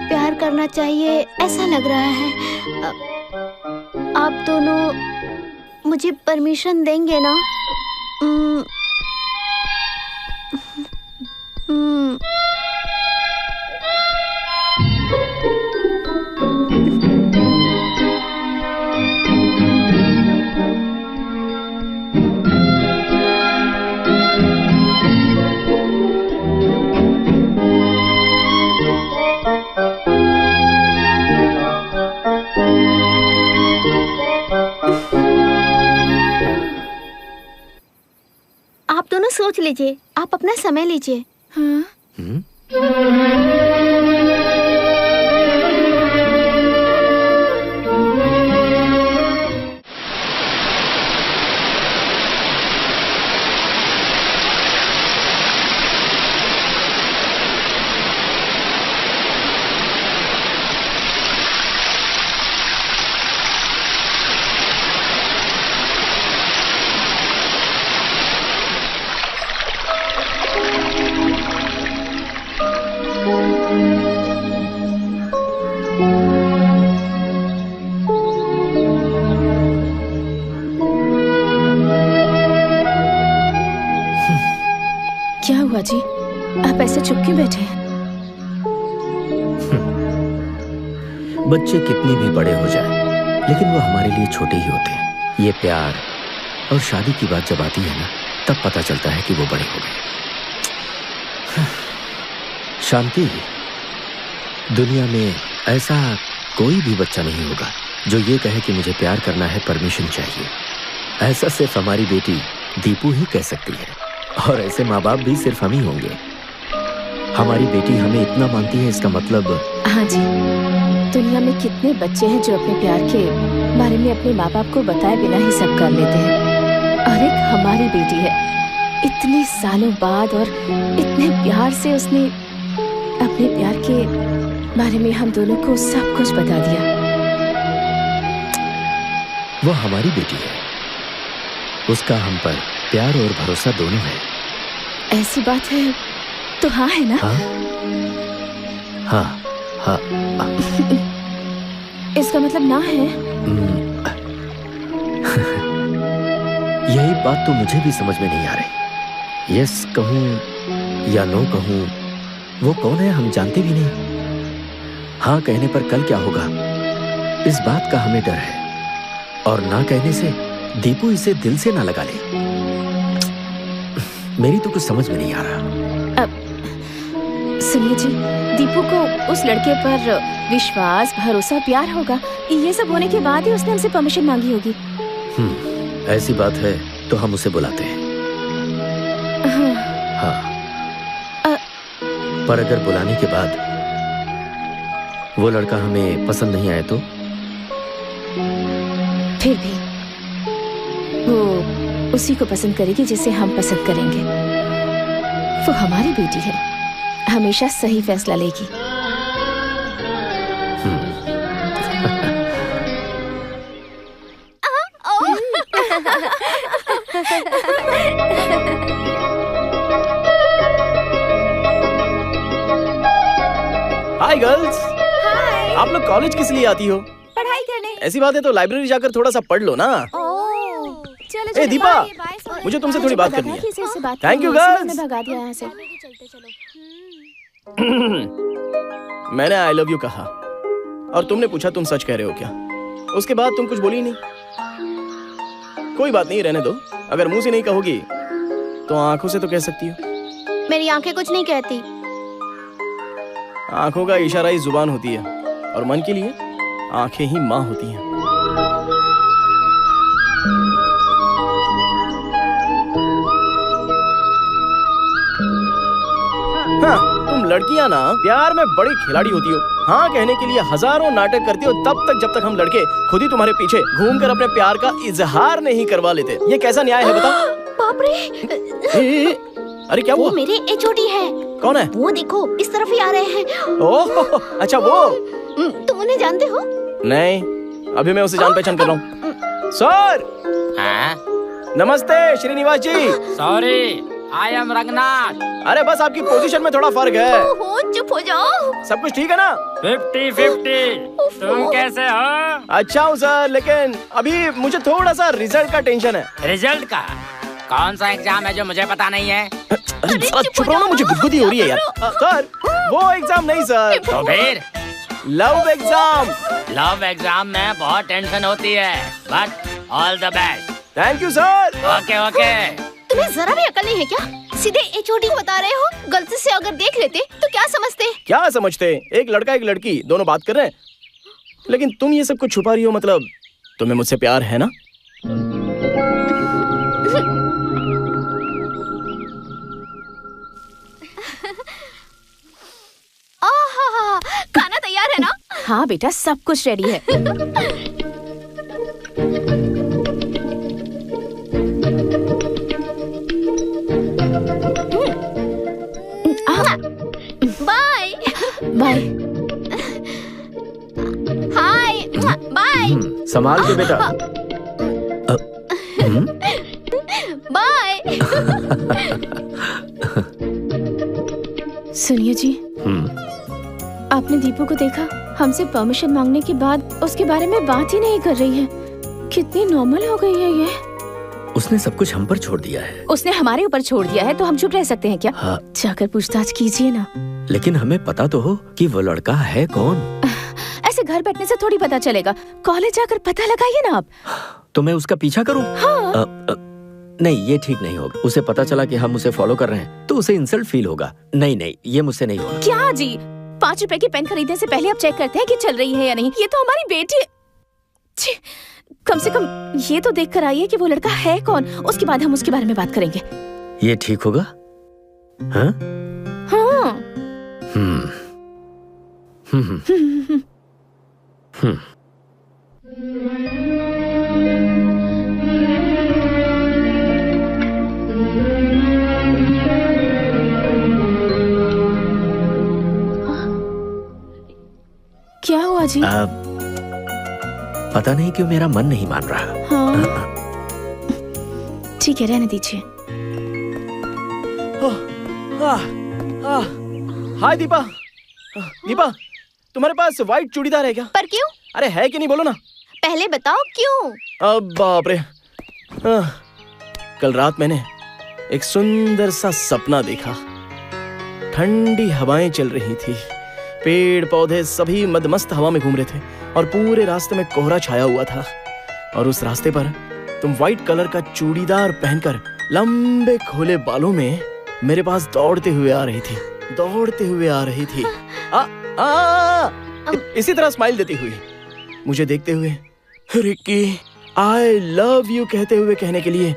प्यार करना चाहिए ऐसा लग रहा है। आप दोनों मुझे परमिशन देंगे ना? आप दोनों सोच लीजिए, आप अपना समय लीजिए। हाँ? क्या हुआ जी? आप ऐसे चुप क्यों बैठे हैं? बच्चे कितने भी बड़े हो जाएं, लेकिन वो हमारे लिए छोटे ही होते हैं। ये प्यार और शादी की बात जब आती है ना, तब पता चलता है कि वो बड़े हो गए। शांति, दुनिया में ऐसा कोई भी बच्चा नहीं होगा जो ये कहे कि मुझे प्यार करना है, परमिशन चाहिए। ऐसा सिर्फ हमारी बेटी दीपू ही कह सकती है, और ऐसे माँ बाप भी सिर्फ हम ही होंगे। हमारी बेटी हमें इतना मानती है, इसका मतलब। हाँ जी, दुनिया में कितने बच्चे हैं जो अपने प्यार के बारे में अपने माँ बाप को बताए बिना ही सब कर लेते हैं, और एक हमारी बेटी है। इतने सालों बाद और इतने प्यार से उसने अपने प्यार के बारे में हम दोनों को सब कुछ बता दिया। वो हमारी बेटी है, उसका हम पर प्यार और भरोसा दोनों है। ऐसी बात है तो हाँ है ना? हाँ, हाँ, हाँ। इसका मतलब ना है? यही बात तो मुझे भी समझ में नहीं आ रही। यस कहूं या नो कहूं, वो कौन है हम जानते भी नहीं। हाँ कहने पर कल क्या होगा, इस बात का हमें डर है, और ना कहने से दीपू इसे दिल से ना लगा ले। मेरी तो कुछ समझ में नहीं आ रहा। सुनिए जी, दीपू को उस लड़के पर विश्वास, भरोसा, प्यार होगा। ये सब होने के बाद ही उसने हमसे परमिशन मांगी होगी। ऐसी बात है तो हम उसे बुलाते हैं। हाँ। पर अगर बुलाने के बाद वो लड़का हमें पसंद नहीं आए तो? फिर भी वो उसी को पसंद करेगी जिसे हम पसंद करेंगे। वो हमारी बेटी है, हमेशा सही फैसला लेगी। Hi girls. आप लोग कॉलेज किस लिए आती हो? पढ़ाई करने। ऐसी बात है तो लाइब्रेरी जाकर थोड़ा सा पढ़ लो ना। चलो ए दीपा, मुझे तुमसे थोड़ी बात करनी है। Thank you girls. भगा दिया यहाँ से। मैंने आई लव यू कहा और तुमने पूछा तुम सच कह रहे हो क्या। उसके बाद तुम कुछ बोली नहीं। कोई बात नहीं, रहने दो। अगर मुंह से नहीं कहोगी तो आंखों से तो कह सकती हो। मेरी आंखें कुछ नहीं कहती। आंखों का इशारा ही जुबान होती है और मन के लिए आंखें ही माँ होती हैं। हाँ, तुम लड़कियां ना प्यार में बड़ी खिलाड़ी होती हो। हाँ कहने के लिए हजारों नाटक करती हो तब तक जब तक हम लड़के खुद ही तुम्हारे पीछे घूमकर अपने प्यार का इजहार नहीं करवा लेते। ये कैसा न्याय है बताओ? बाप रे! अरे क्या वो मेरे एचओडी है। कौन है? वो देखो इस तरफ ही आ रहे हैं। ओह अच्छा वो। तुम उन्हें जानते हो? नहीं, अभी मैं उसे जान पहचान कर रहा हूँ। सर नमस्ते Srinivas ji. Sorry, I am Ranganath. अरे बस आपकी पोजीशन में थोड़ा फर्क है। चुप हो जाओ। सब कुछ ठीक है ना? 50-50। तुम कैसे हो? अच्छा हूँ सर, लेकिन अभी मुझे थोड़ा सा रिजल्ट का टेंशन है। रिजल्ट का? कौन सा एग्जाम है जो मुझे पता नहीं है? चुप रहो ना, मुझे गुदगुदी हो रही है यार। सर वो एग्जाम नहीं सर। तो फिर? Love exam. लव एग्जाम में बहुत टेंशन होती है, but all the best. Thank you sir. Okay okay. तुम्हें जरा भी अकल नहीं है क्या? सीधे एचओडी बता रहे हो। गलती से अगर देख लेते तो क्या समझते? क्या समझते? एक लड़का एक लड़की दोनों बात कर रहे हैं, लेकिन तुम ये सब कुछ छुपा रही हो। मतलब तुम्हें मुझसे प्यार है ना? खाना तैयार है ना? हाँ बेटा, सब कुछ रेडी है। Bye bye. Hi bye. संभाल के बेटा। बाय। सुनिए जी, आपने दीपू को देखा? हमसे परमिशन मांगने के बाद उसके बारे में बात ही नहीं कर रही है। कितनी नॉर्मल हो गई है ये। उसने सब कुछ हम पर छोड़ दिया है। उसने हमारे ऊपर छोड़ दिया है तो हम चुप रह सकते हैं क्या? हाँ। जाकर पूछताछ कीजिए ना। लेकिन हमें पता तो हो कि वो लड़का है कौन। ऐसे घर बैठने से थोड़ी पता चलेगा। कॉलेज जाकर पता लगाइए ना आप। तो मैं उसका पीछा करूं? हाँ। नहीं, ये ठीक नहीं होगा। उसे पता चला कि हम उसे फॉलो कर रहे हैं तो उसे इंसल्ट फील होगा। नहीं नहीं, ये मुझसे नहीं होगा। क्या जी, 5 रुपए की पेन खरीदने से पहले आप चेक करते हैं कि चल रही है या नहीं। ये तो हमारी बेटी है। कम से कम ये तो देख कर आइए कि वो लड़का है कौन, उसके बाद हम उसके बारे में बात करेंगे। ये ठीक होगा? हाँ? हाँ। क्या हुआ जी? पता नहीं क्यों मेरा मन नहीं मान रहा। हाँ। ठीक है, रहने दीजिए। हाय दीपा। दीपा, तुम्हारे पास व्हाइट चूड़ीदार है क्या? पर क्यों? अरे है कि नहीं, बोलो ना। पहले बताओ क्यों? अब बाप रे। कल रात मैंने एक सुंदर सा सपना देखा। ठंडी हवाएं चल रही थी, पेड़ पौधे सभी मदमस्त हवा में घूम रहे थे और पूरे रास्ते में कोहरा छाया हुआ था। और उस रास्ते पर तुम व्हाइट कलर का चूड़ीदार पहनकर लंबे खोले बालों में मेरे पास दौड़ते हुए आ रही थी। इसी तरह स्माइल देती हुई मुझे देखते हुए रिक्की आई लव यू कहते हुए कहने के लिए।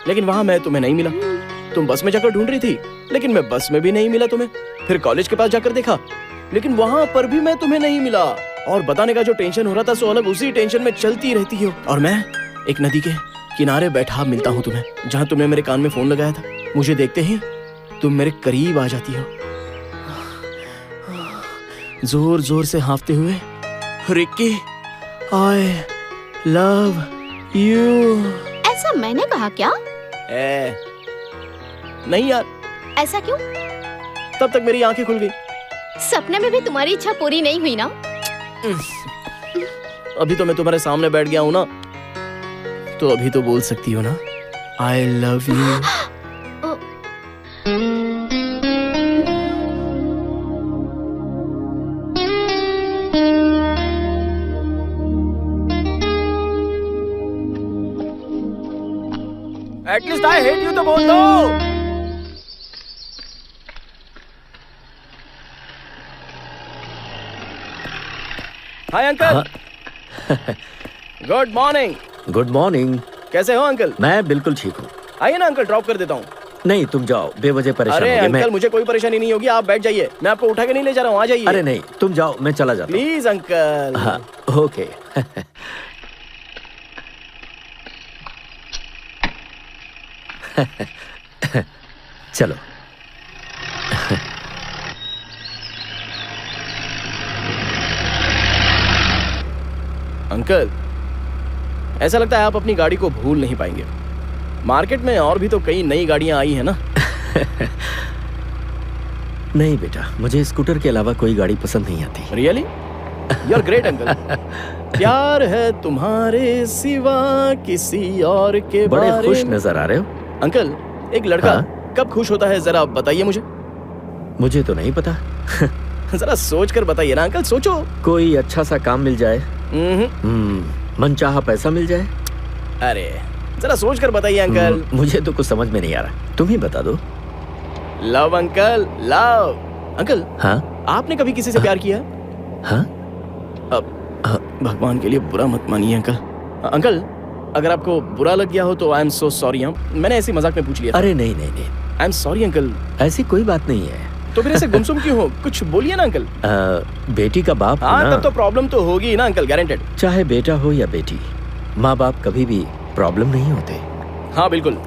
लेकिन वहां मैं तुम्हें नहीं मिला। तुम बस में जाकर ढूंढ रही थी, लेकिन मैं बस में भी नहीं मिला तुम्हें। फिर कॉलेज के पास जाकर देखा, लेकिन वहां पर भी मैं तुम्हें नहीं मिला। और बताने का जो टेंशन हो रहा था सो अलग उसी टेंशन में चलती रहती हो। और मैं एक नदी के किनारे बैठा मिलता हूँ तुम्हें, जहाँ तुमने मेरे कान में फोन लगाया था। मुझे देखते ही तुम मेरे करीब आ जाती हो, जोर जोर से हाँफते हुए, रिक्की आई लव यू। ऐसा मैंने कहा क्या? नहीं यार। ऐसा क्यों? तब तक मेरी आंखें खुल गई। सपने में भी तुम्हारी इच्छा पूरी नहीं हुई ना? अभी तो मैं तुम्हारे सामने बैठ गया हूं ना, तो अभी तो बोल सकती हो ना I love you. At least I hate you तो बोल दो। Hi uncle. Good morning. Good morning. कैसे हो अंकल? मैं बिल्कुल ठीक हूँ। आइए ना अंकल, ड्रॉप कर देता हूँ। नहीं तुम जाओ, बेवजह परेशान अरे होगे। अंकल मुझे कोई परेशानी नहीं होगी, आप बैठ जाइए, मैं आपको उठा के नहीं ले जा रहा हूँ, आ जाइए। अरे नहीं तुम जाओ, मैं चला जाता हूँ। Please uncle. हाँ ओके। चलो। अंकल ऐसा लगता है आप अपनी गाड़ी को भूल नहीं पाएंगे। मार्केट में और भी तो कई नई गाड़ियां आई हैं ना। नहीं बेटा, मुझे स्कूटर के अलावा कोई गाड़ी पसंद नहीं आती। Really? You are great uncle. प्यार है तुम्हारे सिवा किसी और के बड़े बारे खुश में। नजर आ रहे हो। अंकल एक लड़का कब खुश होता है जरा बताइए मुझे। मुझे तो नहीं पता। जरा सोच कर बताइए ना अंकल, सोचो। कोई अच्छा सा काम मिल जाए, मनचाहा पैसा मिल जाए। अरे जरा सोच कर बताइए अंकल। मुझे तो कुछ समझ में नहीं आ रहा, तुम ही बता दो। Love uncle, love. अंकल हाँ आपने कभी किसी से प्यार किया? हाँ भगवान के लिए बुरा मत मानिए अंकल। अंकल अगर आपको बुरा लग गया हो तो आई एम सो सॉरी। मैंने ऐसी मजाक में पूछ लिया था। अरे नहीं नहीं नहीं, आई एम सॉरी अंकल। ऐसी कोई बात नहीं है। तो फिर ऐसे गुमसुम क्यों हो? कुछ बोलिए ना अंकल। बेटी का बाप हाँ ना, तब तो प्रॉब्लम तो होगी ना अंकल, गारंटेड। चाहे बेटा हो या बेटी, माँ बाप कभी भी प्रॉब्लम नहीं होते। हाँ बिल्कुल,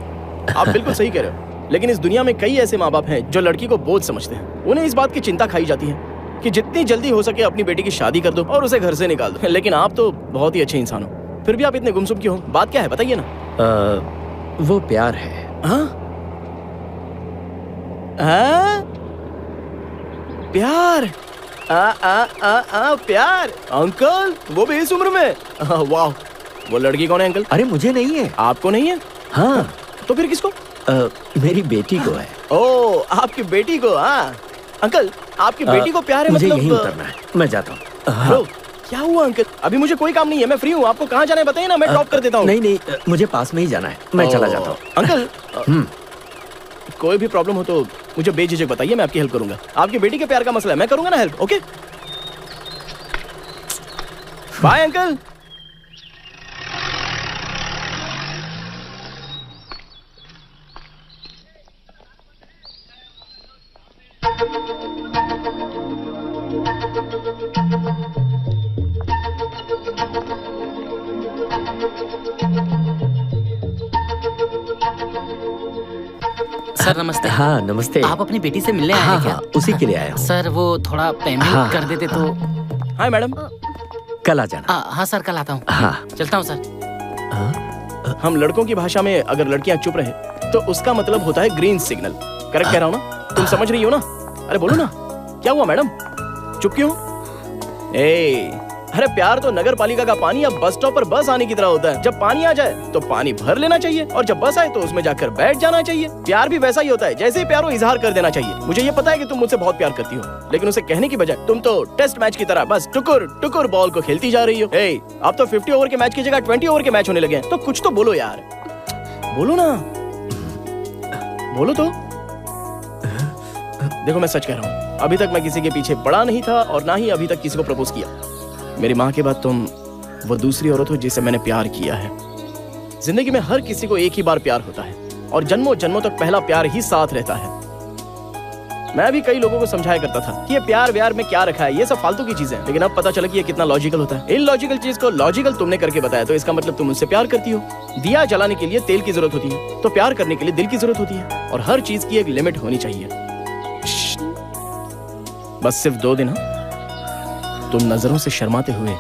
आप बिल्कुल सही कह रहे हो। लेकिन इस दुनिया में कई ऐसे माँ बाप हैं जो लड़की को बोझ समझते हैं। उन्हें इस बात की चिंता खाई जाती है कि जितनी जल्दी हो सके अपनी बेटी की शादी कर दो और उसे घर से निकाल दो। लेकिन आप तो बहुत ही अच्छे इंसान हो, फिर भी आप इतने गुमसुम क्यों हो? बात क्या है बताइए ना। वो प्यार है। हाँ? प्यार? प्यार? अंकल वो भी इस उम्र में? वाह, वो लड़की कौन है अंकल? अरे मुझे नहीं है। आपको नहीं है? हाँ तो फिर किसको? मेरी बेटी को है। ओ आपकी बेटी को? हाँ अंकल आपकी बेटी को प्यार है? मुझे मतलब यहीं उतरना है, मैं जाता हूँ। हेलो क्या हुआ अंकल? अभी मुझे कोई काम नहीं है, मैं फ्री हूँ। आपको कहाँ जाना है बताइए ना, मैं ड्रॉप कर देता हूँ। नहीं नहीं, मुझे पास में ही जाना है, मैं चला जाता हूँ। अंकल कोई भी प्रॉब्लम हो तो मुझे बेझिझक बताइए, मैं आपकी हेल्प करूंगा। आपकी बेटी के प्यार का मसला है, मैं करूंगा ना help. Okay bye uncle. Sir नमस्ते। हाँ नमस्ते। आप अपनी बेटी से मिलने आए हैं क्या? हाँ, उसी के लिए आया हूँ। सर वो थोड़ा पेमेंट हाँ, कर देते तो। Hi madam. कल आ जाना। हाँ सर कल आता हूँ। हाँ चलता हूँ सर। हम लड़कों की भाषा में अगर लड़कियां चुप रहे तो उसका मतलब होता है ग्रीन सिग्नल। करेक्ट कह रहा हूँ ना? तुम समझ रही हो ना? अरे बोलो ना, क्या हुआ मैडम, चुप क्यों? अरे प्यार तो नगर पालिका का पानी या बस स्टॉप पर बस आने की तरह होता है। जब पानी आ जाए तो पानी भर लेना चाहिए और जब बस आए तो उसमें जाकर बैठ जाना चाहिए। प्यार भी वैसा ही होता है, जैसे ही प्यार हो इजहार कर देना चाहिए। मुझे ये पता है कि तुम मुझसे बहुत प्यार करती हो, लेकिन उसे कहने की बजाय तुम तो टेस्ट मैच की तरह बस टुकुर टुकुर बॉल को खेलती जा रही हो। अब तो 50 ओवर के मैच की जगह 20 ओवर के मैच होने लगे हैं, तो कुछ तो बोलो यार, बोलो ना, बोलो तो। देखो मैं सच कह रहा हूँ, अभी तक मैं किसी के पीछे पड़ा नहीं था और ना ही अभी तक किसी को प्रपोज किया। मेरी माँ के बाद तुम वो दूसरी औरत हो जिसे मैंने प्यार किया है। जिंदगी में हर किसी को एक ही बार प्यार होता है और जन्मों जन्मों तक पहला प्यार ही साथ रहता है। मैं भी कई लोगों को समझाया करता था कि ये प्यार व्यार में क्या रखा है, ये सब फालतू की चीजें, लेकिन अब पता चला कि ये कितना लॉजिकल होता है। इलॉजिकल चीज को लॉजिकल तुमने करके बताया, तो इसका मतलब तुम मुझसे प्यार करती हो। दिया जलाने के लिए तेल की जरूरत होती है, तो प्यार करने के लिए दिल की जरूरत होती है, और हर चीज की एक लिमिट होनी चाहिए। बस सिर्फ 2 दिन तुम नजरों से शर्माते हुए,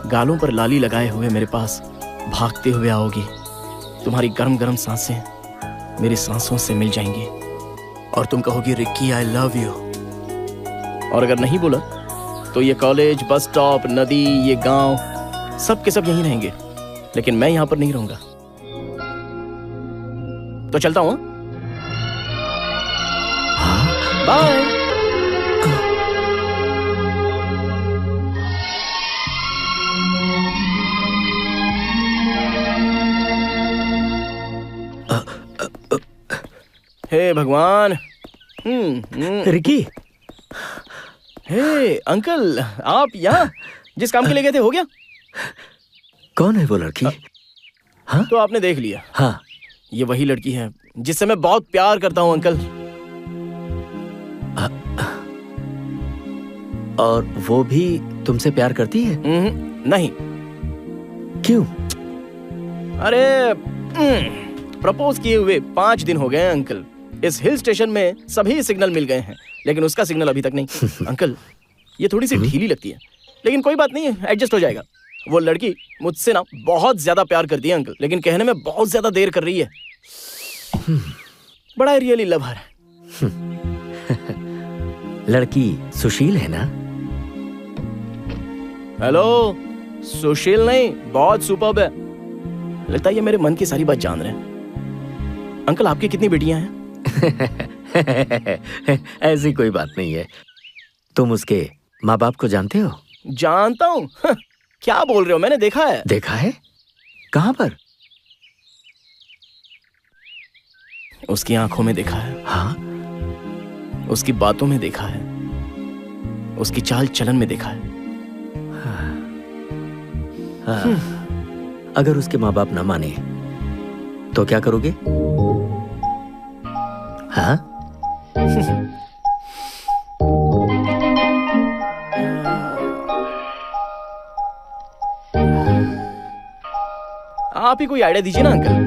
गालों पर लाली लगाए हुए मेरे पास भागते हुए आओगी। तुम्हारी गर्म गर्म सांसें मेरी सांसों से मिल जाएंगी और तुम कहोगी रिक्की आई लव यू। और अगर नहीं बोला तो ये कॉलेज, बस स्टॉप, नदी, ये गांव सब के सब यहीं रहेंगे, लेकिन मैं यहां पर नहीं रहूंगा। तो चलता हूं। बाय। हे भगवान। रिकी। हे अंकल, आप यहाँ जिस काम के लिए गए थे हो गया? कौन है वो लड़की? हाँ? तो आपने देख लिया। हाँ, ये वही लड़की है जिससे मैं बहुत प्यार करता हूँ अंकल। और वो भी तुमसे प्यार करती है? नहीं। क्यों? अरे प्रपोज किए हुए 5 दिन हो गए हैं अंकल। इस हिल स्टेशन में सभी सिग्नल मिल गए हैं, लेकिन उसका सिग्नल अभी तक नहीं। अंकल, ये थोड़ी सी ढीली लगती है, लेकिन कोई बात नहीं है, एडजस्ट हो जाएगा। वो लड़की मुझसे ना बहुत ज्यादा प्यार करती है अंकल, लेकिन कहने में बहुत ज्यादा देर कर रही है। बड़ा रियली लव हर। लड़की सुशील है ना? हेलो, सुशील नहीं, बहुत सुपर्ब है। लगता है ये मेरे मन की सारी बात जान रहे हैं। अंकल, आपकी कितनी बेटियां हैं? ऐसी कोई बात नहीं है। तुम उसके माँ बाप को जानते हो? जानता हूँ। क्या बोल रहे हो? मैंने देखा है। देखा है? कहाँ पर? उसकी आंखों में देखा है। हाँ? उसकी बातों में देखा है, उसकी चाल चलन में देखा है। अगर उसके माँ बाप न माने तो क्या करोगे? हाँ? आप ही कोई आइडिया दीजिए ना अंकल।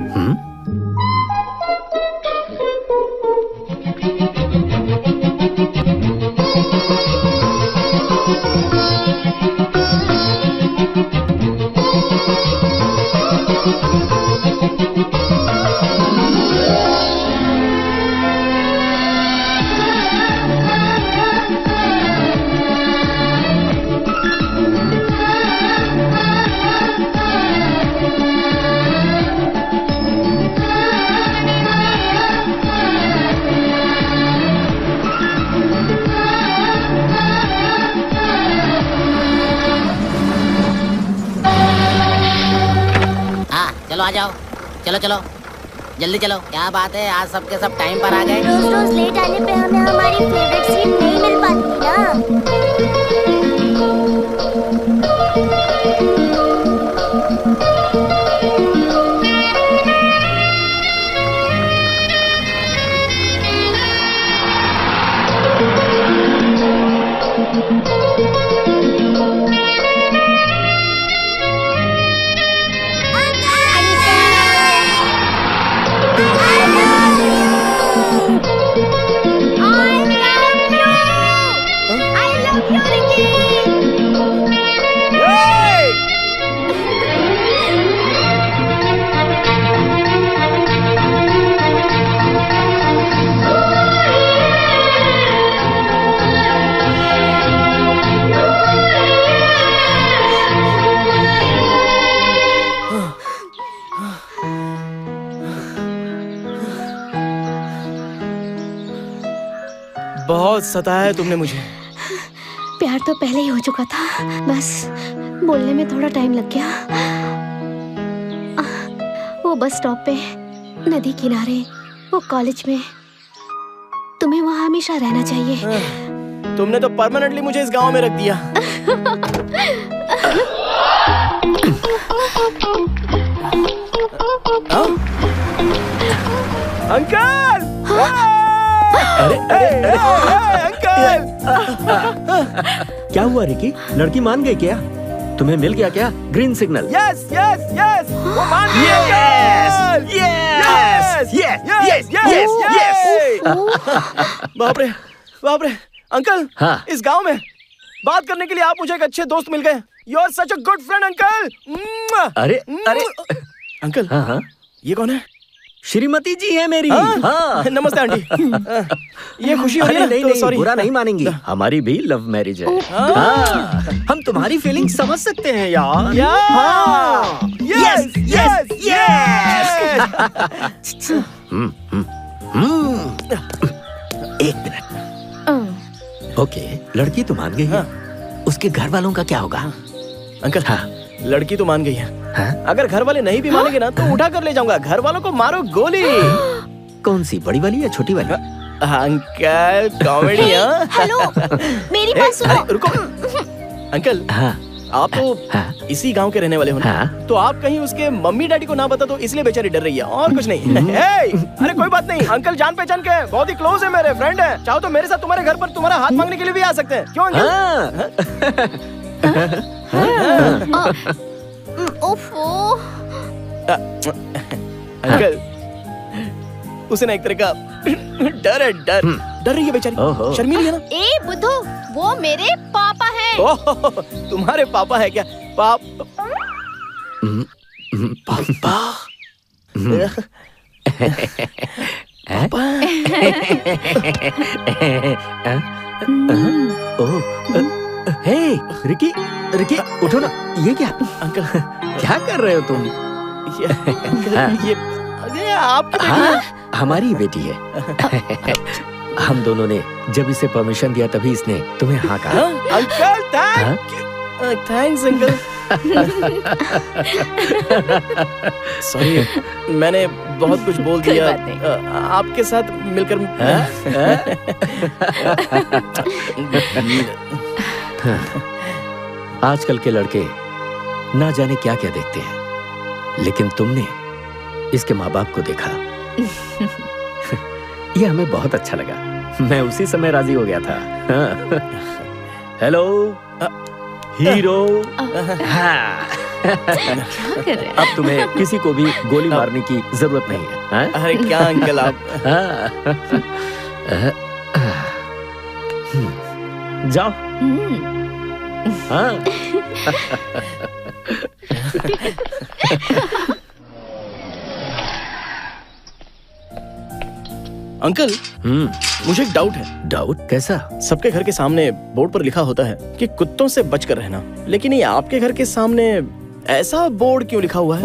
चलो आ जाओ, चलो चलो जल्दी चलो। क्या बात है, आज सबके सब टाइम पर आ गए। रोज रोज लेट आने पे हमें हमारी फेवरेट सीट नहीं मिल पाती ना। बहुत सताया है तुमने मुझे। प्यार तो पहले ही हो चुका था, बस बोलने में थोड़ा टाइम लग गया। वो बस स्टॉप पे, नदी किनारे, वो कॉलेज में, तुम्हें वहाँ हमेशा रहना चाहिए। तुमने तो परमानेंटली मुझे इस गांव में रख दिया। अंकल! अरे अंकल! क्या हुआ रिकी? लड़की मान गई क्या? तुम्हें मिल गया क्या green signal? Yes yes yes, वो मान गई uncle! Yes yes yes yes. बाप रे बाप रे अंकल! हाँ? इस गांव में बात करने के लिए आप मुझे एक अच्छे दोस्त मिल गए। You are such a good friend uncle. अरे अरे अंकल, हाँ हाँ, ये कौन है? श्रीमती जी है मेरी। हाँ? नमस्ते आंटी। ये खुशी हो रही है? नहीं नहीं, सॉरी, बुरा नहीं मानेंगी, हमारी भी लव मैरिज है। हाँ, हम तुम्हारी फीलिंग समझ सकते हैं यार। Yes yes yes. एक मिनट। ओके, लड़की तो मान गई है, उसके घर वालों का क्या होगा? अंकल, हाँ, लड़की तो मान गई है। हाँ? अगर घर वाले नहीं भी मानेंगे ना तो उठा कर ले जाऊंगा। घर वालों को मारो गोली। कौन सी, बड़ी वाली या छोटी वाली? Uncle comedy. हेलो, मेरी बात सुनो। रुको अंकल। हाँ आप तो इसी गांव के रहने वाले हो ना? तो आप कहीं उसके मम्मी डैडी को ना बता तो इसलिए बेचारी डर रही है, और कुछ नहीं। अरे कोई बात नहीं, अंकल जान पहचान के बहुत ही क्लोज है, मेरे फ्रेंड है। चाहो तो मेरे साथ तुम्हारे घर पर तुम्हारा हाथ मांगने के लिए भी आ सकते हैं, क्यों अंकल? अंकल उसे ना एक तरह का डर है, डर रही है बेचारी, शर्मीली है ना। ए बुद्धू, वो मेरे पापा हैं। ओह, तुम्हारे पापा है क्या? पापा हे रिकी, रिकी उठो ना। ये क्या अंकल, क्या कर रहे हो तुम? ये आपकी बेटी है? हमारी बेटी है। हम दोनों ने जब इसे परमिशन दिया तभी इसने तुम्हें हाँ कहा। Uncle thanks uncle. सॉरी, मैंने बहुत कुछ बोल दिया। आपके साथ मिलकर आजकल के लड़के ना जाने क्या क्या देखते हैं, लेकिन तुमने इसके माँ बाप को देखा। ये हमें बहुत अच्छा लगा। मैं उसी समय राजी हो गया था। Hello hero. क्या कर रहे हैं? अब तुम्हें किसी को भी गोली मारने की जरूरत नहीं है। अरे क्या अंकल आप। जाओ। हाँ। अंकल मुझे एक डाउट है। डाउट? कैसा? सबके घर के सामने बोर्ड पर लिखा होता है कि कुत्तों से बचकर रहना, लेकिन ये आपके घर के सामने ऐसा बोर्ड क्यों लिखा हुआ है?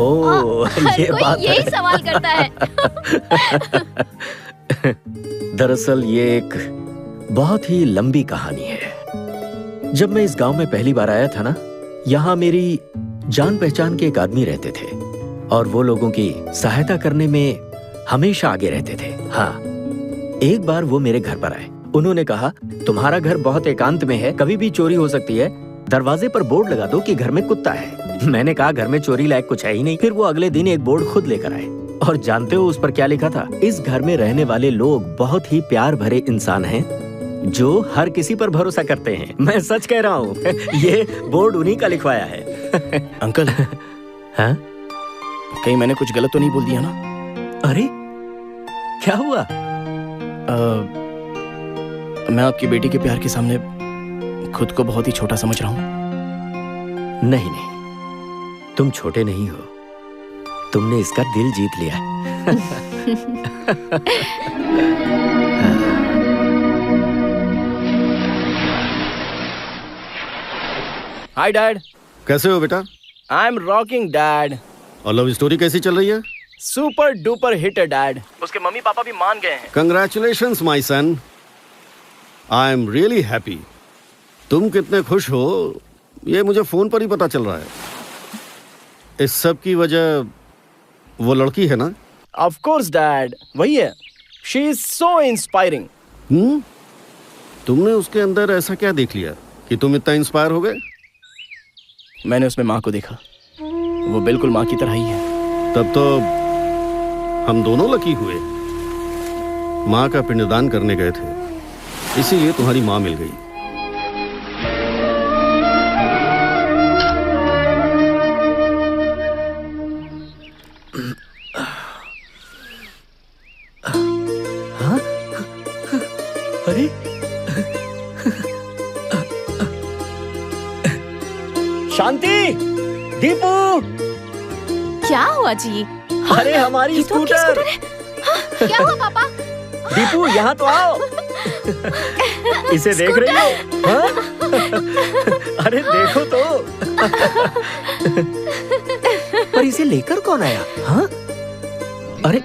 ये बात यही सवाल करता है। दरअसल ये एक बहुत ही लंबी कहानी है। जब मैं इस गांव में पहली बार आया था ना, यहाँ मेरी जान पहचान के एक आदमी रहते थे और वो लोगों की सहायता करने में हमेशा आगे रहते थे। हाँ, एक बार वो मेरे घर पर आए। उन्होंने कहा, तुम्हारा घर बहुत एकांत में है, कभी भी चोरी हो सकती है, दरवाजे पर बोर्ड लगा दो कि घर में कुत्ता है। मैंने कहा घर में चोरी लायक कुछ है ही नहीं। फिर वो अगले दिन एक बोर्ड खुद लेकर आए और जानते हो उस पर क्या लिखा था? इस घर में रहने वाले लोग बहुत ही प्यार भरे इंसान हैं जो हर किसी पर भरोसा करते हैं। मैं सच कह रहा हूँ। ये बोर्ड उन्हीं का लिखवाया है। अंकल हाँ? कहीं मैंने कुछ गलत तो नहीं बोल दिया ना? अरे क्या हुआ? मैं आपकी बेटी के प्यार के सामने खुद को बहुत ही छोटा समझ रहा हूँ। नहीं नहीं, तुम छोटे नहीं हो, तुमने इसका दिल जीत लिया। Hi dad. कैसे हो बेटा? I am rocking dad. और लव स्टोरी कैसी चल रही है? सुपर डुपर हिट है डैड। उसके मम्मी पापा भी मान गए हैं। Congratulations my son, I am really happy. तुम कितने खुश हो ये मुझे फोन पर ही पता चल रहा है। इस सब की वजह वो लड़की है ना? ऑफ कोर्स डैड, वही है। She is so inspiring. तुमने उसके अंदर ऐसा क्या देख लिया कि तुम इतना इंस्पायर हो गए? मैंने उसमें माँ को देखा, वो बिल्कुल माँ की तरह ही है। तब तो हम दोनों लकी हुए। माँ का पिंडदान करने गए थे, इसीलिए तुम्हारी माँ मिल गई। हाँ? अरे शांति, दीपू। क्या हुआ जी? अरे हमारी स्कूटर। क्या हुआ पापा? दीपू यहाँ तो आओ। इसे देख रही हो? हाँ? अरे देखो तो। पर इसे लेकर कौन आया? हाँ? अरे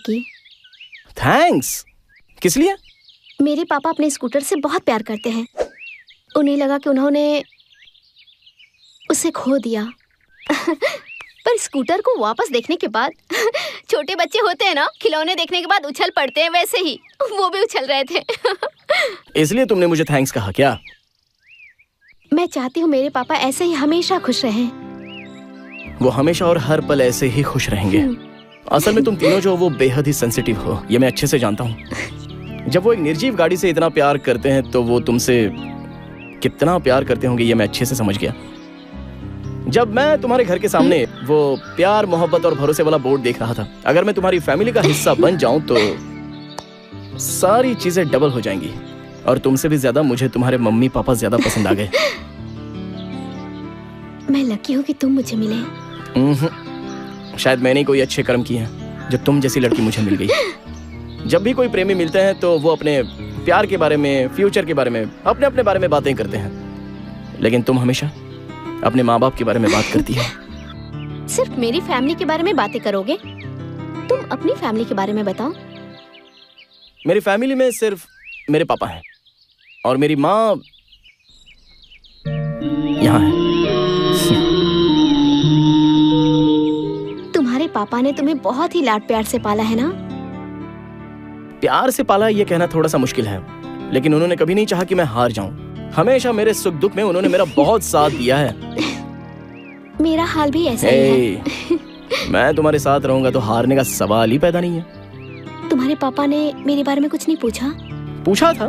लकी। थैंक्स। किस लिए? मेरे पापा अपने स्कूटर से बहुत प्यार करते हैं। उन्हें लगा कि उन्होंने उसे खो दिया। पर स्कूटर को वापस देखने के बाद छोटे बच्चे होते हैं ना, खिलौने देखने के बाद उछल पड़ते हैं, वैसे ही वो भी उछल रहे थे। इसलिए तुमने मुझे थैंक्स कहा क्या? मैं चाहती हूँ मेरे पापा ऐसे ही हमेशा खुश रहें। वो हमेशा और हर पल ऐसे ही खुश रहेंगे। असल में तुम तीनों जो वो बेहद ही सेंसिटिव हो, ये मैं अच्छे से जानता हूँ। जब वो एक निर्जीव गाड़ी से इतना प्यार करते हैं तो वो तुमसे कितना प्यार करते होंगे, ये मैं अच्छे से समझ गया। जब मैं तुम्हारे घर के सामने वो प्यार, मोहब्बत और भरोसे वाला बोर्ड देख रहा था, अगर मैं तुम्हारी फैमिली का हिस्सा बन जाऊं तो सारी चीजें डबल हो जाएंगी और तुमसे भी ज्यादा मुझे तुम्हारे मम्मी पापा ज्यादा पसंद आ गए। मैं लकी हूँ कि तुम मुझे मिले। शायद मैंने कोई अच्छे कर्म किए हैं जो तुम जैसी लड़की मुझे मिल गई। जब भी कोई प्रेमी मिलते हैं तो वो अपने प्यार के बारे में, फ्यूचर के बारे में, अपने अपने बारे में बातें करते हैं, लेकिन तुम हमेशा अपने माँ बाप के बारे में बात करती है। सिर्फ मेरी फैमिली के बारे में बातें करोगे? तुम अपनी फैमिली के बारे में बताओ। मेरी फैमिली में सिर्फ मेरे पापा हैं और मेरी माँ यहाँ है। तुम्हारे पापा ने तुम्हें बहुत ही लाड प्यार से पाला है ना? प्यार से पाला ये कहना थोड़ा सा मुश्किल है, लेकिन उन्होंने कभी नहीं चाहा कि मैं हार जाऊं। हमेशा मेरे सुख दुख में उन्होंने मेरा बहुत साथ दिया है। मेरा हाल भी ऐसा ही है। मैं तुम्हारे साथ रहूंगा तो हारने का सवाल ही पैदा नहीं है। तुम्हारे पापा ने मेरे बारे में कुछ नहीं पूछा? पूछा था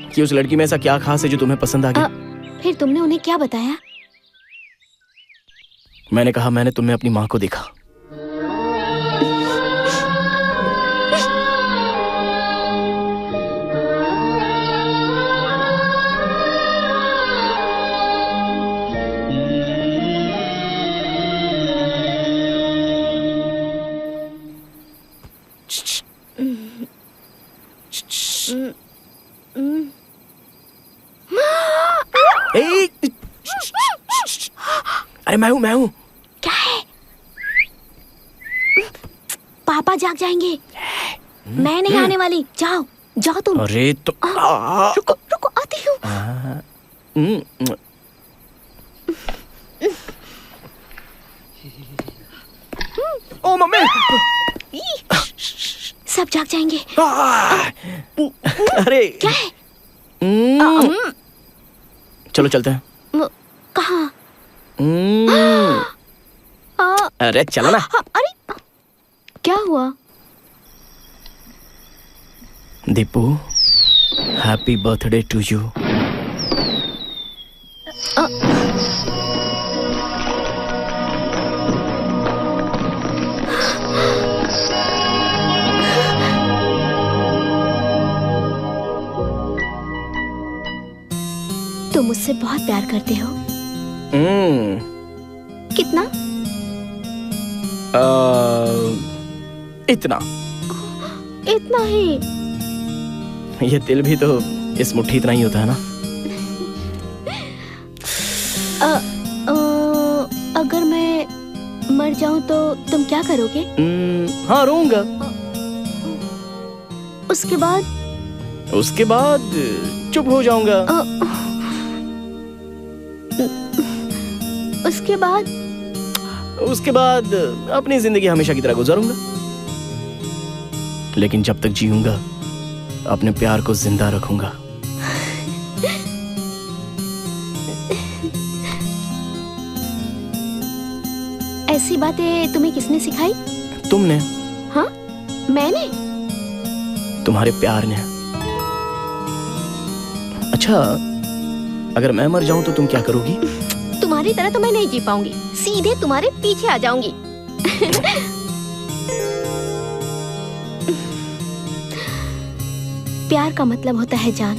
कि उस लड़की में ऐसा क्या खास है जो तुम्हें पसंद आ गया। फिर तुमने उन्हें क्या बताया? मैंने कहा मैंने तुम्हें अपनी माँ को देखा। अरे मैं हूँ। क्या है? पापा जाग जाएंगे। मैं नहीं आने वाली। जाओ जाओ तुम। अरे तो रुको रुको, आती हूँ। ओ मम्मी, सब जाग जाएंगे। अरे क्या है? चलो चलते हैं। कहाँ? अरे चलो ना। अरे क्या हुआ? Deepu, happy birthday to you. तुम मुझसे बहुत प्यार करते हो। कितना? इतना। इतना ही? ये दिल भी तो इस मुट्ठी इतना ही होता है ना। अगर मैं मर जाऊं तो तुम क्या करोगे? हाँ, रोऊंगा। उसके बाद? उसके बाद चुप हो जाऊंगा। उसके बाद? उसके बाद अपनी जिंदगी हमेशा की तरह गुजारूंगा, लेकिन जब तक जीऊंगा अपने प्यार को जिंदा रखूंगा। ऐसी बातें तुम्हें किसने सिखाई? तुमने। हाँ, मैंने? तुम्हारे प्यार ने। अच्छा, अगर मैं मर जाऊं तो तुम क्या करोगी? तुम्हारी तरह तो मैं नहीं जी पाऊंगी, सीधे तुम्हारे पीछे आ जाऊंगी। प्यार का मतलब होता है जान,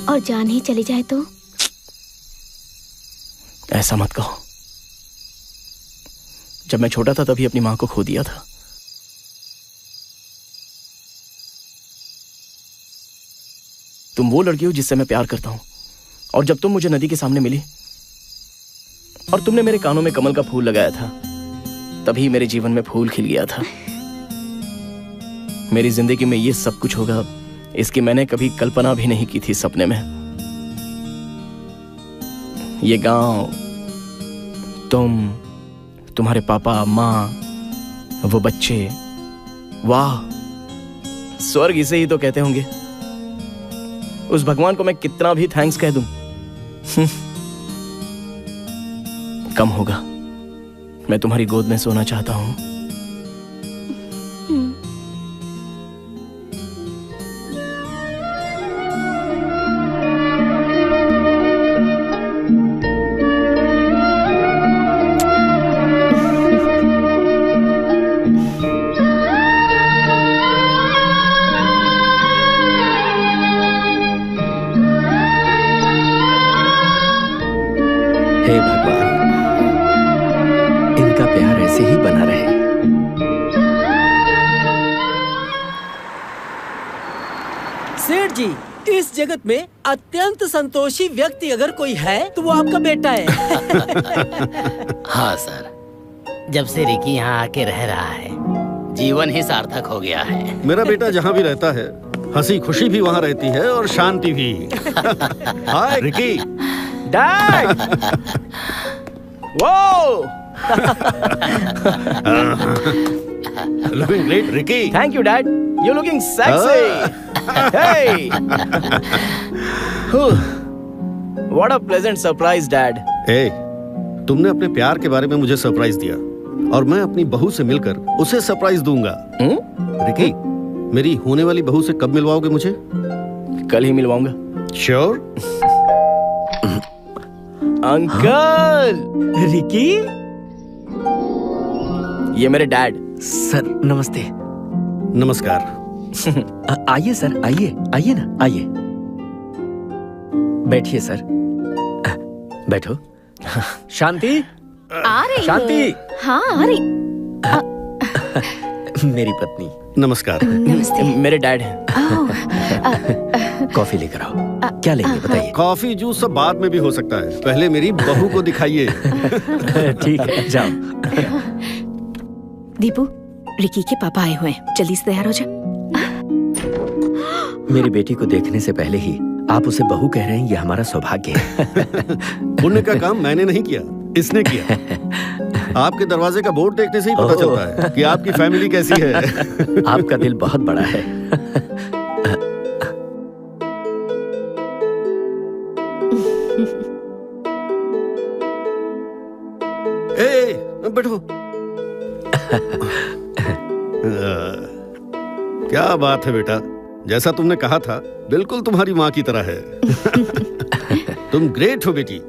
और जान ही चली जाए तो? ऐसा मत कहो। जब मैं छोटा था तभी अपनी माँ को खो दिया था। तुम वो लड़की हो जिससे मैं प्यार करता हूं, और जब तुम मुझे नदी के सामने मिली और तुमने मेरे कानों में कमल का फूल लगाया था, तभी मेरे जीवन में फूल खिल गया था। मेरी जिंदगी में ये सब कुछ होगा, इसकी मैंने कभी कल्पना भी नहीं की थी सपने में। ये गांव, तुम्हारे पापा, माँ, वो बच्चे, वाह, स्वर्ग इसे ही तो कहते होंगे। उस भगवान को मैं कितना भी थैंक्स कह दूं, कम होगा। मैं तुम्हारी गोद में सोना चाहता हूं। हे भगवान, इनका प्यार ऐसे ही बना रहे। सेठ जी, इस जगत में अत्यंत संतोषी व्यक्ति अगर कोई है तो वो आपका बेटा है। हाँ सर, जब से रिकी यहाँ आके रह रहा है, जीवन ही सार्थक हो गया है। मेरा बेटा जहाँ भी रहता है, हंसी खुशी भी वहाँ रहती है और शांति भी। Hi Ricky. Dad! Whoa! Looking great, Ricky. Thank you, Dad. You're looking sexy. Hey! What a pleasant surprise, Dad. Hey, तुमने अपने प्यार के बारे में मुझे सरप्राइज दिया और मैं अपनी बहू से मिलकर उसे सरप्राइज दूंगा। रिकी, मेरी होने वाली बहू से कब मिलवाओगे मुझे? कल ही मिलवाऊंगा। श्योर? अंकल! रिकी? ये मेरे डैड। सर नमस्ते। नमस्कार। आइए सर, आइए, आइए ना, आइए। बैठिए सर। बैठो। शांति? आ रही शांति? हाँ आ रही। मेरी पत्नी। नमस्कार। नमस्ते। मेरे डैड हैं। कॉफी लेकर आओ। क्या लेंगे बताइए? कॉफी जूस सब बाद में भी हो सकता है, पहले मेरी बहू को दिखाइए। ठीक है, जाओ। दीपू, रिकी के पापा आए हुए हैं, जल्दी से तैयार हो जा। मेरी बेटी को देखने से पहले ही आप उसे बहू कह रहे हैं, ये हमारा सौभाग्य है। पुण्य का काम मैंने नहीं किया, इसने किया। आपके दरवाजे का बोर्ड देखने से ही पता चलता है कि आपकी फैमिली कैसी है। आपका दिल बहुत बड़ा है। बैठो। क्या बात है बेटा, जैसा तुमने कहा था बिल्कुल तुम्हारी माँ की तरह है। तुम ग्रेट हो बेटी।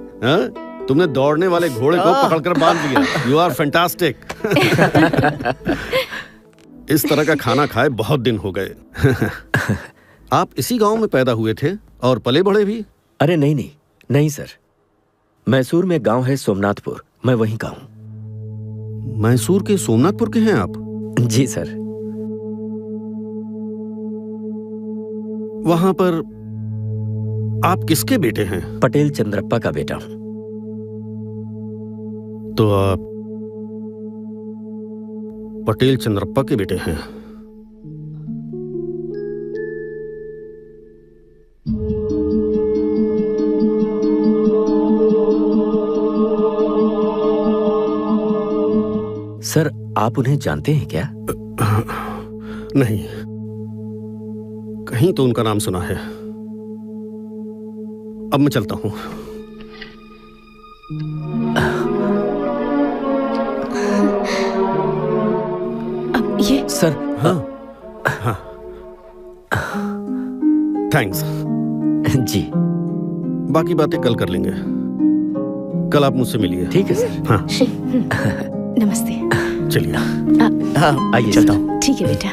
तुमने दौड़ने वाले घोड़े को पकड़कर बांध लिया। You are fantastic. इस तरह का खाना खाए बहुत दिन हो गए। आप इसी गांव में पैदा हुए थे और पले बढ़े भी? अरे नहीं नहीं नहीं सर, मैसूर में गांव है सोमनाथपुर, मैं वहीं का हूँ। मैसूर के सोमनाथपुर के हैं आप? जी सर। वहां पर आप किसके बेटे हैं? पटेल चंद्रप्पा का बेटा हूँ। तो आप पटेल चंद्रप्पा के बेटे हैं? सर आप उन्हें जानते हैं क्या? नहीं, कहीं तो उनका नाम सुना है। अब मैं चलता हूं। अब ये सर। हाँ हाँ, थैंक्स। जी, बाकी बातें कल कर लेंगे। कल आप मुझसे मिलिए। ठीक है सर। हाँ नमस्ते। चलिए। हाँ आइए, चलता हूँ। ठीक है बेटा।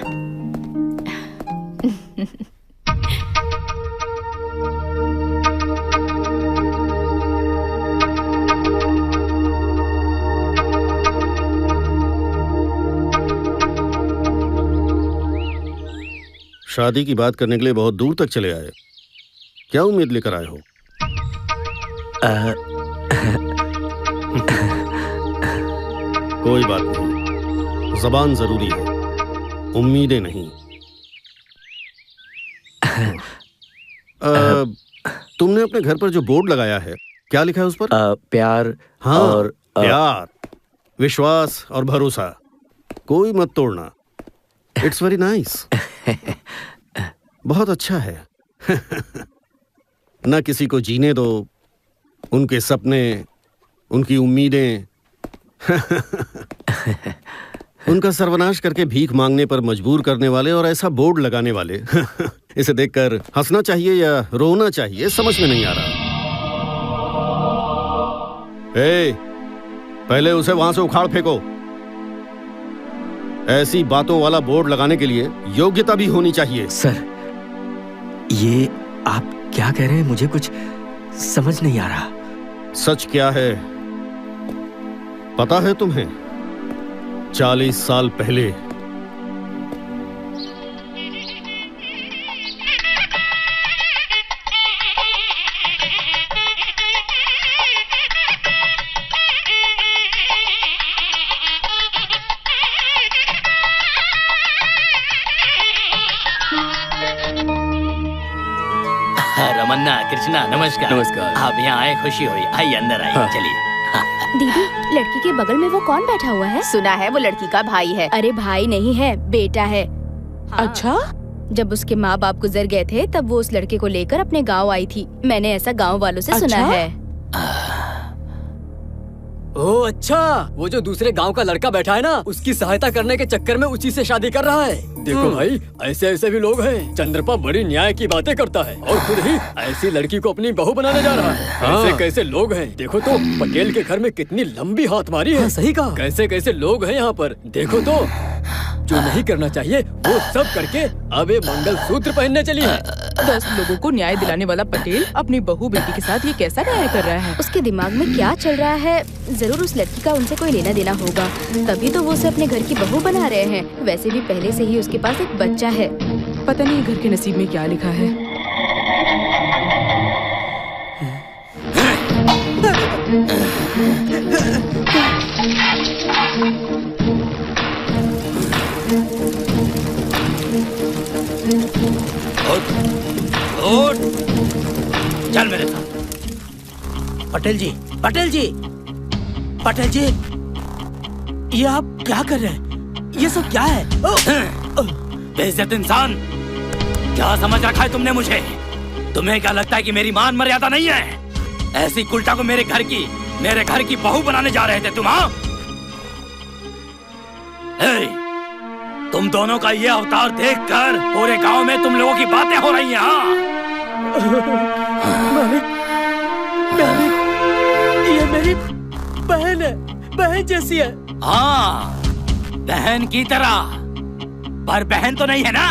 शादी की बात करने के लिए बहुत दूर तक चले आए, क्या उम्मीद लेकर आए हो? कोई बात नहीं, जबान जरूरी है, उम्मीदें नहीं। तुमने अपने घर पर जो बोर्ड लगाया है, क्या लिखा है उस पर? प्यार। हाँ, और प्यार, विश्वास और भरोसा, कोई मत तोड़ना। It's very nice. बहुत अच्छा है। न किसी को जीने दो, उनके सपने, उनकी उम्मीदें, उनका सर्वनाश करके भीख मांगने पर मजबूर करने वाले और ऐसा बोर्ड लगाने वाले। इसे देखकर हंसना चाहिए या रोना चाहिए समझ में नहीं आ रहा। पहले उसे वहां से उखाड़ फेंको। ऐसी बातों वाला बोर्ड लगाने के लिए योग्यता भी होनी चाहिए। सर, ये आप क्या कह रहे हैं? मुझे कुछ समझ नहीं आ रहा। सच क्या है पता है तुम्हें? 40 साल पहले रमन्ना, कृष्णा, नमस्कार। नमस्कार। आप यहाँ आए, खुशी हुई। आइए अंदर आइए। चलिए। दीदी, लड़की के बगल में वो कौन बैठा हुआ है? सुना है वो लड़की का भाई है। अरे भाई नहीं है, बेटा है। अच्छा? जब उसके माँ बाप गुजर गए थे तब वो उस लड़के को लेकर अपने गांव आई थी। मैंने ऐसा गांव वालों से सुना है। ओह अच्छा, वो जो दूसरे गांव का लड़का बैठा है ना, उसकी सहायता करने के चक्कर में उसी से शादी कर रहा है। देखो भाई, ऐसे ऐसे भी लोग हैं। चंद्रपा बड़ी न्याय की बातें करता है और खुद ही ऐसी लड़की को अपनी बहू बनाने जा रहा है। कैसे कैसे लोग हैं। देखो तो पटेल के घर में कितनी लंबी हाथ मारी है। सही कहा। कैसे कैसे लोग हैं यहाँ पर। देखो तो जो नहीं करना चाहिए वो सब करके अब ये मंगलसूत्र पहनने चली है। 10 लोगों को न्याय दिलाने वाला पटेल अपनी बहू बेटी के साथ ये कैसा न्याय कर रहा है? उसके दिमाग में क्या चल रहा है? जरूर उस लड़की का उनसे कोई लेना देना होगा, तभी तो वो उसे अपने घर की बहू बना रहे हैं। वैसे भी पहले से ही उसके पास एक बच्चा है। पता नहीं घर के नसीब में क्या लिखा है। उठ, चल मेरे साथ। पटेल जी, पटेल जी, पटेल जी, ये आप क्या कर रहे हैं? ये सब क्या है? बेइज्जत इंसान, क्या समझ रखा है तुमने मुझे? तुम्हें क्या लगता है कि मेरी मान मर्यादा नहीं है? ऐसी कुल्टा को मेरे घर की बहू बनाने जा रहे थे तुम? हाँ, तुम दोनों का ये अवतार देखकर पूरे गांव में तुम लोगों की बातें हो रही हैं। मालिक, मालिक, ये मेरी बहन है, बहन जैसी है। हाँ, बहन की तरह, पर बहन तो नहीं है ना।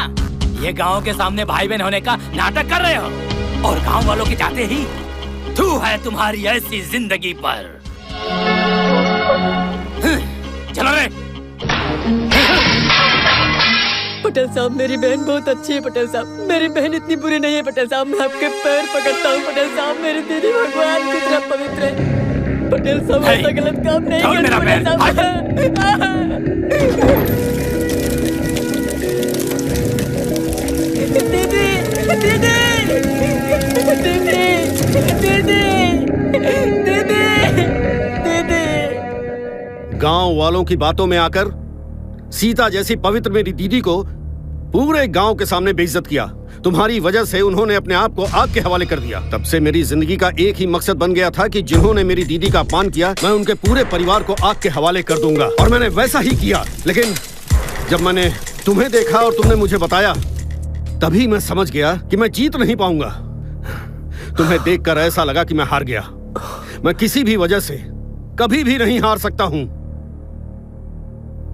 ये गांव के सामने भाई बहन होने का नाटक कर रहे हो और गांव वालों के जाते ही थू है तुम्हारी ऐसी जिंदगी पर। चलो रे। पटेल साहब, मेरी बहन बहुत अच्छी है। पटेल साहब, मेरी बहन इतनी बुरी नहीं है। पटेल साहब, मैं आपके पैर पकड़ता हूँ। पटेल साहब, मेरी दीदी भगवान की तरह पवित्र है। पटेल साहब, ऐसा गलत काम नहीं करते। पटेल साहब, दीदी, दीदी, दीदी, दीदी। गांव वालों की बातों में आकर सीता जैसी पवित्र मेरी दीदी को पूरे गांव के सामने बेइज्जत किया। तुम्हारी वजह से उन्होंने अपने आप को आग के हवाले कर दिया। तब से मेरी जिंदगी का एक ही मकसद बन गया था कि जिन्होंने मेरी दीदी का अपमान किया, मैं उनके पूरे परिवार को आग के हवाले कर दूंगा। और मैंने वैसा ही किया। लेकिन जब मैंने तुम्हें देखा और तुमने मुझे बताया, तभी मैं समझ गया कि मैं जीत नहीं पाऊंगा। तुम्हें देखकर ऐसा लगा कि मैं हार गया। मैं किसी भी वजह से कभी भी नहीं हार सकता हूं।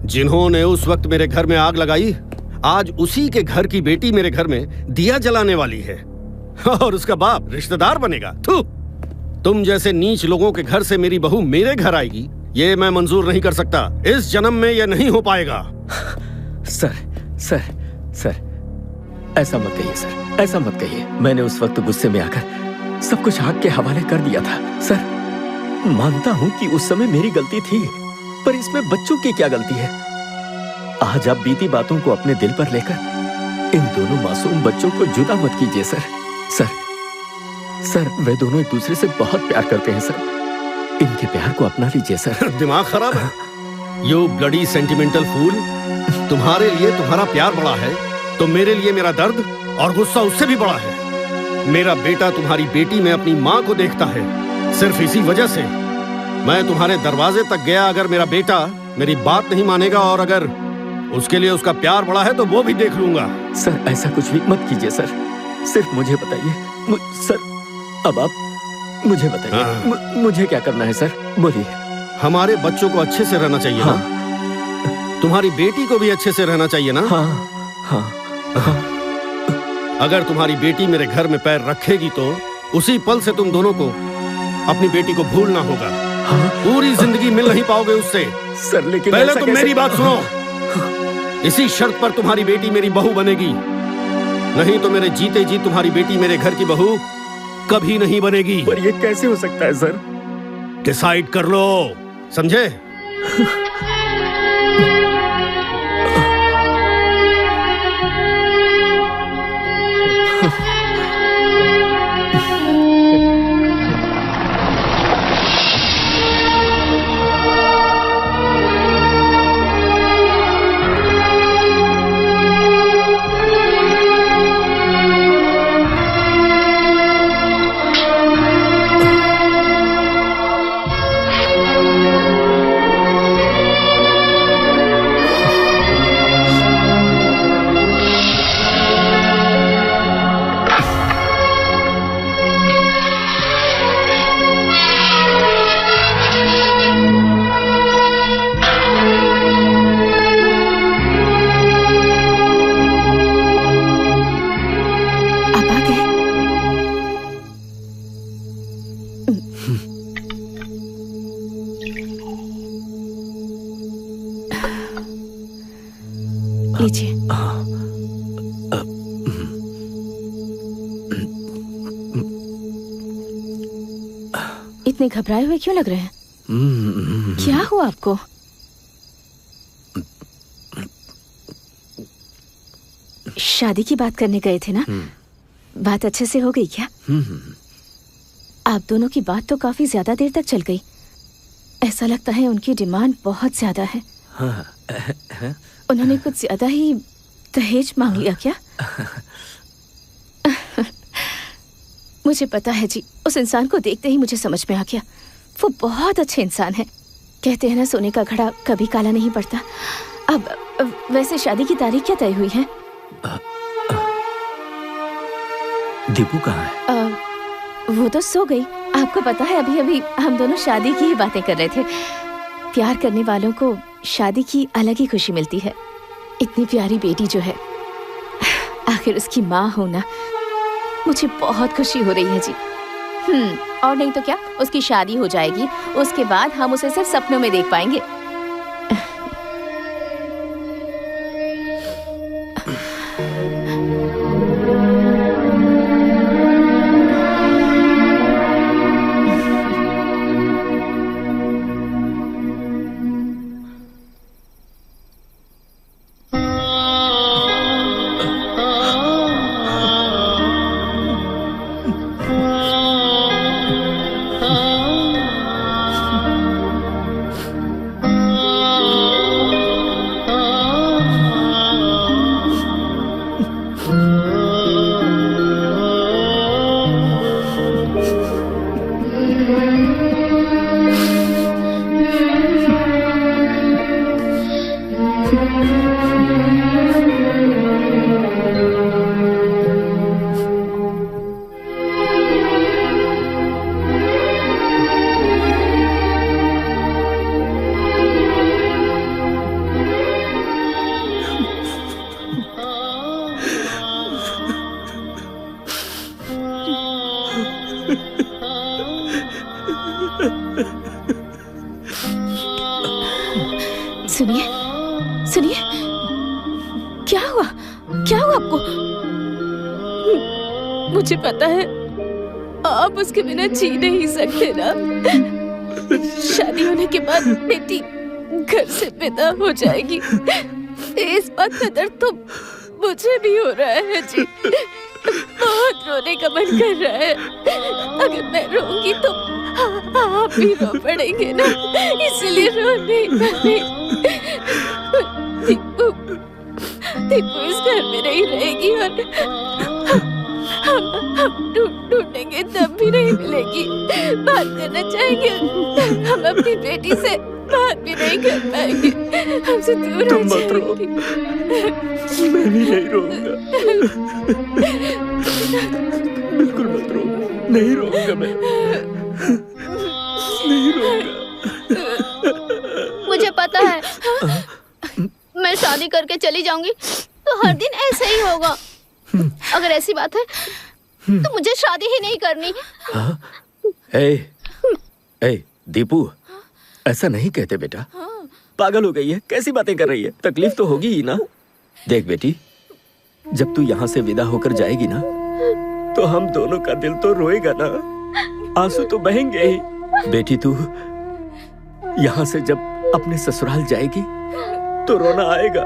जिन्होंने उस वक्त मेरे घर में आग लगाई, आज उसी के घर की बेटी मेरे घर में दिया जलाने वाली है और उसका बाप रिश्तेदार बनेगा। थू! तुम जैसे नीच लोगों के घर से मेरी बहू मेरे घर आएगी, ये मैं मंजूर नहीं कर सकता। इस जन्म में यह नहीं हो पाएगा। सर, सर, सर, ऐसा मत कहिए सर, ऐसा मत कहिए। मैंने उस वक्त गुस्से में आकर सब कुछ आग के हवाले कर दिया था। सर, मानता हूं कि उस समय मेरी गलती थी, पर इसमें बच्चों की क्या गलती है? आज आप बीती बातों को अपने दिल पर लेकर इन दोनों मासूम बच्चों को जुदा मत कीजिए सर। सर सर वे दोनों एक दूसरे से बहुत प्यार करते हैं सर। इनके प्यार को अपना लीजिए सर। दिमाग खराब है? यू ब्लडी सेंटिमेंटल फूल। तुम्हारे लिए तुम्हारा प्यार बड़ा है तो मेरे लिए मेरा दर्द और गुस्सा उससे भी बड़ा है। मेरा बेटा तुम्हारी बेटी में अपनी माँ को देखता है। सिर्फ इसी वजह से मैं तुम्हारे दरवाजे तक गया। अगर मेरा बेटा मेरी बात नहीं मानेगा और अगर उसके लिए उसका प्यार बड़ा है तो वो भी देख लूंगा। सर ऐसा कुछ भी मत कीजिए सर। सिर्फ मुझे बताइए सर। अब आप मुझे बताइए मुझे क्या करना है सर? बोलिए। हमारे बच्चों को अच्छे से रहना चाहिए ना? तुम्हारी बेटी को भी अच्छे से रहना चाहिए ना? हाँ। अगर तुम्हारी बेटी मेरे घर में पैर रखेगी तो उसी पल से तुम दोनों को अपनी बेटी को भूलना होगा। पूरी जिंदगी मिल नहीं पाओगे उससे। सर लेकिन पहले तुम मेरी बात सुनो। इसी शर्त पर तुम्हारी बेटी मेरी बहू बनेगी, नहीं तो मेरे जीते जी तुम्हारी बेटी मेरे घर की बहू कभी नहीं बनेगी। पर ये कैसे हो सकता है सर? डिसाइड कर लो, समझे? लीजिए। इतने घबराए हुए क्यों लग रहे हैं? क्या हुआ आपको? शादी की बात करने गए थे ना? बात अच्छे से हो गई क्या? आप दोनों की बात तो काफी ज्यादा देर तक चल गई। ऐसा लगता है उनकी डिमांड बहुत ज्यादा है। उन्होंने कुछ ज्यादा ही दहेज मांग लिया क्या? मुझे पता है जी, उस इंसान को देखते ही मुझे समझ में आ गया। वो बहुत अच्छे इंसान है। कहते हैं ना, सोने का घड़ा कभी काला नहीं पड़ता। अब वैसे शादी की तारीख क्या तय हुई है? दीपू कहाँ है? वो तो सो गई। आपको पता है, अभी अभी हम दोनों शादी की ही बातें कर रहे थे। प्यार करने वालों को शादी की अलग ही खुशी मिलती है। इतनी प्यारी बेटी जो है, आखिर उसकी माँ होना, मुझे बहुत खुशी हो रही है जी। और नहीं तो क्या, उसकी शादी हो जाएगी, उसके बाद हम उसे सिर्फ सपनों में देख पाएंगे। सुनिए, सुनिए, क्या हुआ? क्या हुआ आपको? मुझे पता है आप उसके बिना जी नहीं सकते ना। शादी होने के बाद बेटी घर से विदा हो जाएगी। इस बात का दर्द तो मुझे भी हो रहा है जी, बहुत रोने का मन कर रहा है। अगर मैं रोऊंगी तो आप भी रो पड़ेंगे ना, इसलिए रो नहीं पाए। दीपू इस घर में नहीं रहेगी और हम ढूंढेंगे तब भी नहीं मिलेगी। बात करना चाहेंगे, हम अपनी बेटी से बात भी नहीं कर पाएंगे, हमसे दूर हो जाएगी। मैं भी नहीं रोऊंगा, बिल्कुल मत रो, नहीं रोऊंगा मैं, नहीं रोऊंगा। मुझे पता है मैं शादी करके चली जाऊंगी तो हर दिन ऐसे ही होगा। अगर ऐसी बात है तो मुझे शादी ही नहीं करनी। ए दीपू, ऐसा नहीं कहते बेटा, पागल हो गई है, कैसी बातें कर रही है, तकलीफ तो होगी ही ना। देख बेटी, जब तू यहाँ से विदा होकर जाएगी ना तो हम दोनों का दिल तो रोएगा ना, आंसू तो बहेंगे ही। बेटी तू यहाँ से जब अपने ससुराल जाएगी तो रोना आएगा,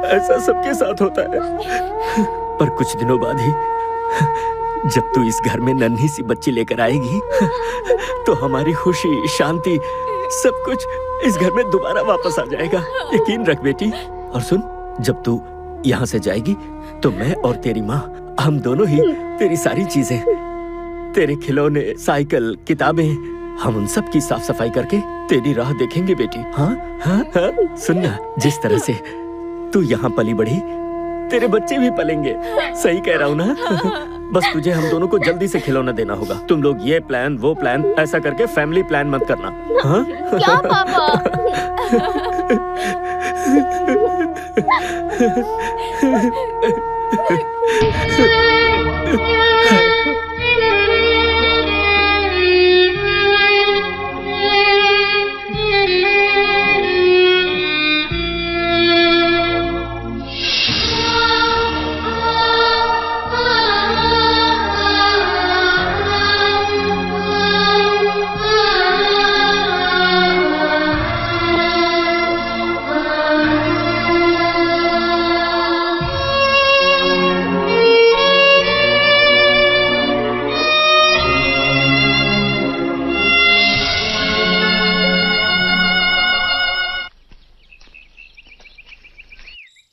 ऐसा सबके साथ होता है। पर कुछ दिनों बाद ही जब तू इस घर में नन्ही सी बच्ची लेकर आएगी तो हमारी खुशी, शांति, सब कुछ इस घर में दोबारा वापस आ जाएगा, यकीन रख बेटी। और सुन, जब तू यहाँ से जाएगी तो मैं और तेरी माँ, हम दोनों ही तेरी सारी चीजें, तेरे खिलौने, साइकिल, किताबें, हम उन सब की साफ सफाई करके तेरी राह देखेंगे बेटी। हाँ हाँ हाँ, सुनना, जिस तरह से तू यहाँ पली बढ़ी, तेरे बच्चे भी पलेंगे। सही कह रहा हूँ ना? बस तुझे हम दोनों को जल्दी से खिलौना देना होगा। तुम लोग ये प्लान, वो प्लान, ऐसा करके फैमिली प्लान मत करना। हाँ? क्या पापा?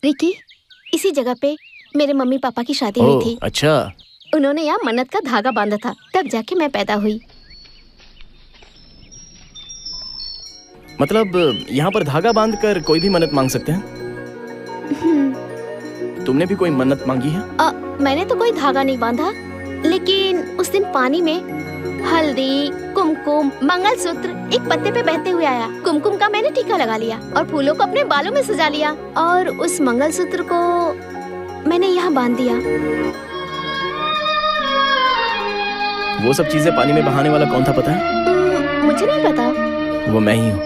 रिकी, इसी जगह पे मेरे मम्मी पापा की शादी हुई थी। अच्छा। उन्होंने यहाँ मन्नत का धागा बांधा था, तब जाके मैं पैदा हुई। मतलब यहाँ पर धागा बांधकर कोई भी मन्नत मांग सकते हैं? तुमने भी कोई मन्नत मांगी है? मैंने तो कोई धागा नहीं बांधा, लेकिन उस दिन पानी में हल्दी, कुमकुम, मंगलसूत्र एक पत्ते पे बहते हुए आया। कुमकुम का मैंने टीका लगा लिया और फूलों को अपने बालों में सजा लिया और उस मंगलसूत्र को मैंने यहाँ बांध दिया। वो सब चीजें पानी में बहाने वाला कौन था पता है? मुझे नहीं पता। वो मैं ही हूँ।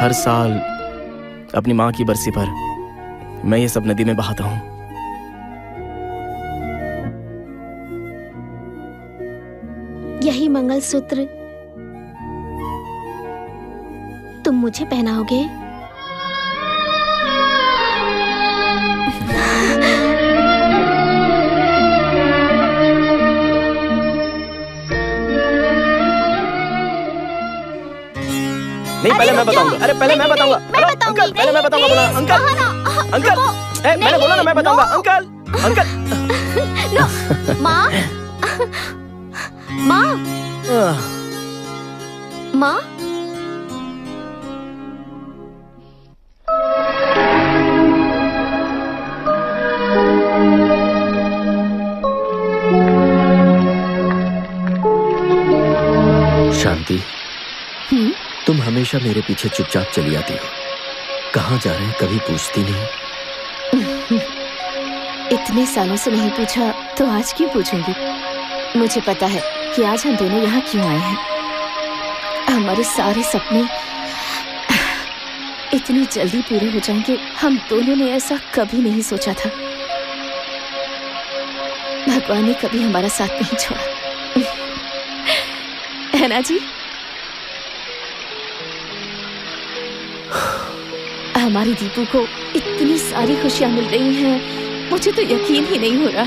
हर साल अपनी माँ की बरसी पर मैं ये सब नदी में बहाता हूँ। यही मंगलसूत्र तुम मुझे पहनाओगे? नहीं, पहले मैं बताऊंगा। अरे पहले मैं बताऊंगा। अंकल, पहले मैं बताऊंगा। बोला अंकल, अंकल, मैंने बोला ना मैं बताऊंगा। Uncle, uncle. माँ, माँ, माँ। शांति, तुम हमेशा मेरे पीछे चुपचाप चली आती हो। कहाँ जा रहे हैं कभी पूछती नहीं। इतने सालों से नहीं पूछा तो आज क्यों पूछूंगी? मुझे पता है कि आज हम दोनों यहाँ क्यों आए हैं। हमारे सारे सपने इतनी जल्दी पूरे हो जाएंगे, हम दोनों ने ऐसा कभी नहीं सोचा था। भगवान ने कभी हमारा साथ नहीं छोड़ा, है ना जी? हमारी दीपू को इतनी सारी खुशियां मिल रही हैं, मुझे तो यकीन ही नहीं हो रहा।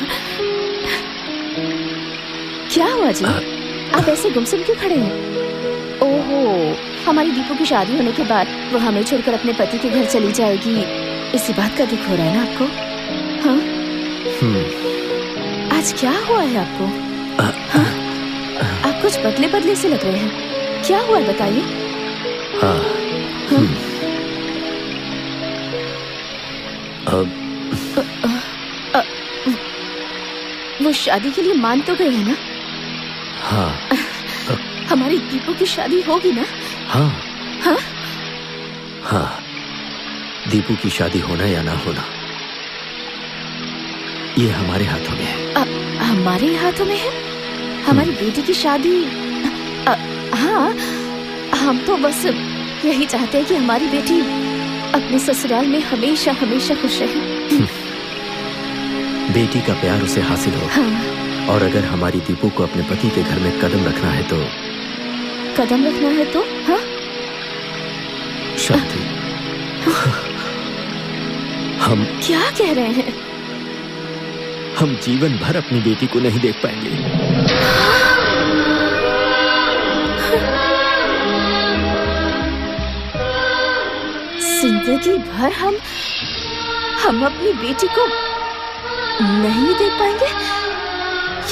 क्या हुआ जी, आप ऐसे गुमसुम क्यों खड़े हैं? ओहो, हमारी दीपू की शादी होने के बाद वो हमें छोड़कर अपने पति के घर चली जाएगी, इसी बात का दुख हो रहा है ना आपको? हाँ? आज क्या हुआ है आपको? हाँ? आप कुछ बदले बदले से लग रहे हैं, क्या हुआ है बताइए? हाँ। वो शादी के लिए मान तो गए हैं ना? हाँ। हमारी दीपू की शादी होगी ना? हाँ। हाँ? हाँ, दीपू की शादी होना या ना होना ये हमारे हाथों में है। हमारे हाथों में है? हमारी बेटी की शादी? हाँ, हम तो बस यही चाहते हैं कि हमारी बेटी अपने ससुराल में हमेशा हमेशा खुश रहे। बेटी का प्यार उसे हासिल हो। हाँ। और अगर हमारी दीपू को अपने पति के घर में कदम रखना है तो हाँ? शांति, हम क्या कह रहे हैं? हम जीवन भर अपनी बेटी को नहीं देख पाएंगे। जिंदगी भर हम अपनी बेटी को नहीं देख पाएंगे?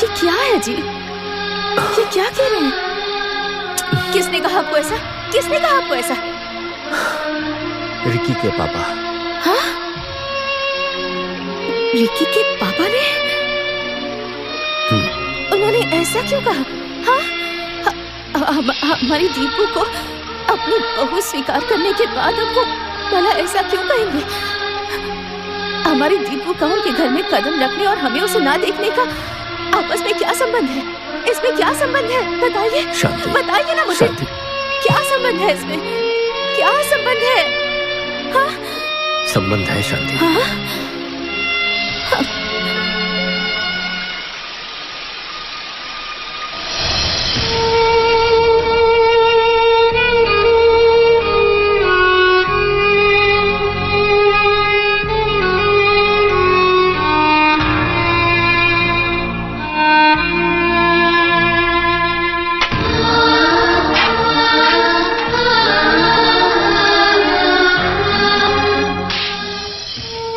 ये क्या है जी? ये क्या कह रहे हैं? किसने कहा आपको ऐसा? किसने कहा आपको ऐसा? रिकी के पापा। हाँ? रिकी के पापा ने? उन्होंने ऐसा क्यों कहा? हाँ? हमारी दीपू को अपनी बहू स्वीकार करने के बाद अब वो भला ऐसा क्यों कहेंगे? हमारी दीपू का उनके घर में कदम रखने और हमें उसे ना देखने का आपस में क्या संबंध है? इसमें क्या संबंध है? बताइए, बताइए ना मुझे। क्या संबंध है इसमें? क्या संबंध है? हाँ? संबंध है शांति। हाँ? हाँ।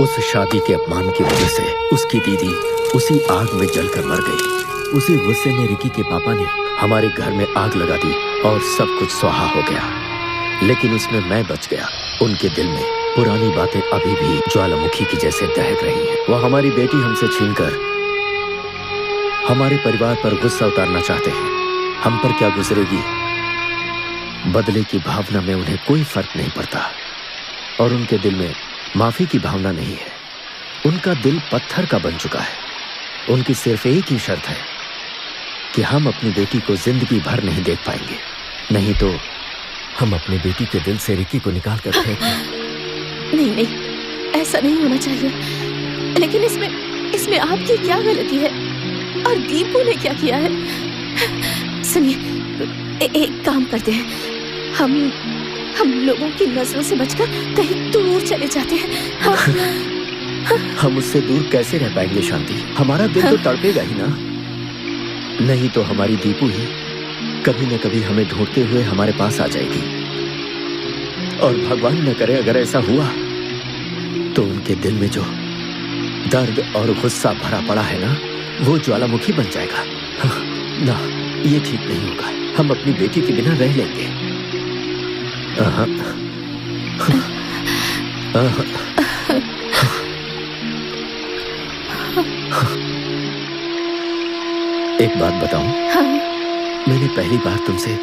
उस शादी के अपमान की वजह से उसकी दीदी उसी आग में जलकर मर गई। उसी गुस्से में रिकी के पापा ने हमारे घर में आग लगा दी और सब कुछ स्वाहा हो गया। लेकिन उसमें मैं बच गया। उनके दिल में पुरानी बातें अभी भी ज्वालामुखी की जैसे दहक रही हैं। वो हमारी बेटी हमसे छीनकर हमारे परिवार पर गुस्सा उतारना चाहते हैं। हम पर क्या गुजरेगी, बदले की भावना में उन्हें कोई फर्क नहीं पड़ता और उनके दिल में माफी की भावना नहीं है। उनका दिल पत्थर का बन चुका है। उनकी सिर्फ एक ही शर्त है कि हम अपनी बेटी को जिंदगी भर नहीं देख पाएंगे, नहीं तो हम अपनी बेटी के दिल से रिकी को निकाल कर फेंकेंगे। नहीं नहीं, ऐसा नहीं होना चाहिए। लेकिन इसमें आपकी क्या गलती है और दीपू ने क्या किया है? सुनिए, एक काम करते हैं, हम लोगों की नजरों से बचकर कहीं दूर चले जाते हैं। हाँ? हम उससे दूर कैसे रह पाएंगे शांति? हमारा दिल तो तड़पेगा ही ना। नहीं तो हमारी दीपू ही कभी न कभी हमें ढूंढते हुए हमारे पास आ जाएगी। और भगवान न करे अगर ऐसा हुआ तो उनके दिल में जो दर्द और गुस्सा भरा पड़ा है ना, वो ज्वालामुखी बन जाएगा। ना, ये ठीक नहीं होगा। हम अपनी बेटी के बिना रह लेंगे। एक बात बताऊं? हाँ? मैंने पहली बार तुमसे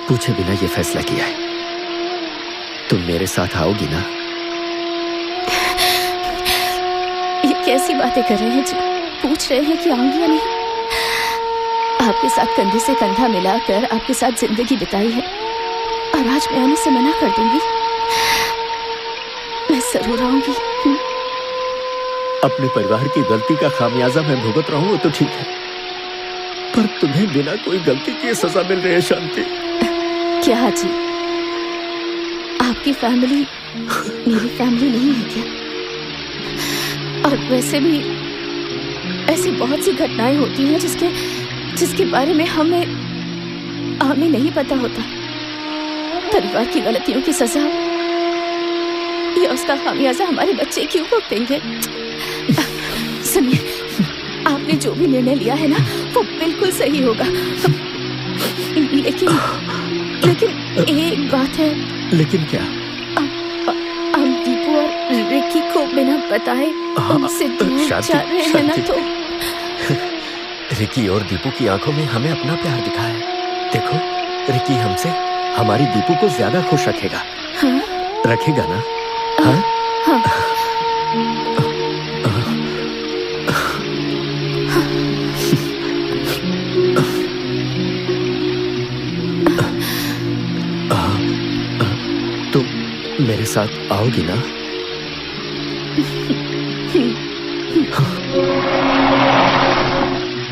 पूछे बिना ये फैसला किया है। तुम मेरे साथ आओगी ना? ये कैसी बातें कर रहे हैं जी? पूछ रहे हैं कि आऊंगी या नहीं? आपके साथ कंधे से कंधा मिलाकर आपके साथ जिंदगी बिताई है और आज मैं आने से मना कर दूंगी? मैं जरूर आऊंगी। अपने परिवार की गलती का खामियाजा मैं भुगत रहा हूं तो ठीक है, पर तुम्हें बिना कोई गलती की सजा मिल रही है शांति। क्या जी, आपकी फैमिली मेरी फैमिली नहीं है क्या? और वैसे भी ऐसी बहुत सी घटनाएं होती हैं जिसके बारे में हमें नहीं पता होता। परिवार की गलतियों की सजा या उसका खामियाजा हमारे बच्चे क्यों भुगतेंगे? सुनिए, आपने जो भी निर्णय लिया है ना, वो बिल्कुल सही होगा। लेकिन एक बात है। लेकिन क्या? हम दीपू और रिकी को बिना बताए उनसे दूर जा रहे हैं ना, तो रिकी और दीपू की आंखों में हमें अपना प्यार दिखा है। देखो, रिकी हमसे हमारी दीपू को ज्यादा खुश रखेगा। हाँ? रखेगा ना? हाँ? हाँ। तुम मेरे साथ आओगी ना?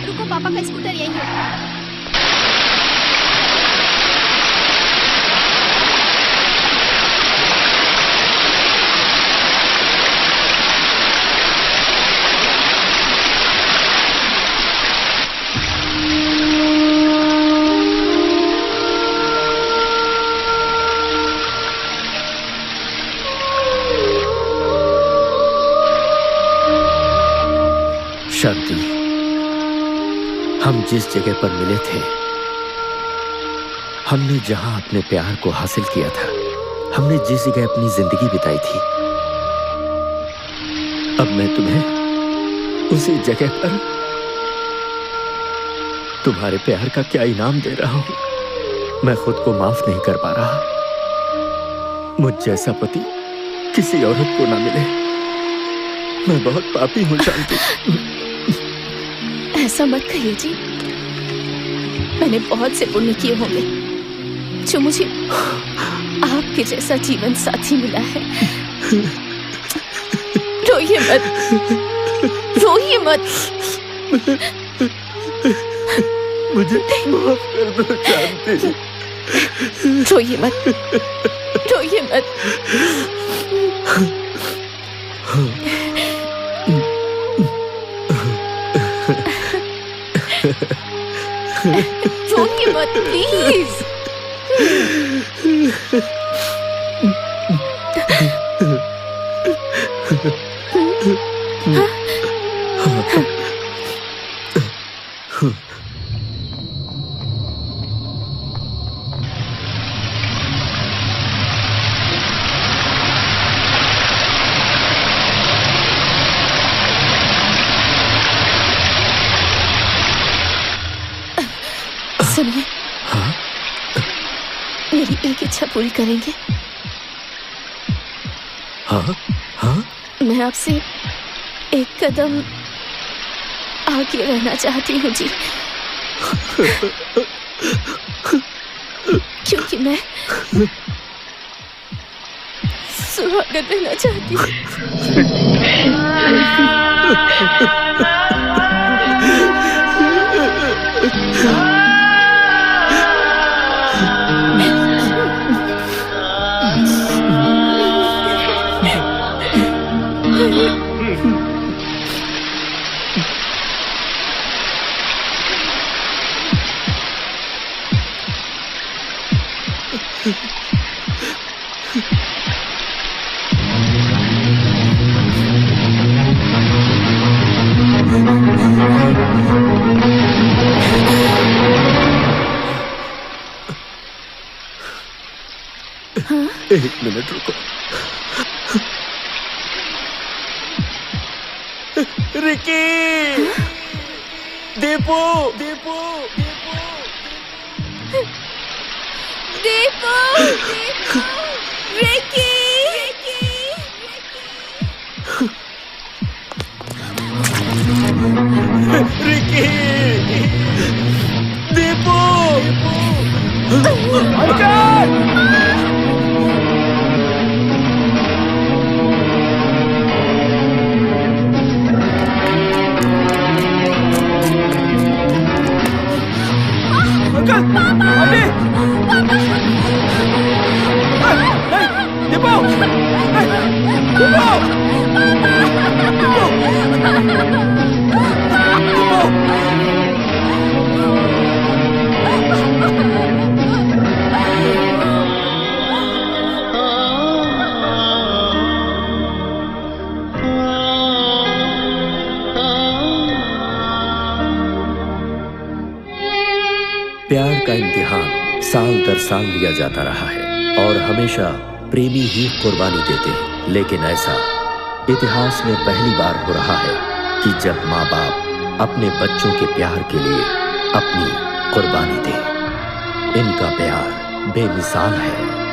रुको, पापा का स्कूटर यही है। शांति, हम जिस जगह पर मिले थे, हमने जहां अपने प्यार को हासिल किया था, हमने जिस जगह अपनी जिंदगी बिताई थी, अब मैं तुम्हें उसी जगह पर तुम्हारे प्यार का क्या इनाम दे रहा हूं। मैं खुद को माफ नहीं कर पा रहा। मुझ जैसा पति किसी औरत को ना मिले। मैं बहुत पापी हूं शांति। ऐसा मत कहिए जी। मैंने बहुत से पुण्य किए होंगे जो मुझे आपके जैसा जीवन साथी मिला है। रोइए मत, रोइए मत। मुझे माफ कर दो शांति। रोइए मत, रोइए मत। रोइए मत प्लीज। सुनिए, मेरी एक इच्छा पूरी करेंगे? हाँ हाँ। मैं आपसे एक कदम आगे रहना चाहती हूँ जी। क्योंकि मैं सुहागन रहना चाहती हूँ। एक मिनट रुको। Ricky, Deepu, Deepu, Deepu, Ricky, Ricky, Deepu, Deepu, प्यार का इम्तिहान साल दर साल लिया जाता रहा है और हमेशा प्रेमी ही कुर्बानी देते हैं, लेकिन ऐसा इतिहास में पहली बार हो रहा है कि जब माँ बाप अपने बच्चों के प्यार के लिए अपनी कुर्बानी दें। इनका प्यार बेमिसाल है।